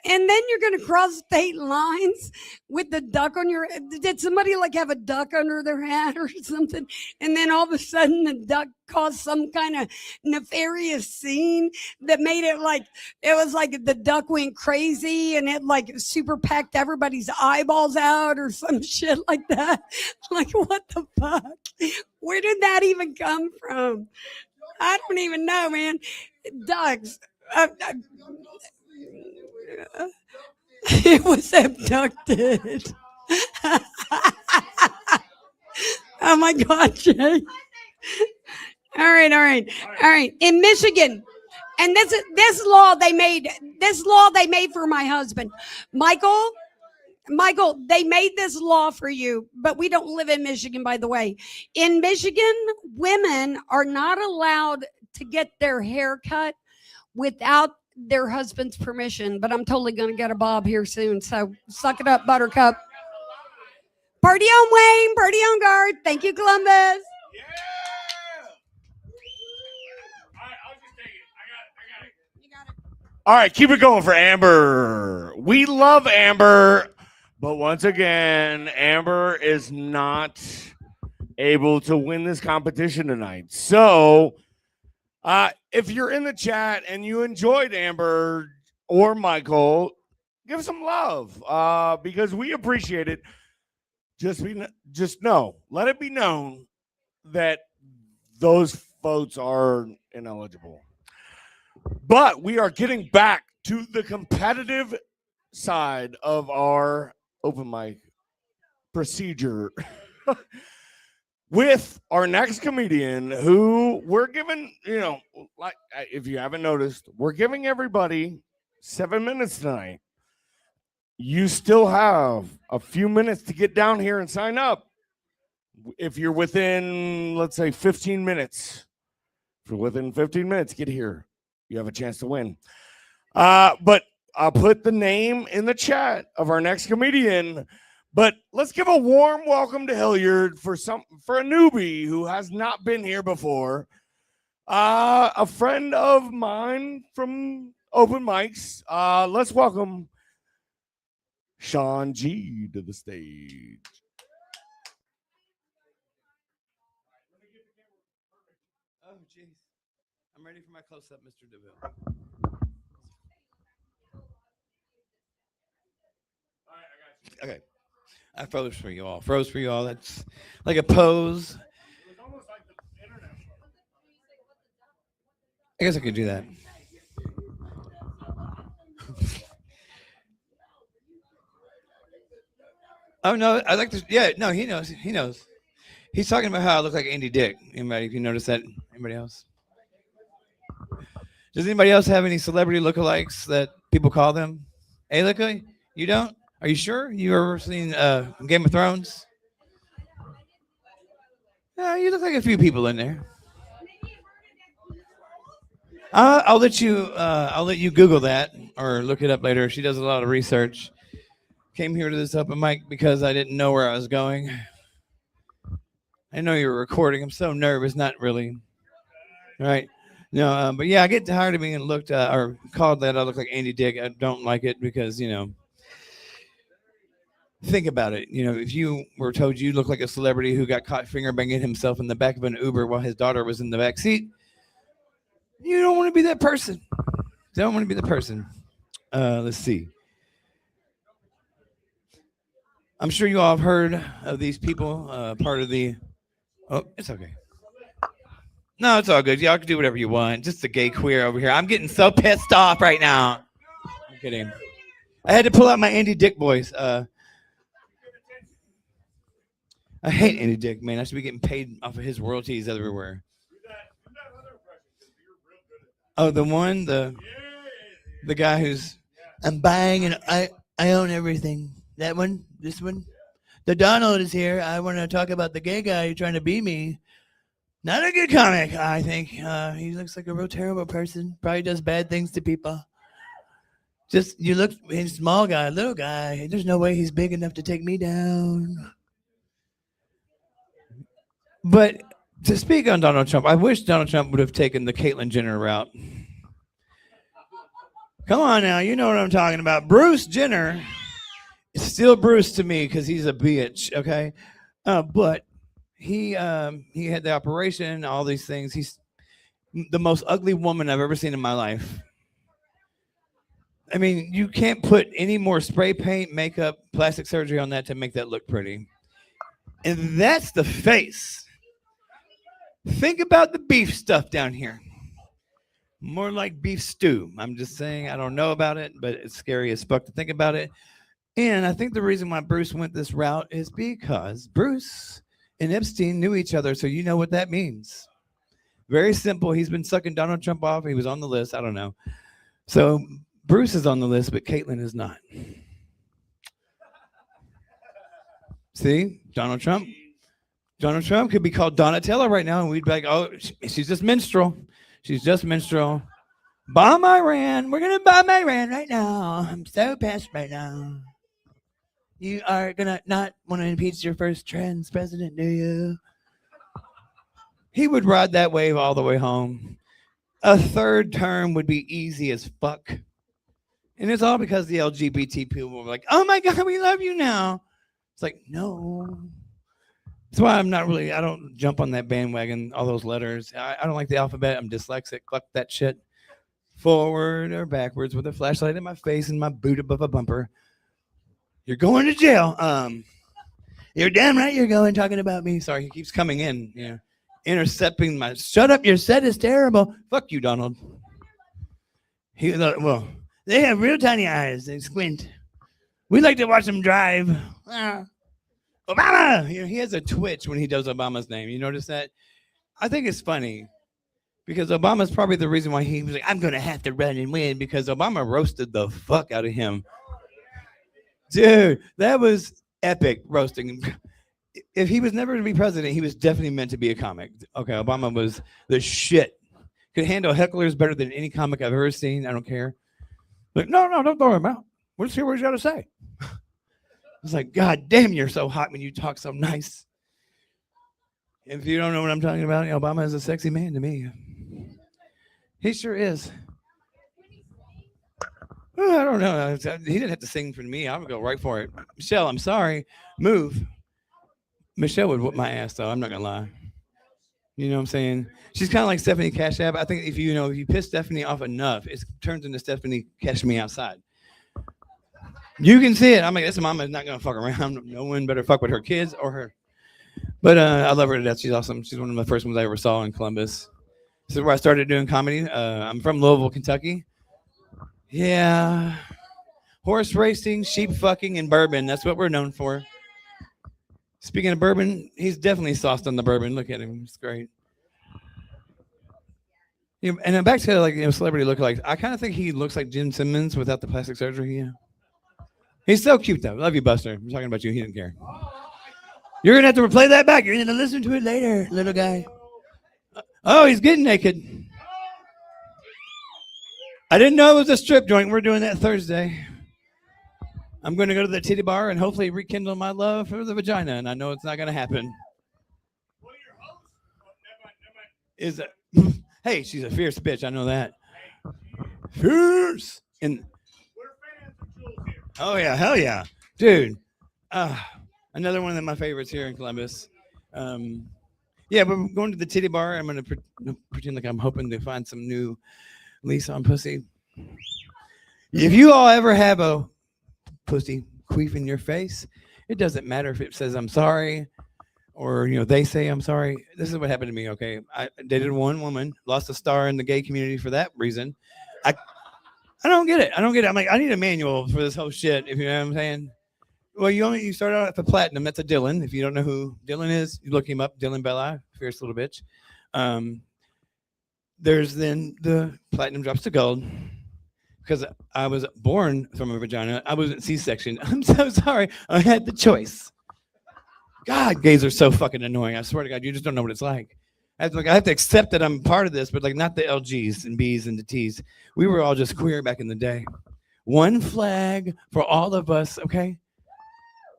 And then you're going to cross state lines with the duck on your head. Did somebody like have a duck under their hat or something? And then all of a sudden the duck caused some kind of nefarious scene that made it was like the duck went crazy and it like super packed everybody's eyeballs out or some shit like that. Like, what the fuck? Where did that even come from? I don't even know, man. Ducks. It was abducted. Oh my God, Jay. All right. In Michigan, and this law they made for my husband, Michael, they made this law for you, but we don't live in Michigan, by the way. In Michigan, women are not allowed to get their hair cut without their husband's permission, but I'm totally going to get a bob here soon. So suck it up, Buttercup. Party on, Wayne. Party on, guard. Thank you, Columbus. Yeah. I'll just take it. I got it. You got it. All right, keep it going for Amber. We love Amber, but once again, Amber is not able to win this competition tonight. So, if you're in the chat and you enjoyed Amber or Michael, give some love because we appreciate it. Just know, let it be known that those votes are ineligible. But we are getting back to the competitive side of our open mic procedure with our next comedian, who we're giving, like if you haven't noticed, we're giving everybody 7 minutes tonight. You still have a few minutes to get down here and sign up. If you're within, let's say, 15 minutes, if you're within 15 minutes, get here. You have a chance to win. But I'll put the name in the chat of our next comedian. But let's give a warm welcome to Hilliard for a newbie who has not been here before. A friend of mine from open mics. Let's welcome Sean G to the stage. Oh, jeez. I'm ready for my close-up, Mr. DeVille. Okay. I froze for you all. That's like a pose. I guess I could do that. Oh, no, I like this. Yeah, no, he knows. He's talking about how I look like Andy Dick. Anybody, if you notice that? Anybody else? Does anybody else have any celebrity lookalikes that people call them? Hey, look, you don't? Are you sure? You ever seen Game of Thrones? You look like a few people in there. I'll let you Google that or look it up later. She does a lot of research. Came here to this open mic because I didn't know where I was going. I know you were recording. I'm so nervous. Not really. All right. No, but yeah, I get tired of being looked or called that I look like Andy Dick. I don't like it because, think about it. If you were told you look like a celebrity who got caught finger banging himself in the back of an Uber while his daughter was in the back seat, you don't want to be that person. Don't want to be the person. Let's see. I'm sure you all have heard of these people, part of the... Oh, it's okay. No, it's all good. Y'all can do whatever you want. Just a gay queer over here. I'm getting so pissed off right now. I'm kidding. I had to pull out my Andy Dick voice. I hate Andy Dick, man. I should be getting paid off of his royalties everywhere. Oh, the one, the guy who's... I'm buying I own everything. That one, this one. The Donald is here. I want to talk about the gay guy trying to be me. Not a good comic, I think. He looks like a real terrible person. Probably does bad things to people. Just, you look, he's a small guy, little guy. There's no way he's big enough to take me down. But to speak on Donald Trump, I wish Donald Trump would have taken the Caitlyn Jenner route. Come on now, you know what I'm talking about. Bruce Jenner is still Bruce to me because he's a bitch, okay? But he had the operation, all these things. He's the most ugly woman I've ever seen in my life. I mean, you can't put any more spray paint, makeup, plastic surgery on that to make that look pretty. And that's the face. Think about the beef stuff down here. More like beef stew. I'm just saying, I don't know about it, but it's scary as fuck to think about it. And I think the reason why Bruce went this route is because Bruce and Epstein knew each other, so you know what that means. Very simple. He's been sucking Donald Trump off. He was on the list. I don't know. So Bruce is on the list, but Caitlyn is not. See? Donald Trump could be called Donatella right now, and we'd be like, oh, she's just minstrel. She's just minstrel. Bomb Iran. We're going to bomb Iran right now. I'm so pissed right now. You are going to not want to impeach your first trans president, do you? He would ride that wave all the way home. A third term would be easy as fuck. And it's all because the LGBT people were like, oh my God, we love you now. It's like, no. That's why I don't jump on that bandwagon, all those letters. I don't like the alphabet. I'm dyslexic. Fuck that shit. Forward or backwards with a flashlight in my face and my boot above a bumper. You're going to jail. You're damn right you're going talking about me. Sorry, he keeps coming in, you know, intercepting my, shut up, your set is terrible. Fuck you, Donald. Well, they have real tiny eyes. They squint. We like to watch them drive. Obama! You know, he has a twitch when he does Obama's name. You notice that? I think it's funny because Obama's probably the reason why he was like, I'm going to have to run and win, because Obama roasted the fuck out of him. Dude, that was epic roasting. If he was never to be president, he was definitely meant to be a comic. Okay, Obama was the shit. Could handle hecklers better than any comic I've ever seen. I don't care. Like, no, don't throw him out. We'll just hear what you got to say. It's like, God damn, you're so hot when you talk so nice. If you don't know what I'm talking about, Obama is a sexy man to me. He sure is. Well, I don't know. He didn't have to sing for me. I would go right for it. Michelle, I'm sorry. Move. Michelle would whoop my ass, though. I'm not going to lie. You know what I'm saying? She's kind of like Stephanie Cash App. I think if you piss Stephanie off enough, it turns into Stephanie Cash Me Outside. You can see it. I'm like, this mama is not going to fuck around. No one better fuck with her kids or her. But I love her to death. She's awesome. She's one of the first ones I ever saw in Columbus. This is where I started doing comedy. I'm from Louisville, Kentucky. Yeah. Horse racing, sheep fucking, and bourbon. That's what we're known for. Speaking of bourbon, he's definitely sauced on the bourbon. Look at him. It's great. And then back to celebrity lookalikes. I kind of think he looks like Jim Simmons without the plastic surgery. Yeah. He's so cute, though. Love you, Buster. I'm talking about you. He didn't care. You're going to have to replay that back. You're going to listen to it later, little guy. Oh, he's getting naked. I didn't know it was a strip joint. We're doing that Thursday. I'm going to go to the titty bar and hopefully rekindle my love for the vagina, and I know it's not going to happen. Hey, she's a fierce bitch. I know that. Fierce. And oh, yeah. Hell yeah. Dude. Another one of my favorites here in Columbus. Yeah, but we're going to the titty bar. I'm going to pretend like I'm hoping to find some new lease on pussy. If you all ever have a pussy queef in your face, it doesn't matter if it says I'm sorry or, they say I'm sorry. This is what happened to me, okay? I dated one woman, lost a star in the gay community for that reason. I don't get it. I'm like, I need a manual for this whole shit, if you know what I'm saying. Well, you start out at the platinum. That's a Dylan. If you don't know who Dylan is, you look him up. Dylan Bella, fierce little bitch. There's then the platinum drops to gold. because I was born from a vagina. I wasn't C-section. I'm so sorry. I had the choice. God, gays are so fucking annoying. I swear to God, you just don't know what it's like. I have to accept that I'm part of this, but like not the LGs and Bs and the Ts. We were all just queer back in the day. One flag for all of us, okay?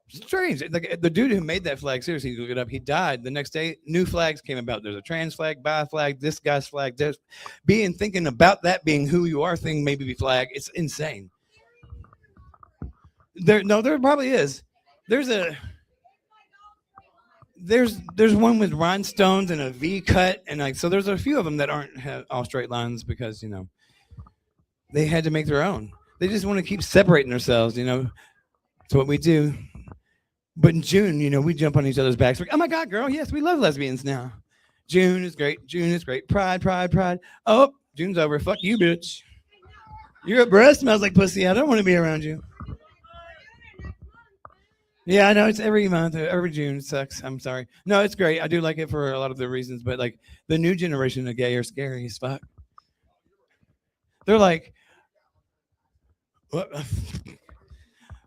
Strange. Like the dude who made that flag, seriously, you look it up, he died. The next day, new flags came about. There's a trans flag, bi flag, this guy's flag. There's thinking about that being who you are thing, maybe be flag. It's insane. There probably is. There's one with rhinestones and a V cut, and like so. There's a few of them that aren't all straight lines because they had to make their own. They just want to keep separating themselves. It's what we do. But in June, we jump on each other's backs. Like, oh my God, girl, yes, we love lesbians now. June is great. June is great. Pride, pride, pride. Oh, June's over. Fuck you, bitch. Your breath smells like pussy. I don't want to be around you. Yeah, I know it's every month, every June. It sucks. I'm sorry. No, it's great. I do like it for a lot of the reasons, but like the new generation of gay are scary as fuck. They're like, what?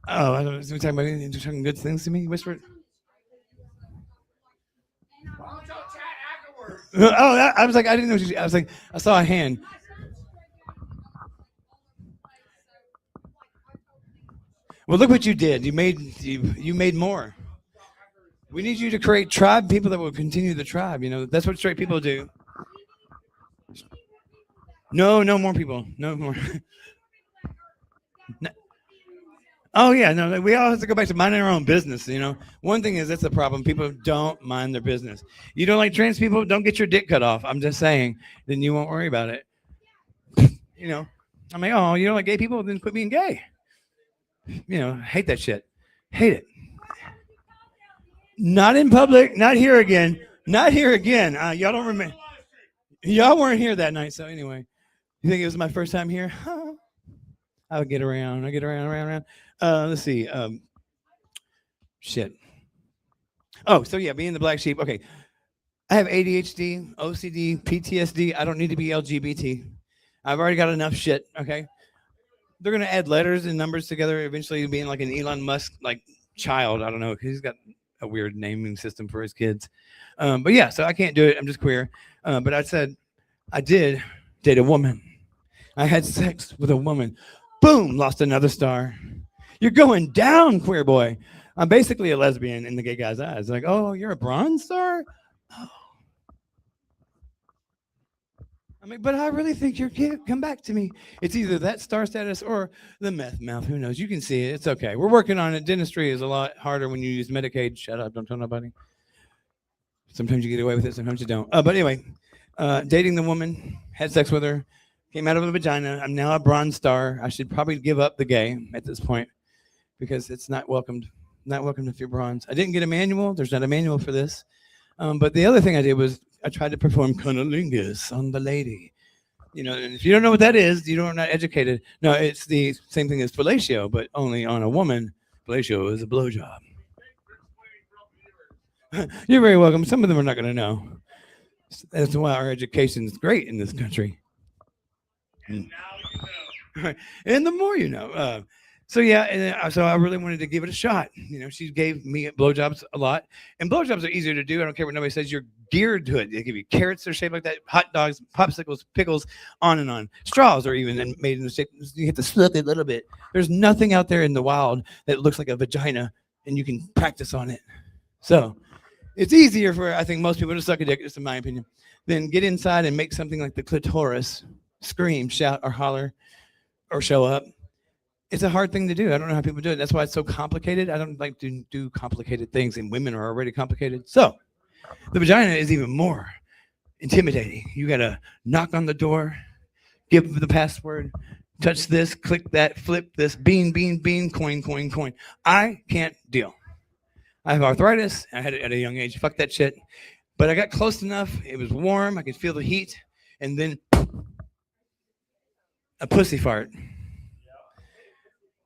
Oh, I don't know. We're talking about anything. You're talking good things to me. Whisper. Oh, I was like, I didn't know. I was like, I saw a hand. Well, look what you did. You made more. We need you to create tribe people that will continue the tribe. That's what straight people do. No more people. No more. No. Oh yeah, no. We all have to go back to minding our own business. One thing is that's the problem. People don't mind their business. You don't like trans people? Don't get your dick cut off. I'm just saying. Then you won't worry about it. I'm like, oh, you don't like gay people? Then quit being gay. Hate that shit. Hate it. Not in public. Not here again. Not here again. Y'all don't remember. Y'all weren't here that night. So anyway, you think it was my first time here? I would get around. I get around. Let's see. Shit. Oh, so yeah, being the black sheep. Okay. I have ADHD, OCD, PTSD. I don't need to be LGBT. I've already got enough shit. Okay. They're going to add letters and numbers together, eventually being like an Elon Musk like child. I don't know, because he's got a weird naming system for his kids. But yeah, so I can't do it. I'm just queer. But I said I did date a woman. I had sex with a woman. Boom, lost another star. You're going down, queer boy. I'm basically a lesbian in the gay guy's eyes. Like, oh, you're a bronze star? Oh. I mean, but I really think you're cute. Come back to me. It's either that star status or the meth mouth. Who knows? You can see it. It's okay. We're working on it. Dentistry is a lot harder when you use Medicaid. Shut up. Don't tell nobody. Sometimes you get away with it. Sometimes you don't. But anyway, dating the woman, had sex with her, came out of a vagina. I'm now a bronze star. I should probably give up the gay at this point because it's not welcomed. Not welcome if you're bronze. I didn't get a manual. There's not a manual for this. But the other thing I did was I tried to perform cunnilingus on the lady. And if you don't know what that is, you're not educated. No, it's the same thing as fellatio, but only on a woman. Fellatio is a blowjob. You're very welcome. Some of them are not going to know. That's why our education is great in this country. And now you know. And the more you know. So yeah, and so I really wanted to give it a shot. She gave me blowjobs a lot, and blowjobs are easier to do. I don't care what nobody says. You're geared to it. They give you carrots that are shaped like that, hot dogs, popsicles, pickles, on and on. Straws are even made in the shape. You have to slip it a little bit. There's nothing out there in the wild that looks like a vagina, and you can practice on it. So it's easier for I think most people to suck a dick, just in my opinion, than get inside and make something like the clitoris scream, shout, or holler, or show up. It's a hard thing to do. I don't know how people do it. That's why it's so complicated. I don't like to do complicated things, and women are already complicated. So the vagina is even more intimidating. You got to knock on the door, give the password, touch this, click that, flip this, bean, coin. I can't deal. I have arthritis. I had it at a young age. Fuck that shit. But I got close enough. It was warm. I could feel the heat. And then a pussy fart.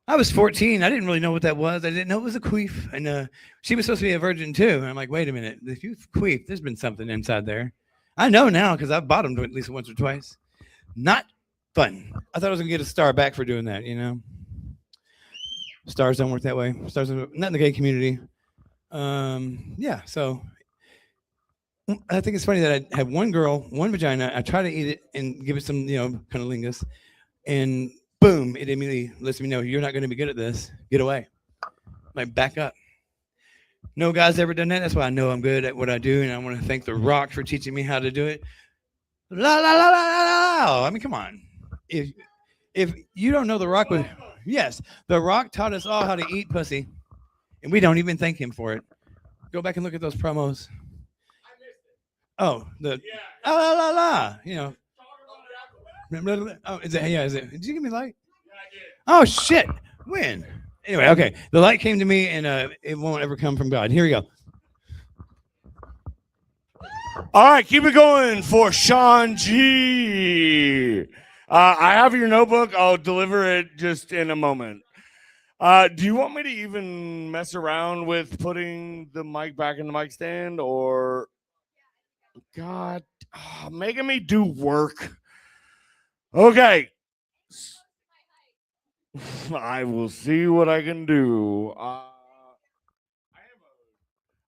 I was 14. I didn't really know what that was. I didn't know it was a queef. And she was supposed to be a virgin too. And I'm like, wait a minute. If you queef, there's been something inside there. I know now because I've bottomed at least once or twice. Not fun. I thought I was gonna get a star back for doing that. You know, stars don't work that way. Stars, not in the gay community. Yeah. So I think it's funny that I have one girl, one vagina. I try to eat it and give it some, kind of lingus, and boom, it immediately lets me know you're not going to be good at this. Get away. Like, back up. No guy's ever done that. That's why I know I'm good at what I do, and I want to thank The Rock for teaching me how to do it. La la la la la la. I mean, come on. If you don't know The Rock, yes, The Rock taught us all how to eat pussy, and we don't even thank him for it. Go back and look at those promos. Oh, la la la. Oh, is it? Did you give me light? Yeah, I did. Oh shit. When? Anyway, okay. The light came to me, and it won't ever come from God. Here we go. All right, keep it going for Sean G. I have your notebook. I'll deliver it just in a moment. Do you want me to even mess around with putting the mic back in the mic stand, or God, making me do work? Okay. I will see what I can do.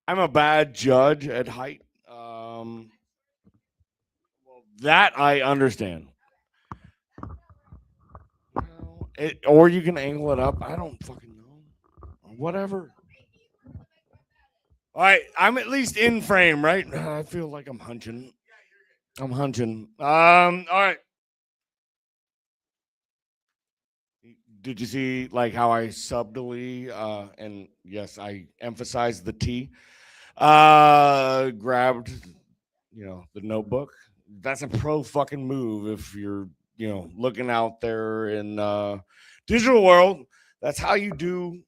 I'm a bad judge at height. Well, that I understand. Or you can angle it up. I don't fucking know. Whatever. All right, I'm at least in frame, right? I feel like I'm hunching. I'm hunching. All right. Did you see like how I subtly and yes, I emphasized the T. Grabbed, the notebook. That's a pro fucking move if you're, looking out there in digital world. That's how you do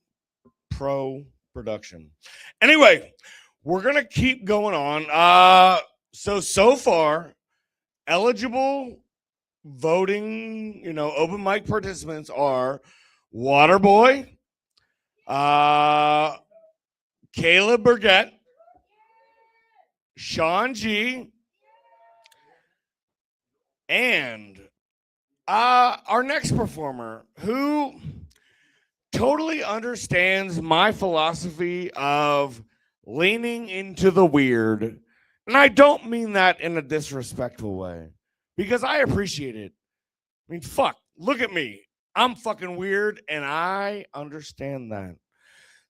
pro production. Anyway, we're gonna keep going on. So far, eligible voting, open mic participants are Waterboy, Caleb Burgett, Sean G, and our next performer, who totally understands my philosophy of leaning into the weird. And I don't mean that in a disrespectful way, because I appreciate it. I mean, fuck, look at me. I'm fucking weird, and I understand that.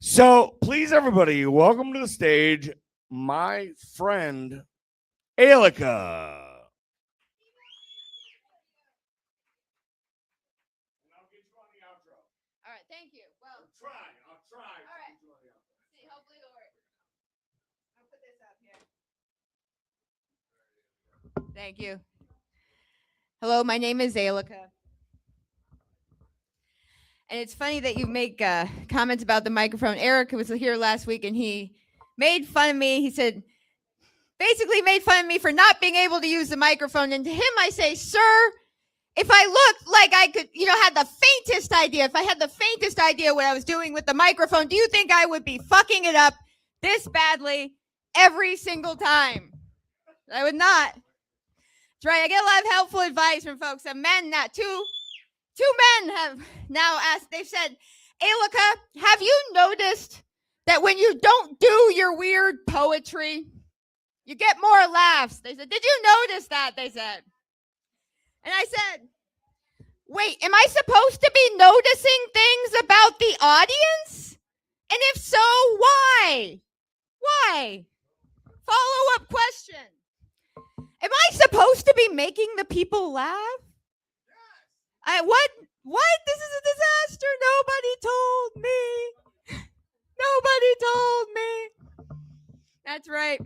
So please, everybody, welcome to the stage my friend, Alika. All right, thank you. Well, I'll try. All right. See, hopefully it'll work. I'll put this up here. Thank you. Hello, my name is Alika. And it's funny that you make comments about the microphone. Eric was here last week, and he made fun of me. He basically made fun of me for not being able to use the microphone. And to him, I say, sir, if I looked like I could, had the faintest idea, if I had the faintest idea what I was doing with the microphone, do you think I would be fucking it up this badly every single time? I would not. That's right. I get a lot of helpful advice from folks. And men, two men have now asked, they've said, Alika, have you noticed that when you don't do your weird poetry, you get more laughs? They said, did you notice that? They said. And I said, wait, am I supposed to be noticing things about the audience? And if so, why? Why? Follow-up question. Am I supposed to be making the people laugh? What? This is a disaster. Nobody told me. Nobody told me. That's right.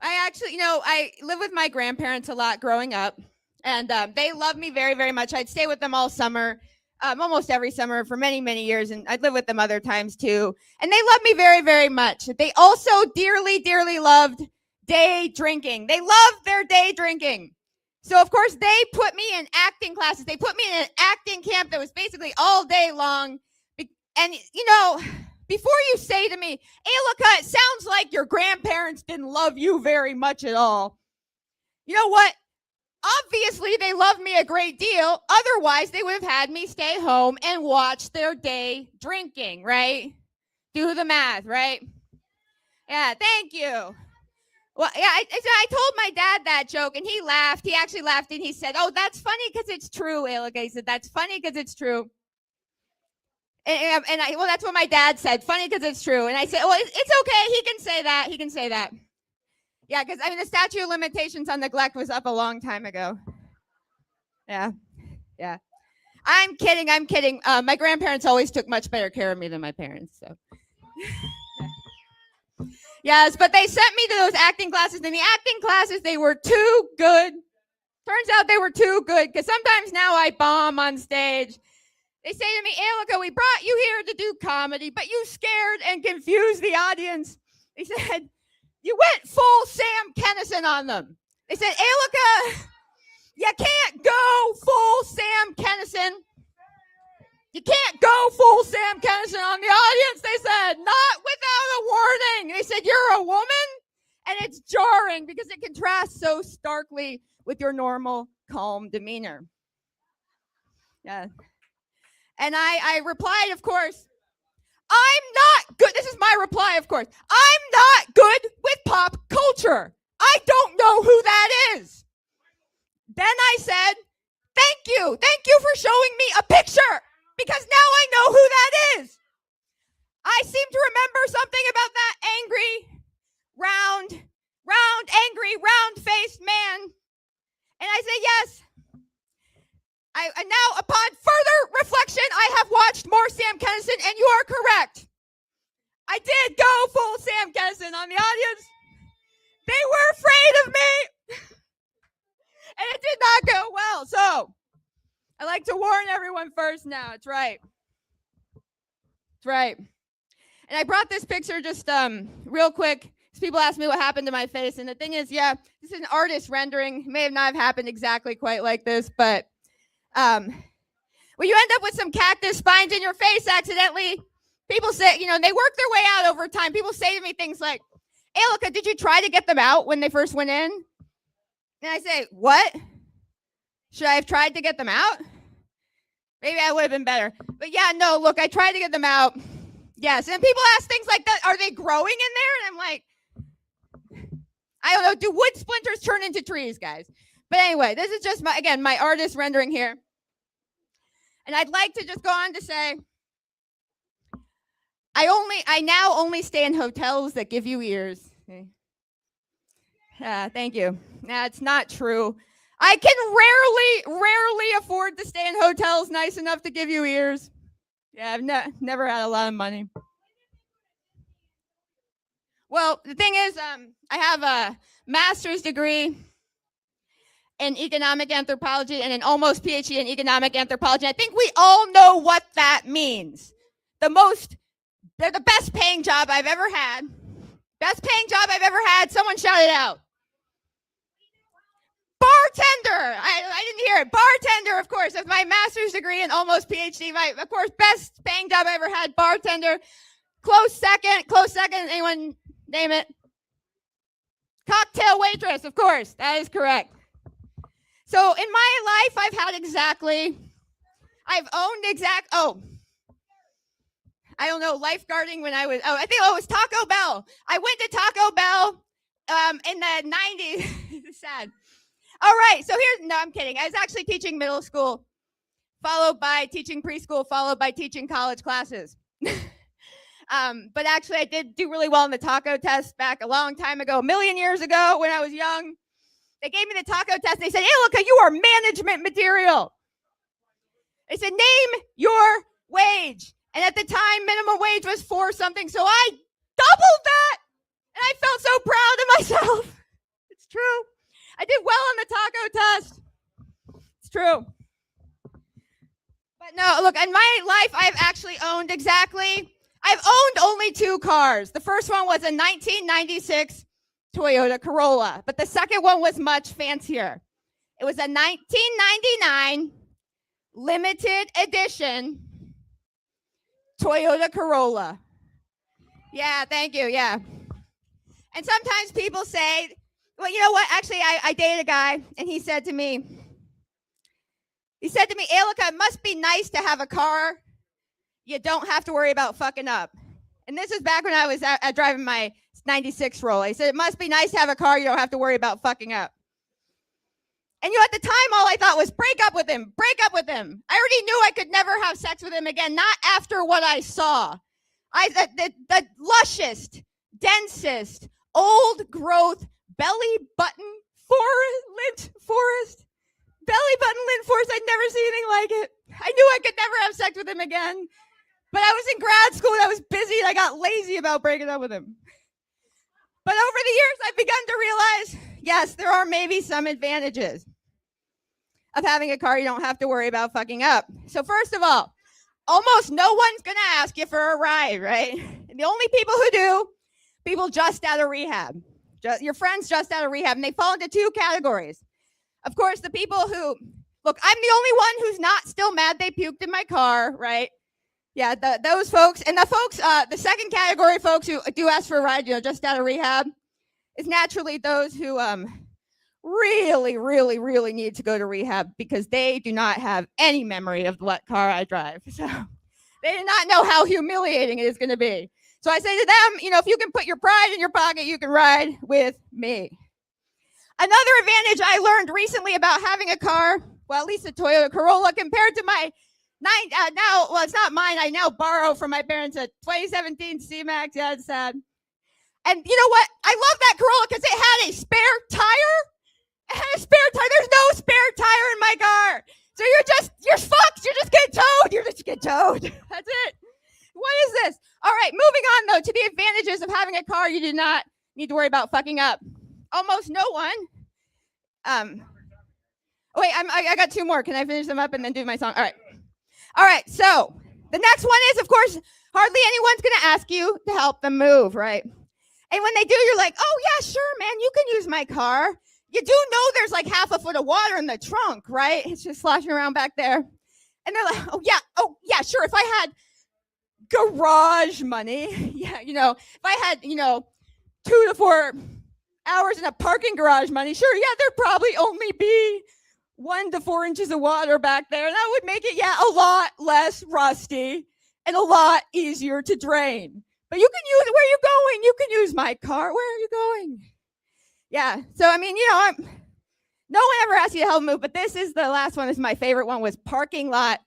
I actually, I lived with my grandparents a lot growing up, and they loved me very, very much. I'd stay with them all summer, almost every summer for many, many years, and I'd live with them other times too. And they loved me very, very much. They also dearly, dearly loved day drinking. They loved their day drinking. So, of course, they put me in acting classes. They put me in an acting camp that was basically all day long. And, before you say to me, Alika, it sounds like your grandparents didn't love you very much at all. You know what? Obviously, they love me a great deal. Otherwise, they would have had me stay home and watch their day drinking, right? Do the math, right? Yeah, thank you. Well, yeah, I told my dad that joke, and he laughed. He actually laughed, and he said, "Oh, that's funny because it's true, Alika." He said, "That's funny because it's true." Well, that's what my dad said. Funny because it's true. And I said, "Well, it's okay. He can say that. He can say that." Yeah, because the statute of limitations on neglect was up a long time ago. Yeah. I'm kidding. My grandparents always took much better care of me than my parents. So. Yes, but they sent me to those acting classes. And the acting classes, they were too good. Turns out they were too good because sometimes now I bomb on stage. They say to me, "Alika, we brought you here to do comedy, but you scared and confused the audience." They said, "You went full Sam Kinison on them." They said, "Alika, you can't go full Sam Kinison. You can't go full Sam Kinison on the audience." They said, "Not without a warning." They said, "You're a woman, and it's jarring because it contrasts so starkly with your normal, calm demeanor." Yeah. And I replied, of course, "I'm not good." This is my reply, of course. "I'm not good with pop culture. I don't know who that is." Then I said, Thank you. Thank you for showing me a picture because now I know who that is." I seem to remember something about that angry, angry, round-faced man. And I say, "Yes. And now, upon further reflection, I have watched more Sam Kinison, and you are correct. I did go full Sam Kinison on the audience. They were afraid of me, and it did not go well. So, I like to warn everyone first now. It's right. It's right. And I brought this picture just real quick. Because people ask me what happened to my face, and the thing is, yeah, this is an artist rendering. It may have not happened exactly quite like this, but when you end up with some cactus spines in your face accidentally, people say, they work their way out over time. People say to me things like, "Alika, did you try to get them out when they first went in?" And I say, "What? Should I have tried to get them out? Maybe I would have been better. But yeah, no, look, I tried to get them out. Yes." And people ask things like that. "Are they growing in there?" And I'm like, I don't know. Do wood splinters turn into trees, guys? But anyway, this is just my artist rendering here. And I'd like to just go on to say, I now only stay in hotels that give you ears. Thank you. It's not true. I can rarely afford to stay in hotels nice enough to give you ears. Yeah, I've never had a lot of money. Well, the thing is, I have a master's degree in economic anthropology and an almost PhD in economic anthropology. I think we all know what that means. They're the best paying job I've ever had. Best paying job I've ever had. Someone shout it out. Bartender. I didn't hear it. Bartender, of course. That's my master's degree and almost PhD. Of course, best paying job I ever had. Bartender. Close second. Anyone name it? Cocktail waitress, of course. That is correct. So in my life, I've owned I don't know, lifeguarding when I think it was Taco Bell. I went to Taco Bell in the 90s. It's sad. All right, so I'm kidding. I was actually teaching middle school, followed by teaching preschool, followed by teaching college classes. But actually, I did do really well in the taco test back a long time ago, a million years ago when I was young. They gave me the taco test. They said, "Alika, you are management material." They said, "Name your wage." And at the time, minimum wage was 4 something. So I doubled that. And I felt so proud of myself. It's true. I did well on the taco test. It's true. But no, look, in my life, I've owned only 2 cars. The first one was a 1996 Toyota Corolla, but the second one was much fancier. It was a 1999 limited edition Toyota Corolla. Yeah, thank you, yeah. And sometimes people say, Well, you know what? Actually, I dated a guy, and he said to me, Alika, it must be nice to have a car you don't have to worry about fucking up. And this is back when I was driving my 96 Roll. He said, it must be nice to have a car you don't have to worry about fucking up. And at the time, all I thought was break up with him. I already knew I could never have sex with him again, not after what I saw. The lushest, densest, old growth, belly button lint forest. Belly button lint forest. I'd never seen anything like it. I knew I could never have sex with him again. But I was in grad school and I was busy and I got lazy about breaking up with him. But over the years, I've begun to realize, yes, there are maybe some advantages of having a car you don't have to worry about fucking up. So first of all, almost no one's going to ask you for a ride, right? And the only people who do, people just out of rehab. Your friends just out of rehab. And they fall into two categories. Of course, the people who, look, I'm the only one who's not still mad they puked in my car, right? Yeah, those folks. And the folks, the second category of folks who do ask for a ride, just out of rehab, is naturally those who really, really, really need to go to rehab because they do not have any memory of what car I drive. So they do not know how humiliating it is going to be. So I say to them, if you can put your pride in your pocket, you can ride with me. Another advantage I learned recently about having a car, well, at least a Toyota Corolla, compared to my it's not mine. I now borrow from my parents a 2017 C-Max. Yeah, it's sad. And you know what? I love that Corolla because it had a spare tire. It had a spare tire. There's no spare tire in my car. So you're fucked. You just get towed. You just get towed. That's it. What is this? All right, moving on, though, to the advantages of having a car you do not need to worry about fucking up. Almost no one. Wait, I got two more. Can I finish them up and then do my song? All right, so the next one is, of course, hardly anyone's going to ask you to help them move, right? And when they do, you're like, oh, yeah, sure, man, you can use my car. You do know there's like half a foot of water in the trunk, right? It's just sloshing around back there. And they're like, oh, yeah, sure. If I had garage money, if I had, 2 to 4 hours in a parking garage money, sure, yeah, there'd probably only be 1 to 4 inches of water back there. And that would make it, a lot less rusty and a lot easier to drain. But you can use, where are you going? You can use my car. Where are you going? Yeah. So, I mean, no one ever asks you to help move, but this is the last one. This is my favorite one, was parking lot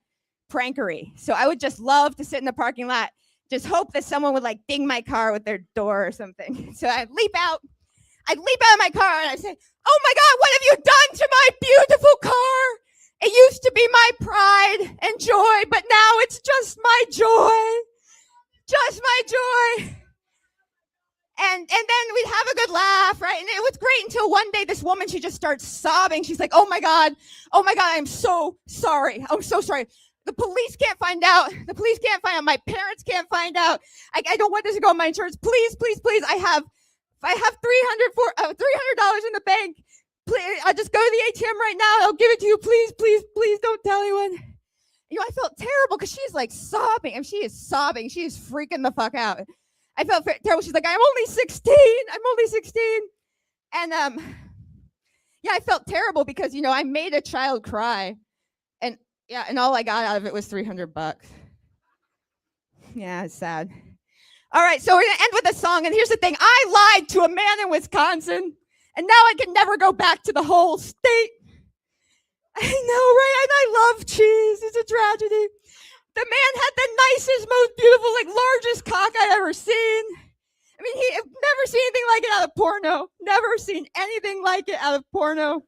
prankery. So I would just love to sit in the parking lot, just hope that someone would like ding my car with their door or something. So I'd leap out of my car and I'd say, oh my God, what have you done to my beautiful car? It used to be my pride and joy, but now it's just my joy. Just my joy. And then we'd have a good laugh, right? And it was great until one day this woman, she just starts sobbing. She's like, oh my God, I'm so sorry. I'm so sorry. The police can't find out. My parents can't find out. I don't want this to go on my insurance. Please. I have $300 in the bank. Please, I'll just go to the ATM right now. I'll give it to you. Please don't tell anyone. I felt terrible because she's like sobbing. And she is sobbing. She is freaking the fuck out. I felt terrible. She's like, I'm only 16. And I felt terrible because, I made a child cry. And all I got out of it was $300. Yeah, it's sad. All right, so we're going to end with a song. And here's the thing. I lied to a man in Wisconsin, and now I can never go back to the whole state. I know, right? And I love cheese. It's a tragedy. The man had the nicest, most beautiful, largest cock I'd ever seen. I mean, I've never seen anything like it out of porno. Never seen anything like it out of porno.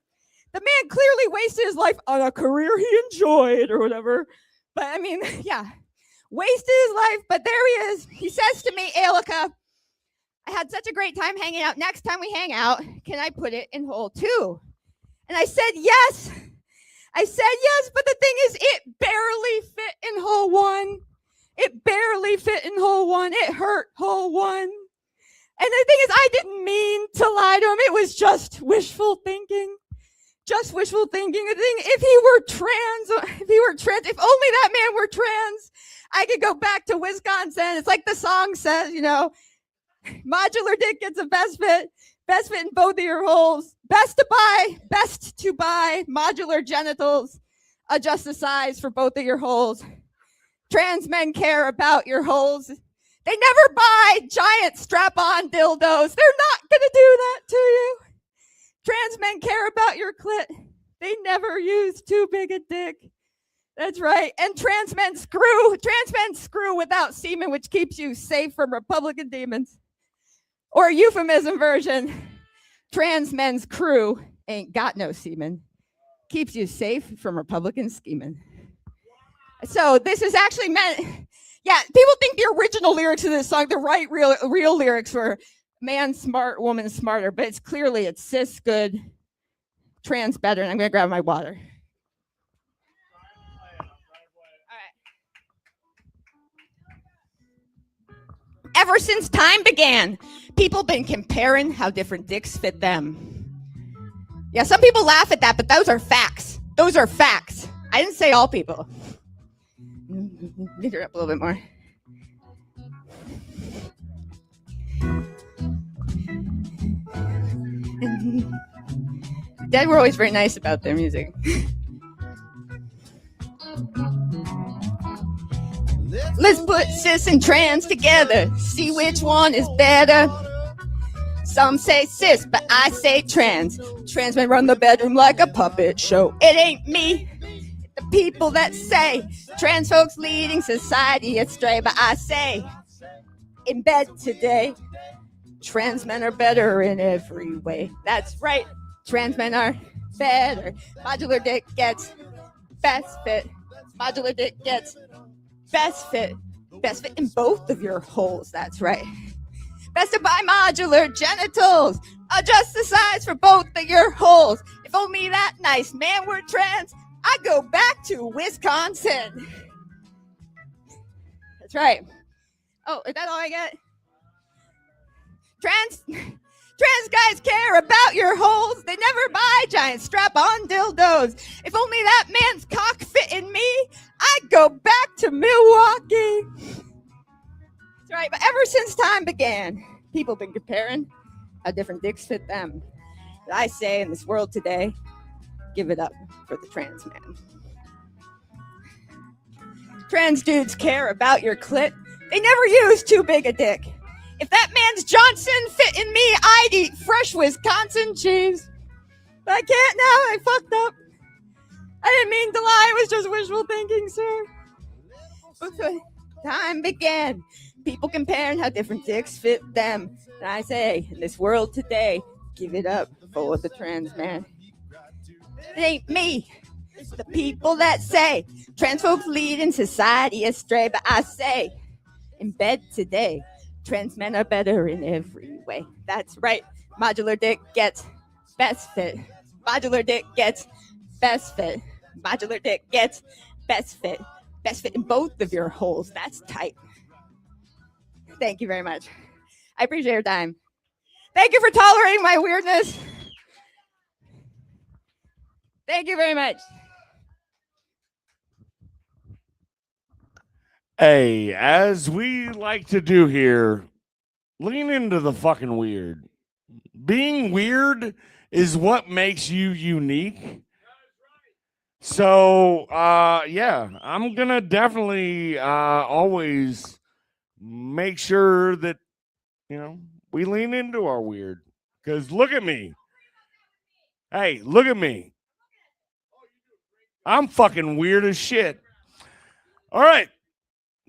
The man clearly wasted his life on a career he enjoyed or whatever. But I mean, yeah, wasted his life. But there he is. He says to me, Alika, I had such a great time hanging out. Next time we hang out, can I put it in hole 2? And I said, yes. But the thing is, it barely fit in hole 1. It hurt hole 1. And the thing is, I didn't mean to lie to him. It was just wishful thinking. The thing, if only that man were trans, I could go back to Wisconsin. It's like the song says, modular dick gets a best fit. Best fit in both of your holes. Best to buy modular genitals. Adjust the size for both of your holes. Trans men care about your holes. They never buy giant strap-on dildos. They're not gonna do that to you. Trans men care about your clit. They never use too big a dick. That's right. And trans men screw without semen, which keeps you safe from Republican demons. Or euphemism version, trans men's crew ain't got no semen. Keeps you safe from Republican scheming. So this is actually meant, yeah, people think the original lyrics of this song, the right real lyrics were man smart, woman smarter, but it's clearly it's cis good, trans better, and I'm gonna grab my water. Ever since time began, people been comparing how different dicks fit them. Yeah, some people laugh at that, but those are facts. Those are facts. I didn't say all people. Make her up a little bit more. Dad were always very nice about their music. Let's put cis and trans together, see which one is better. Some say cis, but I say trans. Trans men run the bedroom like a puppet show. It ain't me, the people that say trans folks leading society astray. But I say, in bed today, trans men are better in every way. That's right, trans men are better. Modular dick gets best fit. Modular dick gets best fit. Best fit in both of your holes. That's right. Best to buy modular genitals. Adjust the size for both of your holes. If only that nice man were trans, I'd go back to Wisconsin. That's right. Oh, is that all I get? Trans guys care about your holes. They never buy giant strap-on dildos. If only that man's cock fit in me, I'd go back to Milwaukee. That's right, but ever since time began, people have been comparing how different dicks fit them. But I say in this world today, give it up for the trans man. Trans dudes care about your clit. They never use too big a dick. If that man's Johnson fit in me, I'd eat fresh Wisconsin cheese. But I can't now, I fucked up. I didn't mean to lie, it was just wishful thinking, sir. Before time began, people comparing how different dicks fit them. And I say, in this world today, give it up for the trans man. It ain't me, it's the people that say trans folks lead in society astray. But I say, in bed today, trans men are better in every way. That's right. Modular dick gets best fit. Modular dick gets best fit. Modular dick gets best fit. Best fit in both of your holes. That's tight. Thank you very much. I appreciate your time. Thank you for tolerating my weirdness. Thank you very much. Hey, as we like to do here, lean into the fucking weird. Being weird is what makes you unique. So, yeah, I'm going to definitely always make sure that, you know, we lean into our weird. Because look at me. Hey, look at me. I'm fucking weird as shit. All right.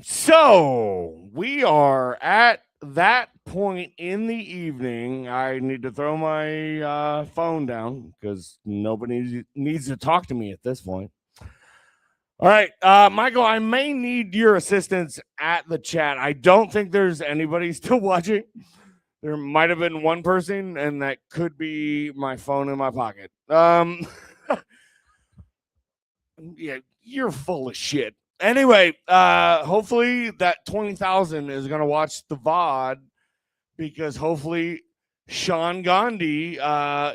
So we are at that point in the evening. I need to throw my phone down because nobody needs to talk to me at this point. All right, Michael, I may need your assistance at the chat. I don't think there's anybody still watching. There might have been one person, and that could be my phone in my pocket. Yeah, you're full of shit. Anyway, hopefully that 20,000 is going to watch the VOD because hopefully Sean Gandhi,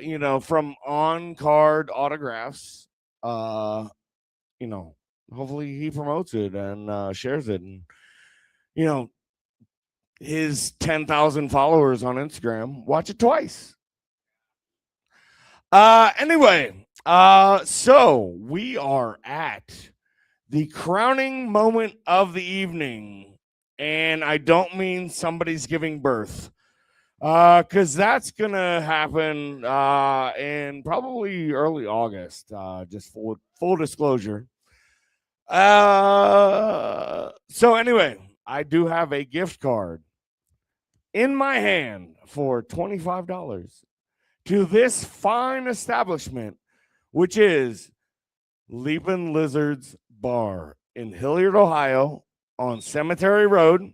you know, from On Card Autographs, you know, hopefully he promotes it and shares it. And, you know, his 10,000 followers on Instagram watch it twice. Anyway, so we are at the crowning moment of the evening, and I don't mean somebody's giving birth, because that's gonna happen in probably early August. Just full disclosure. So anyway, I do have a gift card in my hand for $25 to this fine establishment, which is Leaping Lizards Bar in Hilliard, Ohio, on Cemetery Road.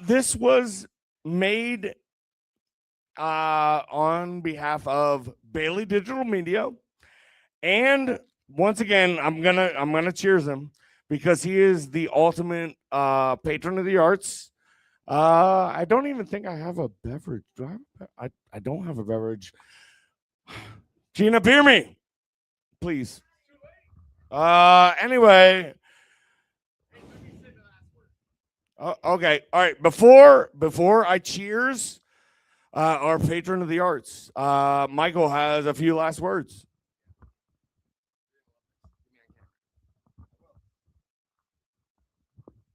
This was made on behalf of Bailey Digital Media, and once again, I'm gonna cheers him because he is the ultimate patron of the arts. I don't even think I have a beverage. Do I don't have a beverage. Gina, beer me, please. Anyway. Okay. All right. Before I cheers our patron of the arts, Michael has a few last words.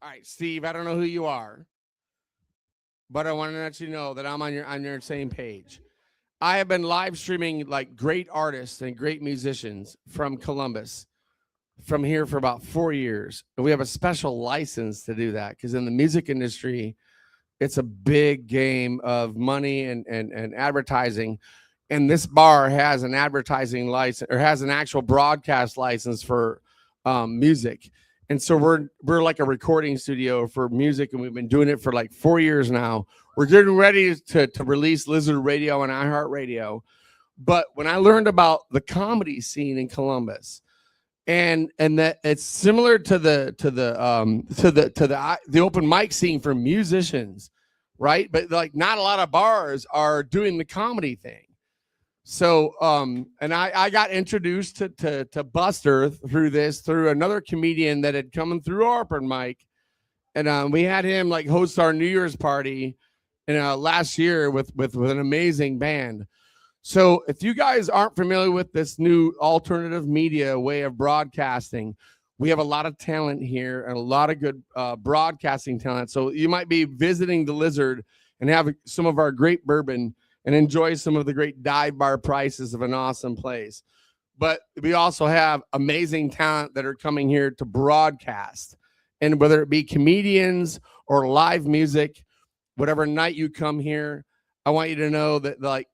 All right, Steve, I don't know who you are, but I want to let you know that I'm on your same page. I have been live streaming like great artists and great musicians from Columbus from here for about 4 years. And we have a special license to do that because in the music industry, it's a big game of money and advertising. And this bar has an advertising license or has an actual broadcast license for music. And so we're like a recording studio for music, and we've been doing it for like 4 years now. We're getting ready to release Lizard Radio and iHeartRadio. But when I learned about the comedy scene in Columbus, and that it's similar to the open mic scene for musicians, right? But like not a lot of bars are doing the comedy thing. So and I got introduced to Buster through another comedian that had come through our open mic, and we had him like host our New Year's party last year with an amazing band. So if you guys aren't familiar with this new alternative media way of broadcasting, we have a lot of talent here and a lot of good broadcasting talent. So you might be visiting the Lizard and have some of our great bourbon and enjoy some of the great dive bar prices of an awesome place. But we also have amazing talent that are coming here to broadcast. And whether it be comedians or live music, whatever night you come here, I want you to know that like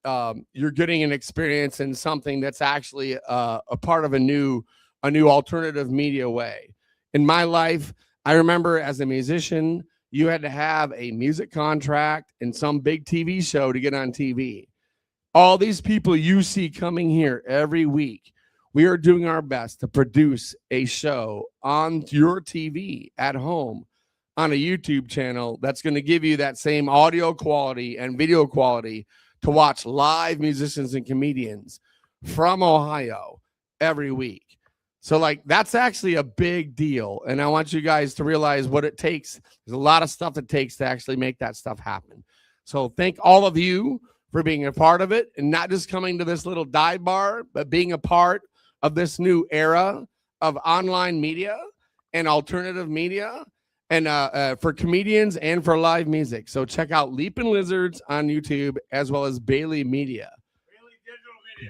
you're getting an experience in something that's actually a part of a new alternative media way. In my life, I remember as a musician, you had to have a music contract and some big TV show to get on TV. All these people you see coming here every week, we are doing our best to produce a show on your TV at home on a YouTube channel that's going to give you that same audio quality and video quality to watch live musicians and comedians from Ohio every week. So like that's actually a big deal. And I want you guys to realize what it takes. There's a lot of stuff it takes to actually make that stuff happen. So thank all of you for being a part of it and not just coming to this little dive bar, but being a part of this new era of online media and alternative media. And for comedians and for live music. So check out Leaping Lizards on YouTube as well as Bailey Media.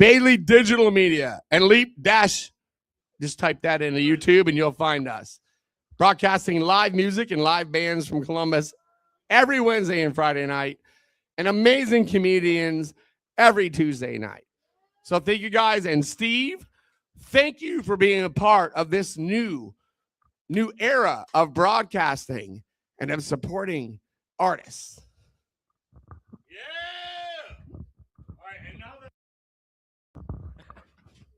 Bailey Digital Media. And Leap Dash. Just type that into YouTube and you'll find us. Broadcasting live music and live bands from Columbus every Wednesday and Friday night. And amazing comedians every Tuesday night. So thank you guys. And Steve, thank you for being a part of this new era of broadcasting and of supporting artists. Yeah. All right,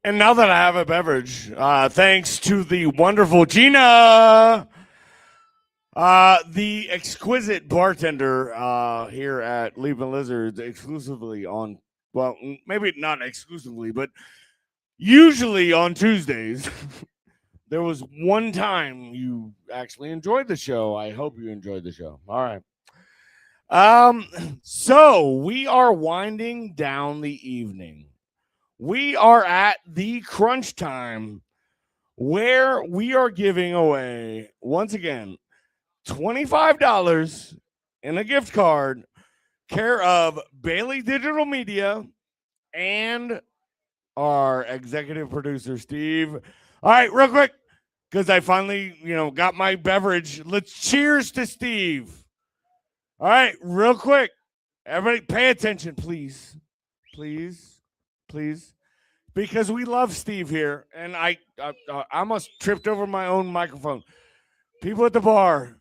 and now that I have a beverage, thanks to the wonderful Gina, the exquisite bartender here at Leaping Lizards, exclusively on, well, maybe not exclusively, but usually on Tuesdays. There was one time you actually enjoyed the show. I hope you enjoyed the show. All right. So we are winding down the evening we are at the crunch time where we are giving away, once again, $25 in a gift card, care of Bailey Digital Media and our executive producer, Steve. All right, real quick, because I finally, got my beverage. Let's cheers to Steve. All right, real quick. Everybody pay attention, please. Please. Please. Because we love Steve here. And I almost tripped over my own microphone. People at the bar,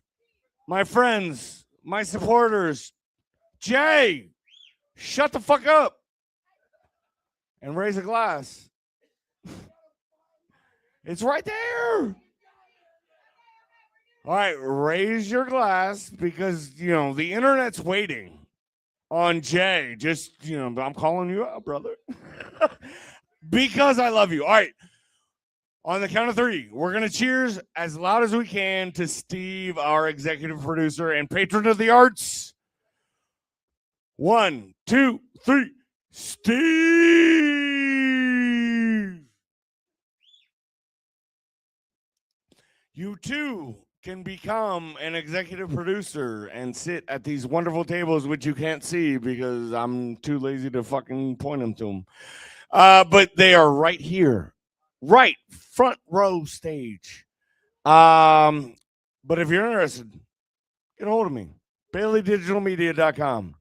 my friends, my supporters. Jay, shut the fuck up and raise a glass. It's right there. All right, raise your glass because, the internet's waiting on Jay. Just, I'm calling you out, brother. Because I love you. All right, on the count of 3, we're going to cheers as loud as we can to Steve, our executive producer and patron of the arts. 1, 2, 3. Steve! You too can become an executive producer and sit at these wonderful tables, which you can't see because I'm too lazy to fucking point them to them. But they are right here, right front row stage. But if you're interested, get a hold of me, BaileyDigitalMedia.com.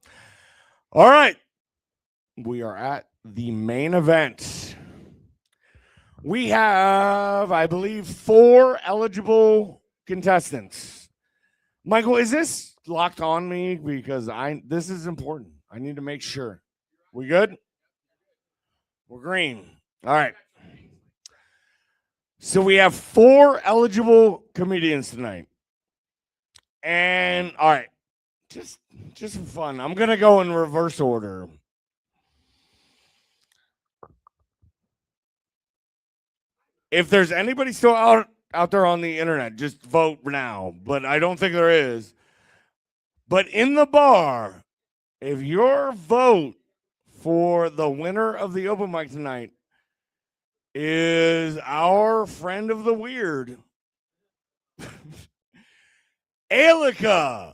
All right, we are at the main event. We have, I believe, 4 eligible contestants. Michael, is this locked on me? Because this is important. I need to make sure. We good? We're green. All right. So we have 4 eligible comedians tonight. And all right, just for fun, I'm gonna go in reverse order. If there's anybody still out there on the internet, just vote now. But I don't think there is. But in the bar, if your vote for the winner of the open mic tonight is our friend of the weird, Alika.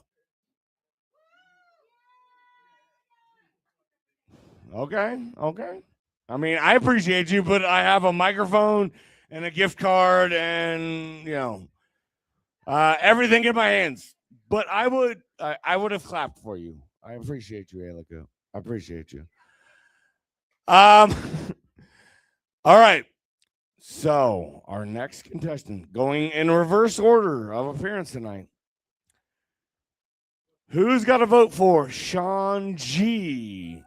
Okay. I mean, I appreciate you, but I have a microphone and a gift card and, everything in my hands. But I would have clapped for you. I appreciate you, Alika. I appreciate you. All right. So our next contestant, going in reverse order of appearance tonight. Who's got to vote for Sean G?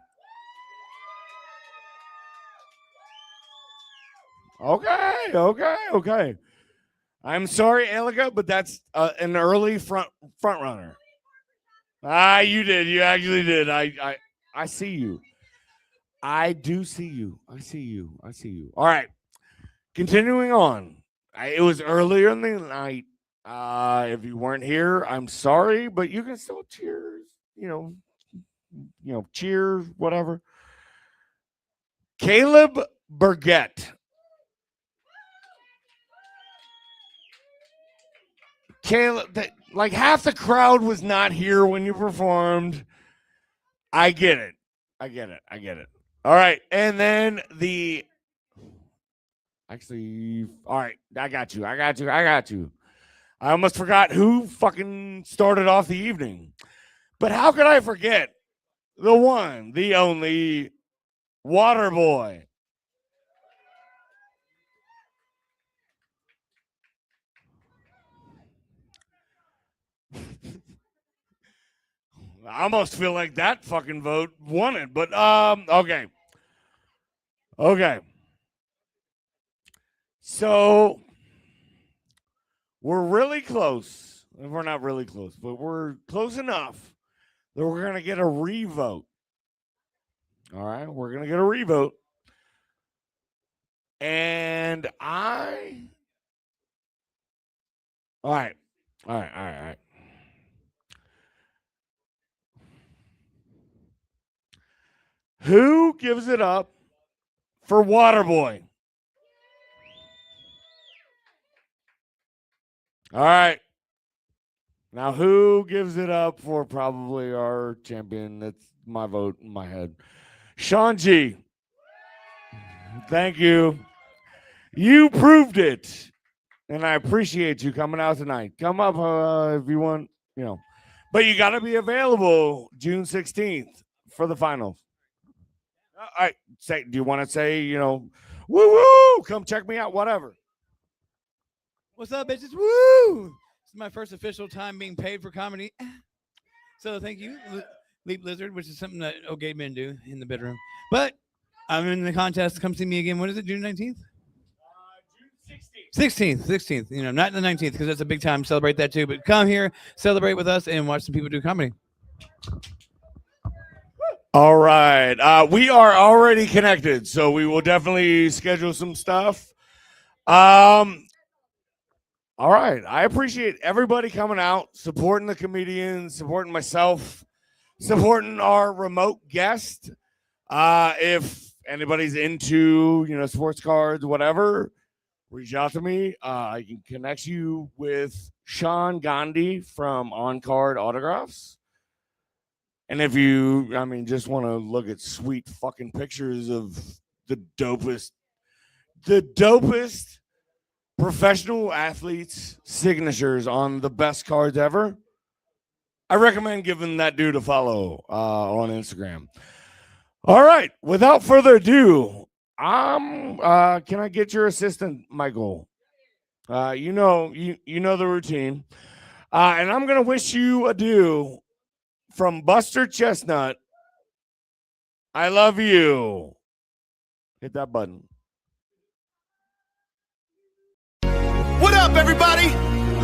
Okay. I'm sorry, Alika, but that's an early front runner. You did. You actually did. I see you. I do see you. I see you. All right. Continuing on. It was earlier in the night. If you weren't here, I'm sorry, but you can still cheers. Cheers, whatever. Caleb Burgett. Caleb, like half the crowd was not here when you performed. I get it. All right. And then all right. I got you. I almost forgot who fucking started off the evening. But how could I forget the one, the only Waterboy? I almost feel like that fucking vote won it, but okay. So we're really close. We're not really close, but we're close enough that we're gonna get a revote. All right, we're gonna get a revote, and all right. Who gives it up for Waterboy. All right. Now, who gives it up for probably our champion? That's my vote in my head. Sean G. Thank you. You proved it. And I appreciate you coming out tonight. Come up if you want, But you got to be available June 16th for the finals. All right. Do you want to say, woo, come check me out, whatever. What's up, bitches? Woo! This is my first official time being paid for comedy. So thank you, Leap Lizard, which is something that gay men do in the bedroom. But I'm in the contest. Come see me again. When is it? June 19th? June 16th. Not the 19th because that's a big time. Celebrate that too. But come here, celebrate with us, and watch some people do comedy. All right. We are already connected, so we will definitely schedule some stuff. All right. I appreciate everybody coming out, supporting the comedians, supporting myself, supporting our remote guest. If anybody's into, sports cards, whatever, reach out to me. I can connect you with Sean Gandhi from On Card Autographs. And if you, just want to look at sweet fucking pictures of the dopest professional athletes' signatures on the best cards ever, I recommend giving that dude a follow on Instagram. All right. Without further ado, can I get your assistant, Michael? You know the routine. And I'm going to wish you adieu from Buster Chestnut. I love you. Hit that button. What up, everybody?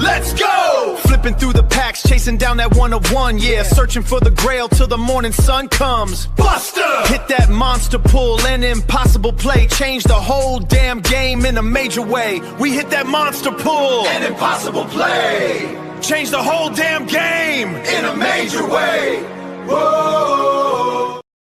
Let's go! Flipping through the packs, chasing down that 101, yeah. Searching for the grail till the morning sun comes. Buster! Hit that monster pull, an impossible play. Change the whole damn game in a major way. We hit that monster pull, an impossible play. Change the whole damn game in a major way. Whoa!